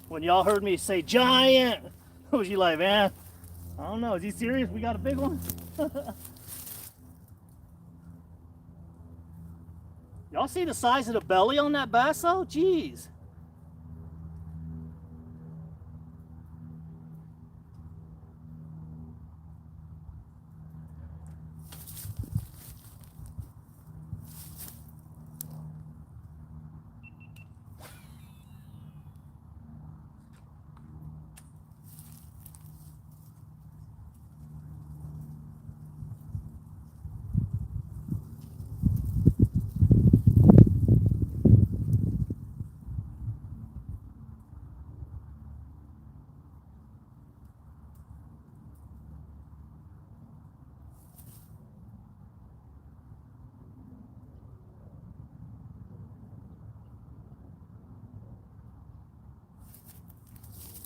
When y'all heard me say giant, what was you like, man? I don't know, is he serious? We got a big one? Y'all see the size of the belly on that bass though? Jeez.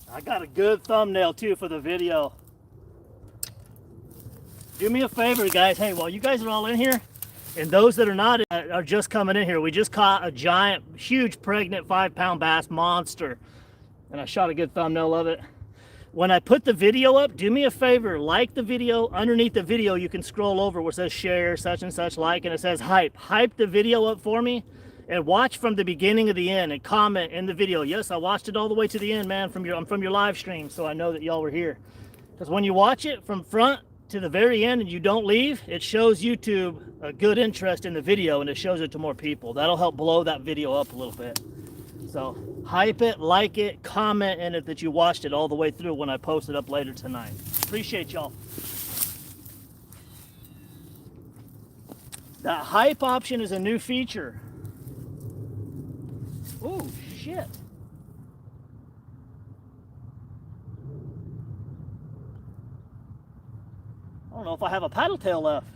I got a good thumbnail too for the video. Do me a favor, guys. Hey, while you guys are all in here, and those that are not are just coming in here, we just caught a giant, huge, pregnant 5-pound bass monster, and I shot a good thumbnail of it. When I put the video up, do me a favor, like the video. Underneath the video, you can scroll over where it says share, such and such, like, and it says hype. Hype the video up for me, and watch from the beginning to the end, and comment in the video. Yes, I watched it all the way to the end, man. I'm from your live stream, so I know that y'all were here. Because when you watch it from front to the very end and you don't leave, it shows YouTube a good interest in the video, and it shows it to more people. That'll help blow that video up a little bit. So hype it, like it, comment in it that you watched it all the way through when I post it up later tonight. Appreciate y'all. That hype option is a new feature. Oh, shit. I don't know if I have a paddle tail left.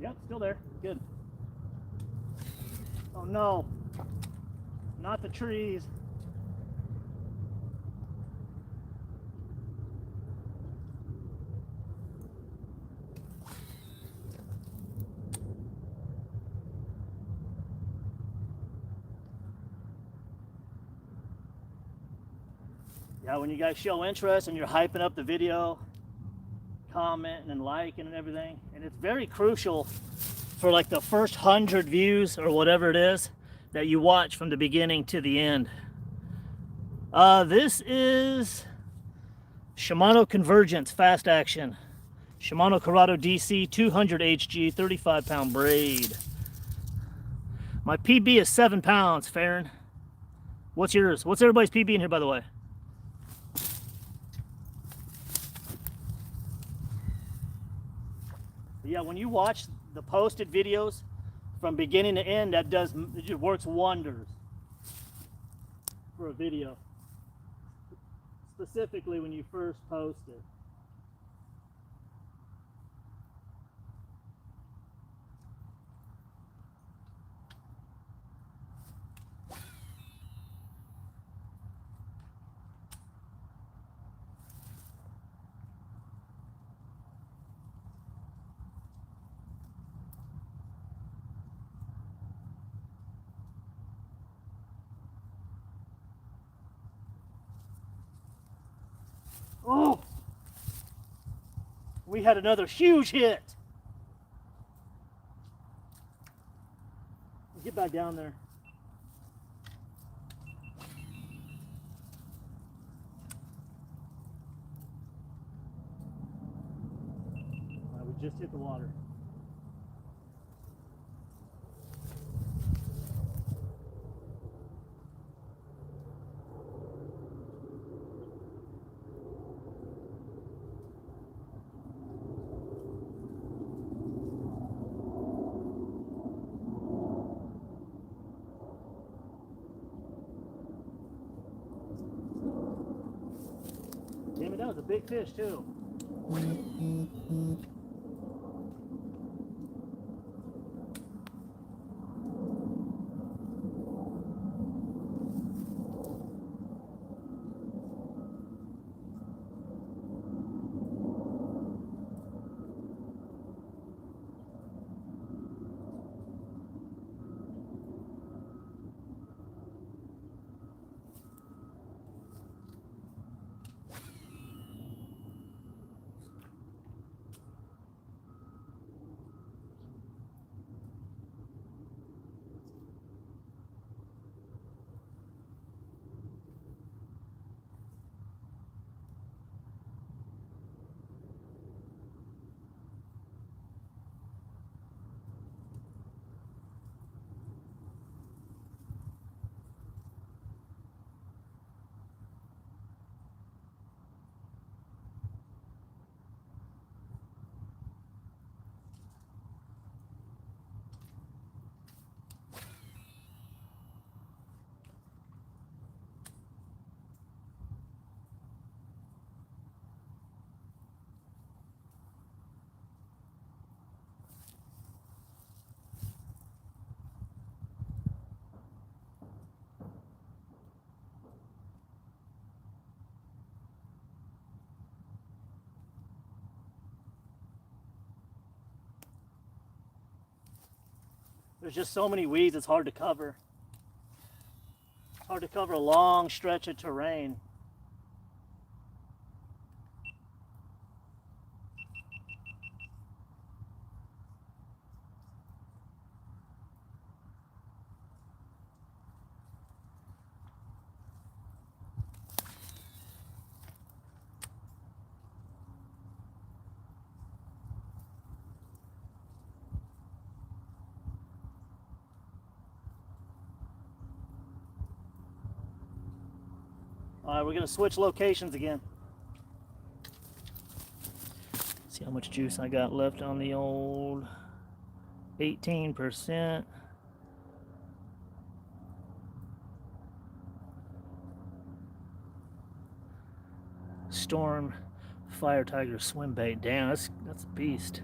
Yep, still there. Good. Oh no. Not the trees. Yeah, when you guys show interest and you're hyping up the video, commenting and liking and everything, and it's very crucial for like the first 100 views or whatever it is that you watch from the beginning to the end. This is Shimano Convergence Fast Action. Shimano Corrado DC 200 HG 35-pound braid. My PB is 7 pounds, Farron. What's yours? What's everybody's PB in here, by the way? Yeah, when you watch the posted videos from beginning to end, it works wonders for a video. Specifically when you first post it. Oh! We had another huge hit. Get back down there. All right, we just hit the water. Damn it, that was a big fish too. There's just so many weeds, it's hard to cover. Hard to cover a long stretch of terrain. All right, we're gonna switch locations again. See how much juice I got left on the old 18%. Storm Fire Tiger swim bait. Damn, that's a beast.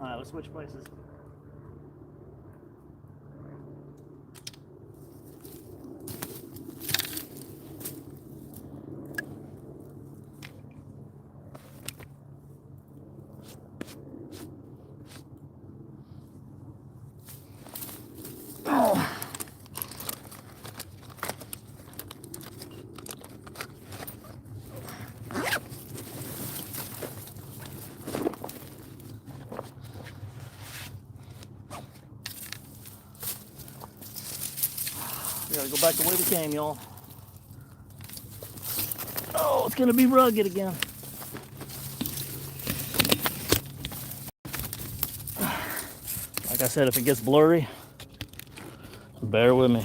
All right, let's switch places. We gotta go back the way we came, y'all. Oh, it's gonna be rugged again. Like I said, if it gets blurry, bear with me.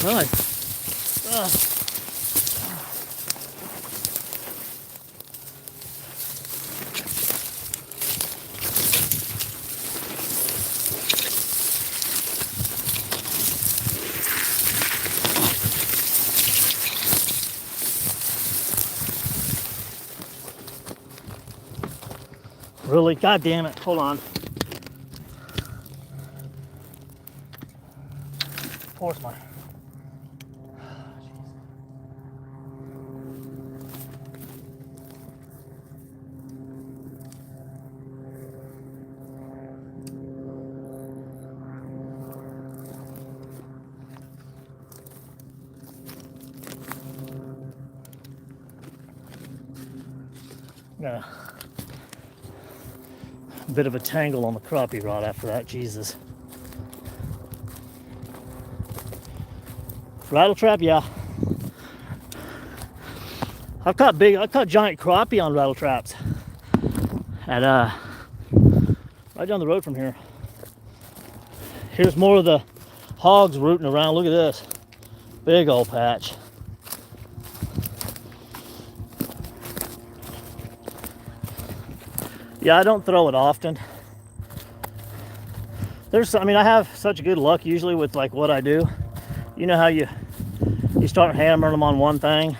Right. Really? God damn it. Hold on. Force my. Yeah. A bit of a tangle on the crappie rod after that, Jesus. Rattle trap, yeah. I caught giant crappie on rattle traps at right down the road from here. Here's more of the hogs rooting around. Look at this big old patch. Yeah, I don't throw it often. I mean, I have such good luck usually with like what I do. You know how you start hammering them on one thing,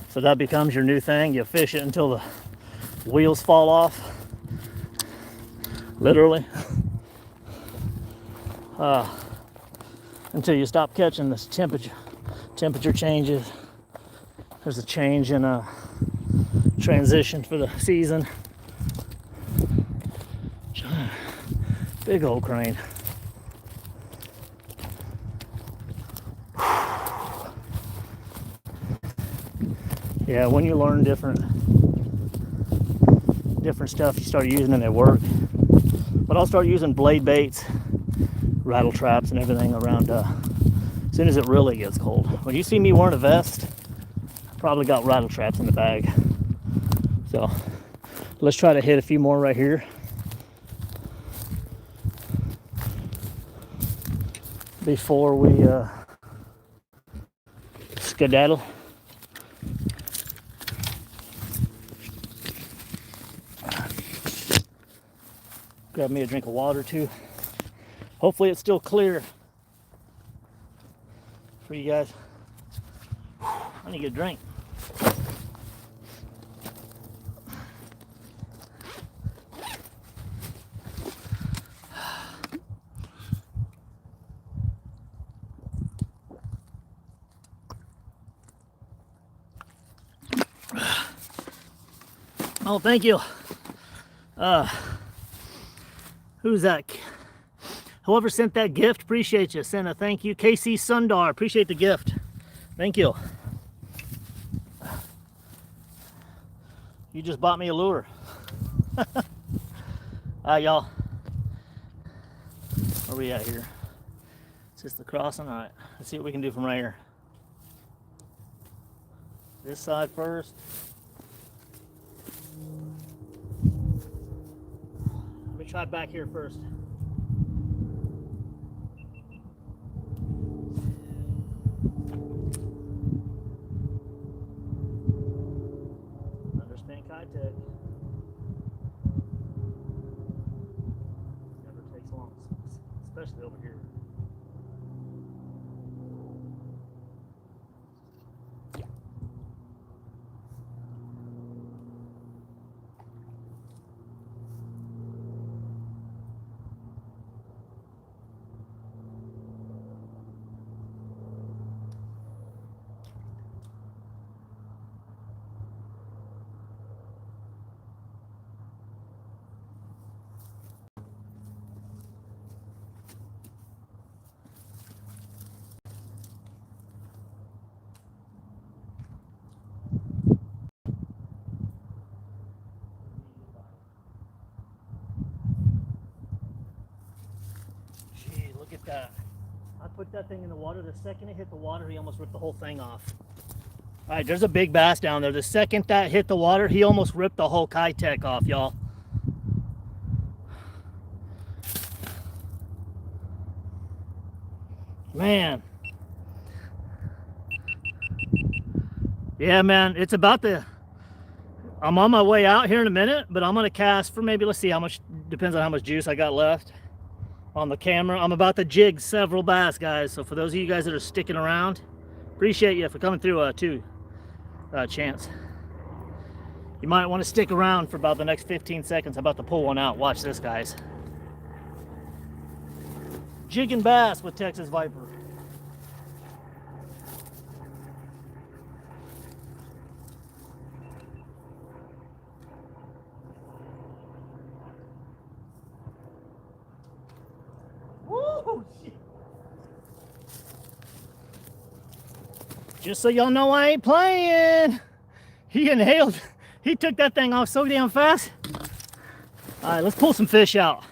so that becomes your new thing. You fish it until the wheels fall off, literally, until you stop catching. This temperature changes. There's a change in transition for the season. Big old crane. Yeah, when you learn different stuff, you start using it at work. But I'll start using blade baits, rattle traps, and everything around as soon as it really gets cold. When you see me wearing a vest, I probably got rattle traps in the bag. So let's try to hit a few more right here before we skedaddle. Grab me a drink of water too. Hopefully it's still clear for you guys. I need to get a drink. Oh, thank you. Who's that? Whoever sent that gift, appreciate you. Send a thank you. KC Sundar, appreciate the gift. Thank you. You just bought me a lure. Y'all. Where we at here? Is this the crossing? All right. Let's see what we can do from right here. This side first. Let me try back here first. Understand Kitech. Never takes long, especially over here. Look at that. I put that thing in the water. The second it hit the water, he almost ripped the whole thing off. All right, there's a big bass down there. The second that hit the water, he almost ripped the whole Kitech off, y'all. Man. Yeah, man, it's about the... I'm on my way out here in a minute, but I'm going to cast for maybe, let's see how much, depends on how much juice I got left on the camera. I'm about to jig several bass, guys. So for those of you guys that are sticking around, appreciate you for coming through too, Chance. You might want to stick around for about the next 15 seconds. I'm about to pull one out. Watch this, guys. Jigging bass with Texas Viper. Woo! Shit. Just so y'all know, I ain't playing. He inhaled He took that thing off so damn fast. All right, let's pull some fish out.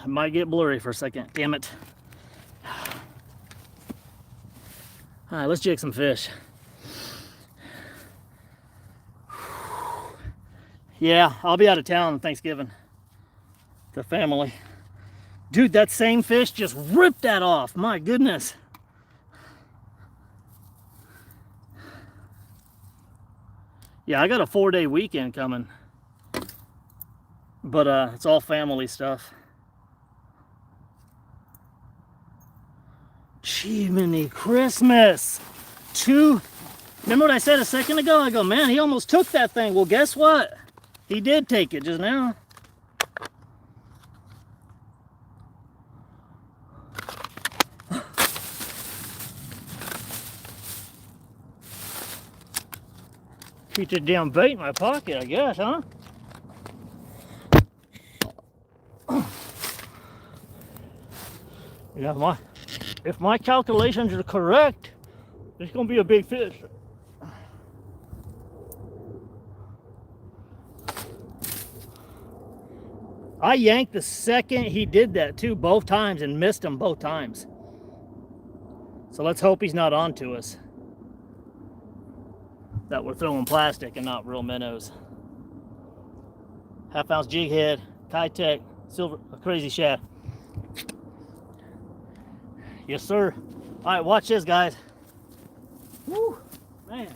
It might get blurry for a second. Damn it. All right, let's jig some fish. Yeah, I'll be out of town on Thanksgiving. The family. Dude, that same fish just ripped that off. My goodness. Yeah, I got a 4-day weekend coming. But it's all family stuff. Jiminy Christmas. Remember what I said a second ago? I go, man, he almost took that thing. Well, guess what? He did take it just now. Keep the damn bait in my pocket, I guess, huh? Yeah, if my calculations are correct, there's gonna be a big fish. I yanked the second he did that too, both times, and missed him both times. So let's hope he's not onto us. That we're throwing plastic and not real minnows. 1/2 ounce jig head, Kitech, silver, crazy shaft. Yes, sir. All right, watch this, guys. Woo, man.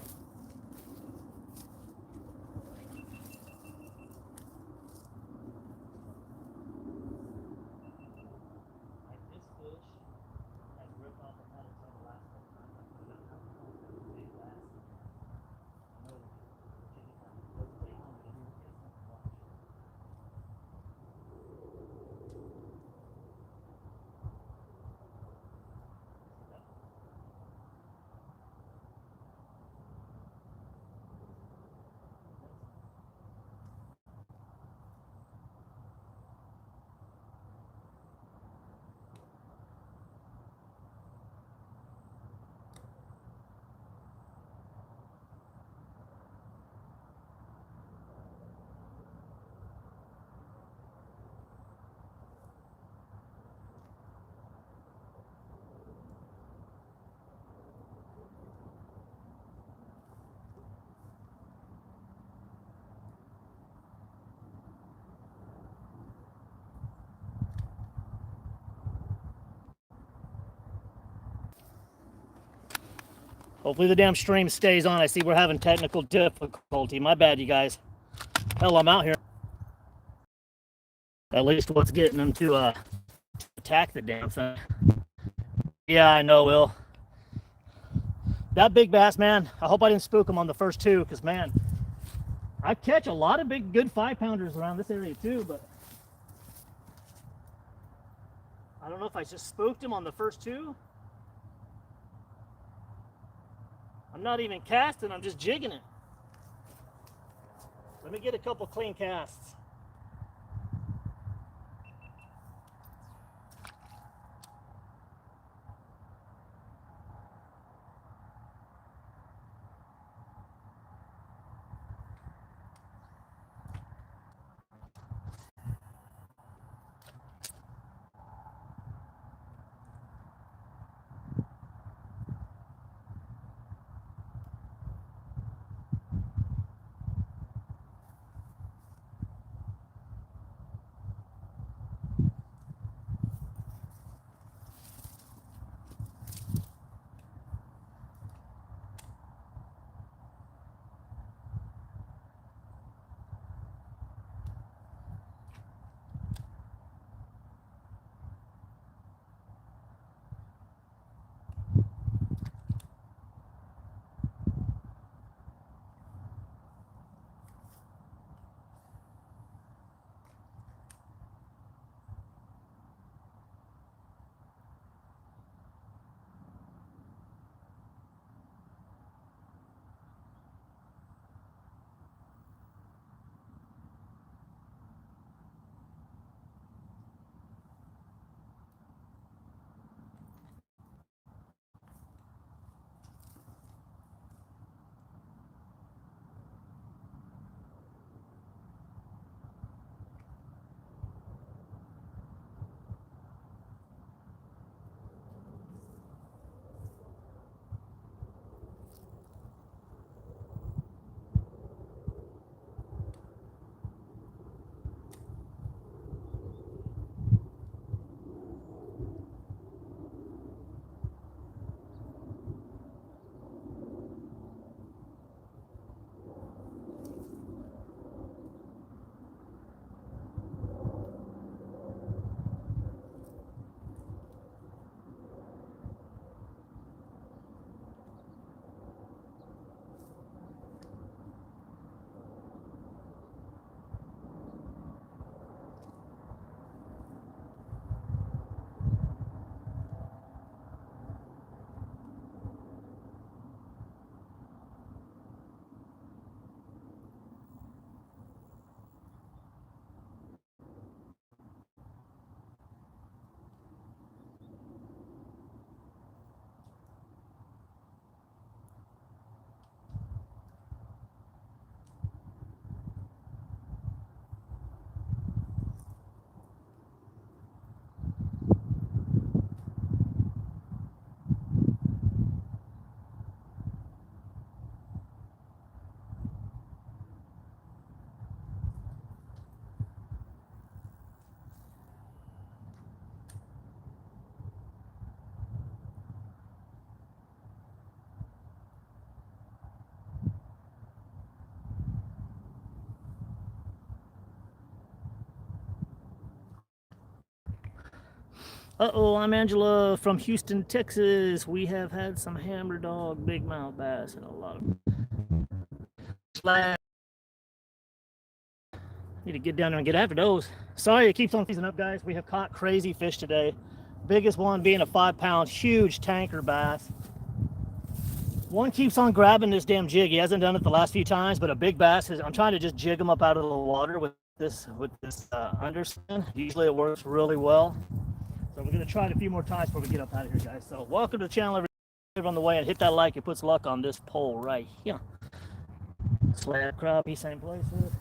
Hopefully the damn stream stays on. I see we're having technical difficulty. My bad, you guys. Hell, I'm out here. At least what's getting them to attack the damn thing. Yeah, I know, Will. That big bass, man, I hope I didn't spook him on the first two, because, man, I catch a lot of big, good 5-pounders around this area, too, but I don't know if I just spooked him on the first two. I'm not even casting, I'm just jigging it. Let me get a couple clean casts. Uh-oh, I'm Angela from Houston, Texas. We have had some hammer dog, big mouth bass, and a lot of slab. Need to get down there and get after those. Sorry, it keeps on freezing up, guys. We have caught crazy fish today. Biggest one being a 5-pound, huge tanker bass. One keeps on grabbing this damn jig. He hasn't done it the last few times, but a big bass is. I'm trying to just jig him up out of the water with this underspin. Usually it works really well. So we're gonna try it a few more times before we get up out of here, guys. So welcome to the channel, everybody on the way, and hit that like. It puts luck on this pole right here. Slab crappie, same places.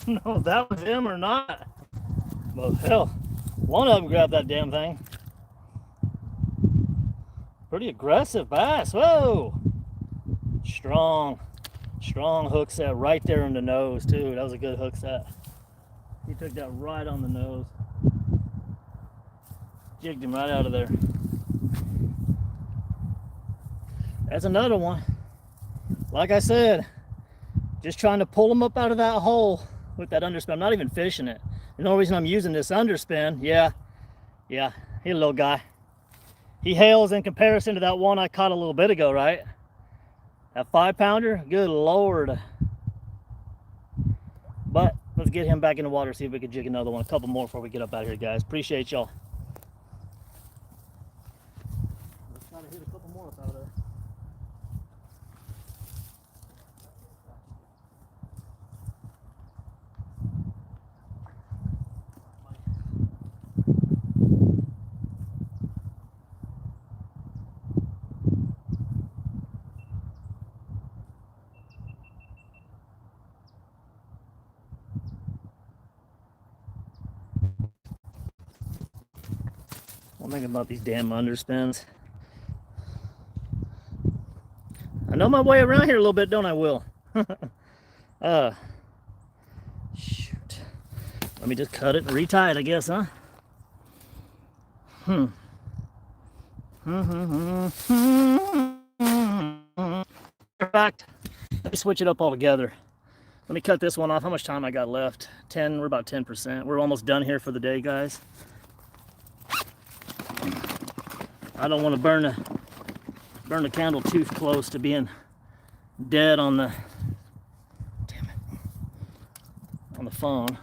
No, that was him or not. Well, hell, one of them grabbed that damn thing. Pretty aggressive bass. Whoa! Strong hook set right there in the nose, too. That was a good hook set. He took that right on the nose. Jigged him right out of there. That's another one. Like I said, just trying to pull him up out of that hole with that underspin. I'm not even fishing it. The only reason I'm using this underspin, yeah, he's a little guy. He hails in comparison to that one I caught a little bit ago, right? That 5-pounder, good Lord. But let's get him back in the water, see if we can jig another one. A couple more before we get up out of here, guys. Appreciate y'all. Let's try to hit a couple more up out of there. One thing about these damn underspins, I know my way around here a little bit, don't I, Will? Shoot. Let me just cut it and retie it, I guess, huh? In fact, let me switch it up altogether. Let me cut this one off. How much time I got left? 10, we're about 10%. We're almost done here for the day, guys. I don't want to burn the candle too close to being dead on the on the phone.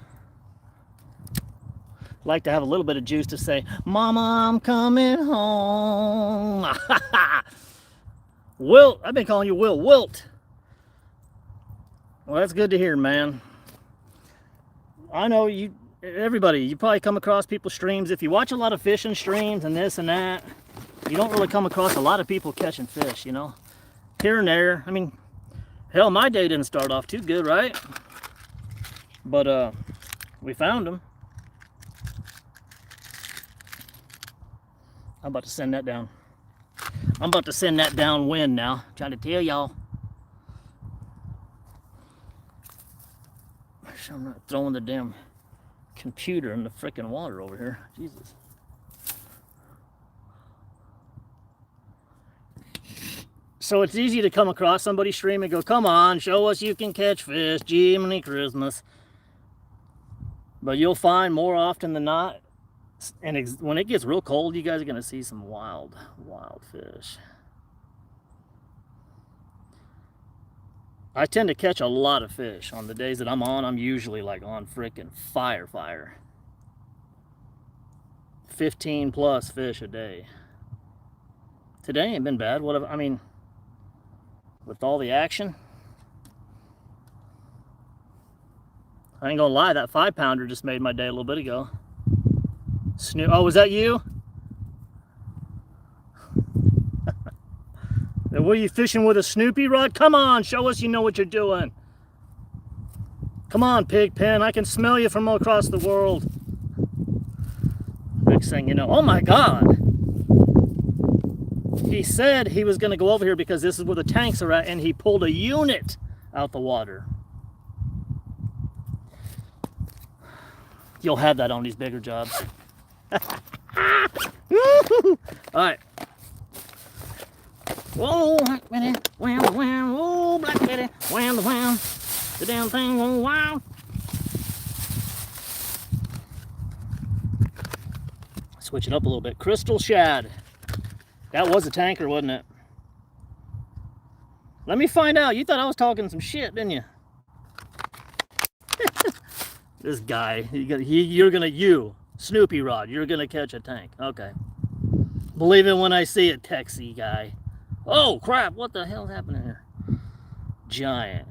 Like to have a little bit of juice to say, Mama, I'm coming home. Wilt, I've been calling you Will. Wilt. Well, that's good to hear, man. I know you, everybody, you probably come across people's streams. If you watch a lot of fishing streams and this and that, you don't really come across a lot of people catching fish, you know, here and there. I mean, hell, my day didn't start off too good, right? But we found them. I'm about to send that down. I'm about to send that downwind now. I'm trying to tell y'all. I'm not throwing the damn computer in the freaking water over here. Jesus. So it's easy to come across somebody's stream and go, come on, show us you can catch fish, Jiminy Christmas. But you'll find more often than not, And when it gets real cold, you guys are gonna see some wild fish. I tend to catch a lot of fish. On the days that I'm on, I'm usually like on freaking fire. 15 plus fish a day. Today ain't been bad. I mean, with all the action, I ain't gonna lie, that 5-pounder just made my day a little bit ago. Oh, was that you? Were you fishing with a Snoopy rod? Come on, show us you know what you're doing. Come on, Pigpen, I can smell you from across the world. Next thing you know, oh my God. He said he was gonna go over here because this is where the tanks are at, and he pulled a unit out the water. You'll have that on these bigger jobs. All right. Whoa, Black Betty, wow, wow, whoa, Black Betty, wow, wow, the damn thing, whoa, wow. Switch it up a little bit. Crystal shad. That was a tanker, wasn't it? Let me find out. You thought I was talking some shit, didn't you? This guy, you, Snoopy Rod, you're gonna catch a tank. Okay. Believe it when I see it, Texie guy. Oh crap, what the hell's happening here? Giant.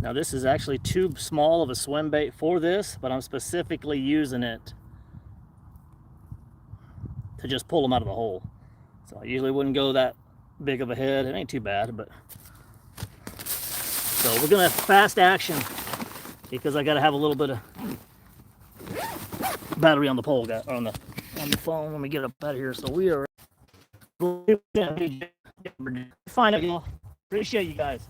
Now this is actually too small of a swim bait for this, but I'm specifically using it to just pull them out of the hole. So I usually wouldn't go that big of a head. It ain't too bad, but so we're gonna have fast action because I gotta have a little bit of battery on the pole, on the phone. Let me get up out of here. So we are fine, y'all. Appreciate you guys.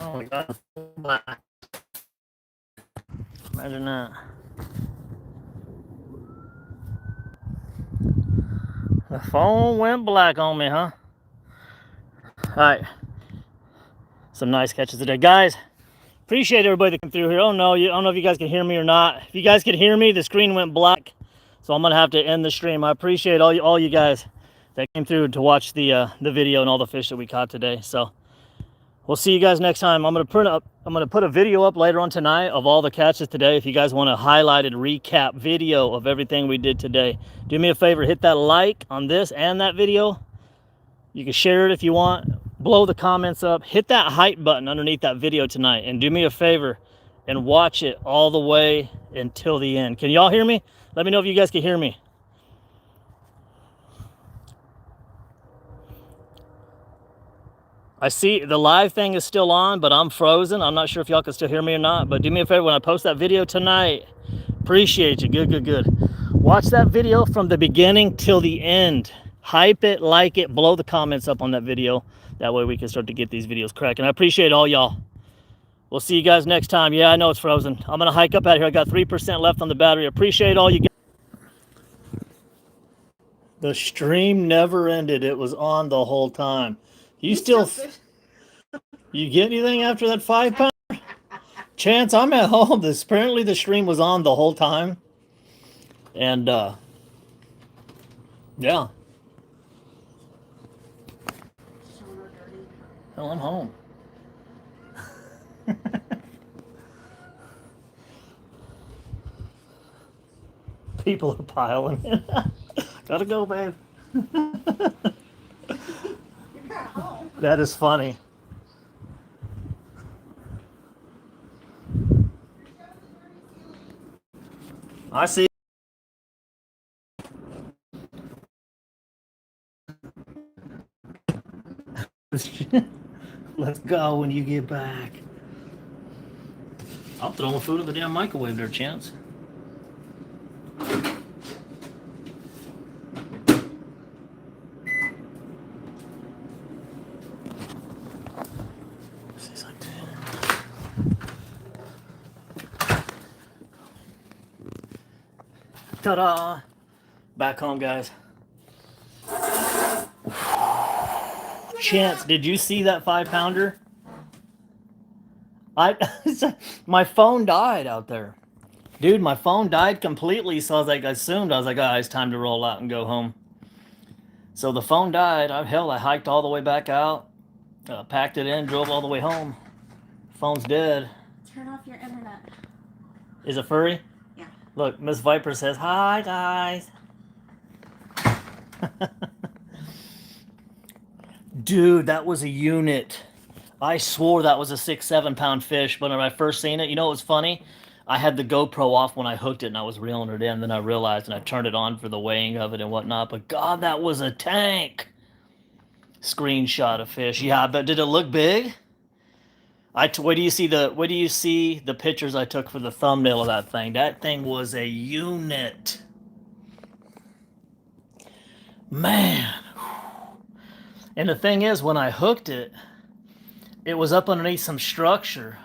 Oh my God. Imagine that. The phone went black on me, huh? All right. Some nice catches today. Guys, appreciate everybody that came through here. Oh no, I don't know if you guys can hear me or not. If you guys can hear me, the screen went black. So I'm gonna have to end the stream. I appreciate all you guys that came through to watch the video and all the fish that we caught today. So we'll see you guys next time. I'm gonna put a video up later on tonight of all the catches today. If you guys want a highlighted recap video of everything we did today, do me a favor, hit that like on this and that video. You can share it if you want. Blow the comments up. Hit that hype button underneath that video tonight, and do me a favor and watch it all the way until the end. Can y'all hear me? Let me know if you guys can hear me. I see the live thing is still on, but I'm frozen. I'm not sure if y'all can still hear me or not, but do me a favor when I post that video tonight. Appreciate you. Good. Watch that video from the beginning till the end. Hype it, like it, blow the comments up on that video. That way we can start to get these videos cracking. I appreciate all y'all. We'll see you guys next time. Yeah, I know it's frozen. I'm going to hike up out here. I got 3% left on the battery. Appreciate all you guys. The stream never ended. It was on the whole time. You get anything after that 5-pounder? Chance, I'm at home. Apparently the stream was on the whole time. And, yeah. Hell, I'm home. People are piling in. Gotta go, babe. That is funny. I see. Let's go when you get back. I'm throwing food in the damn microwave there, Chance. Ta-da! Back home, guys. Chance, did you see that 5-pounder? My phone died out there. Dude, my phone died completely, so I was like, oh, it's time to roll out and go home. So the phone died. I hiked all the way back out, packed it in, drove all the way home. Phone's dead. Turn off your internet. Is it furry? Yeah. Look, Miss Viper says, hi, guys. Dude, that was a unit. I swore that was a 6-7 pound fish, but when I first seen it, you know what was funny? I had the GoPro off when I hooked it and I was reeling it in. Then I realized and I turned it on for the weighing of it and whatnot. But God, that was a tank. Screenshot of fish. Yeah, but did it look big? Where do you see the pictures I took for the thumbnail of that thing? That thing was a unit. Man. And the thing is, when I hooked it, it was up underneath some structure.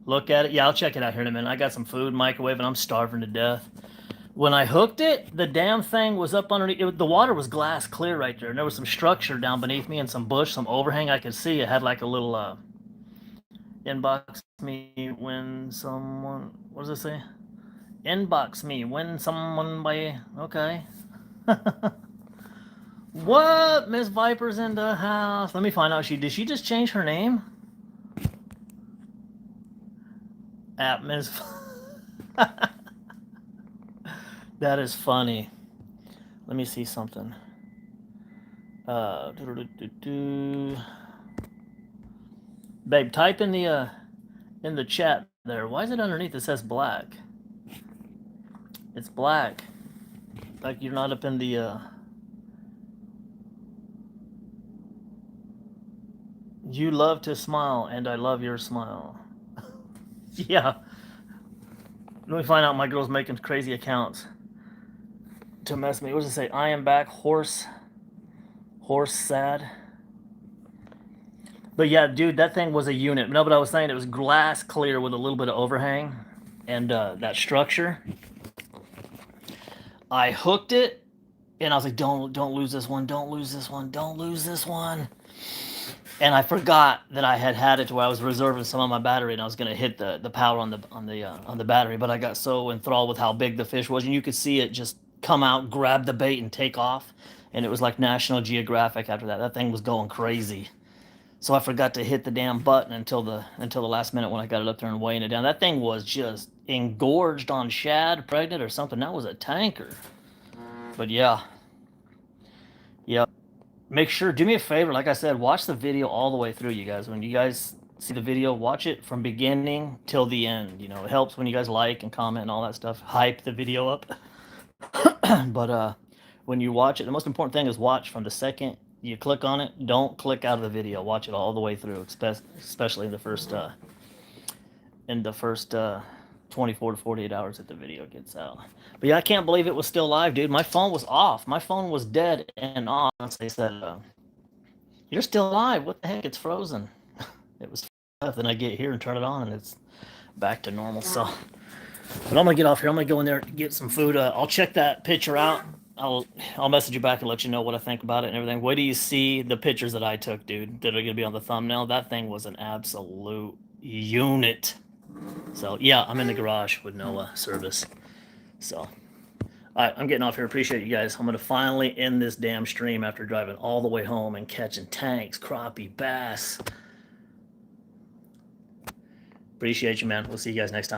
Look at it. Yeah, I'll check it out here in a minute. I got some food, microwave, and I'm starving to death. When I hooked it, the damn thing was up underneath. The water was glass clear right there. And there was some structure down beneath me and some bush, some overhang I could see. It had like a little inbox me when someone... What does it say? Inbox me when someone by... Okay. What? Miss Viper's in the house. Let me find out. Did she just change her name? At Miss... That is funny. Let me see something. Babe, type in the chat there. Why is it underneath? It says black. It's black. Like you're not up in the You love to smile, and I love your smile. Yeah. Let me find out my girl's making crazy accounts to mess me. What does it say? I am back. Horse sad. But yeah, dude, that thing was a unit. No, but I was saying it was glass clear with a little bit of overhang, and that structure. I hooked it, and I was like, don't lose this one, don't lose this one, don't lose this one. And I forgot that I had it to where I was reserving some on my battery, and I was gonna hit the power on the battery. But I got so enthralled with how big the fish was, and you could see it just come out, grab the bait, and take off. And it was like National Geographic after that. That thing was going crazy. So I forgot to hit the damn button until the last minute when I got it up there and weighing it down. That thing was just engorged on shad, pregnant or something. That was a tanker. But yeah, yeah. Make sure, do me a favor, like I said, watch the video all the way through, you guys. When you guys see the video, watch it from beginning till the end. You know, it helps when you guys like and comment and all that stuff. Hype the video up. But when you watch it, the most important thing is watch from the second you click on it. Don't click out of the video. Watch it all the way through, especially in the first 24 to 48 hours that the video gets out. But yeah, I can't believe it was still live, dude. My phone was off. My phone was dead and off. They said, you're still live. What the heck? It's frozen. It was off. Then I get here and turn it on, and it's back to normal. So, but I'm gonna get off here. I'm gonna go in there and get some food. I'll check that picture out. I'll message you back and let you know what I think about it and everything. Wait till you see the pictures that I took, dude, that are gonna be on the thumbnail. That thing was an absolute unit. So yeah, I'm in the garage with no service. So, all right, I'm getting off here. Appreciate you guys. I'm gonna finally end this damn stream after driving all the way home and catching tanks, crappie, bass. Appreciate you, man. We'll see you guys next time.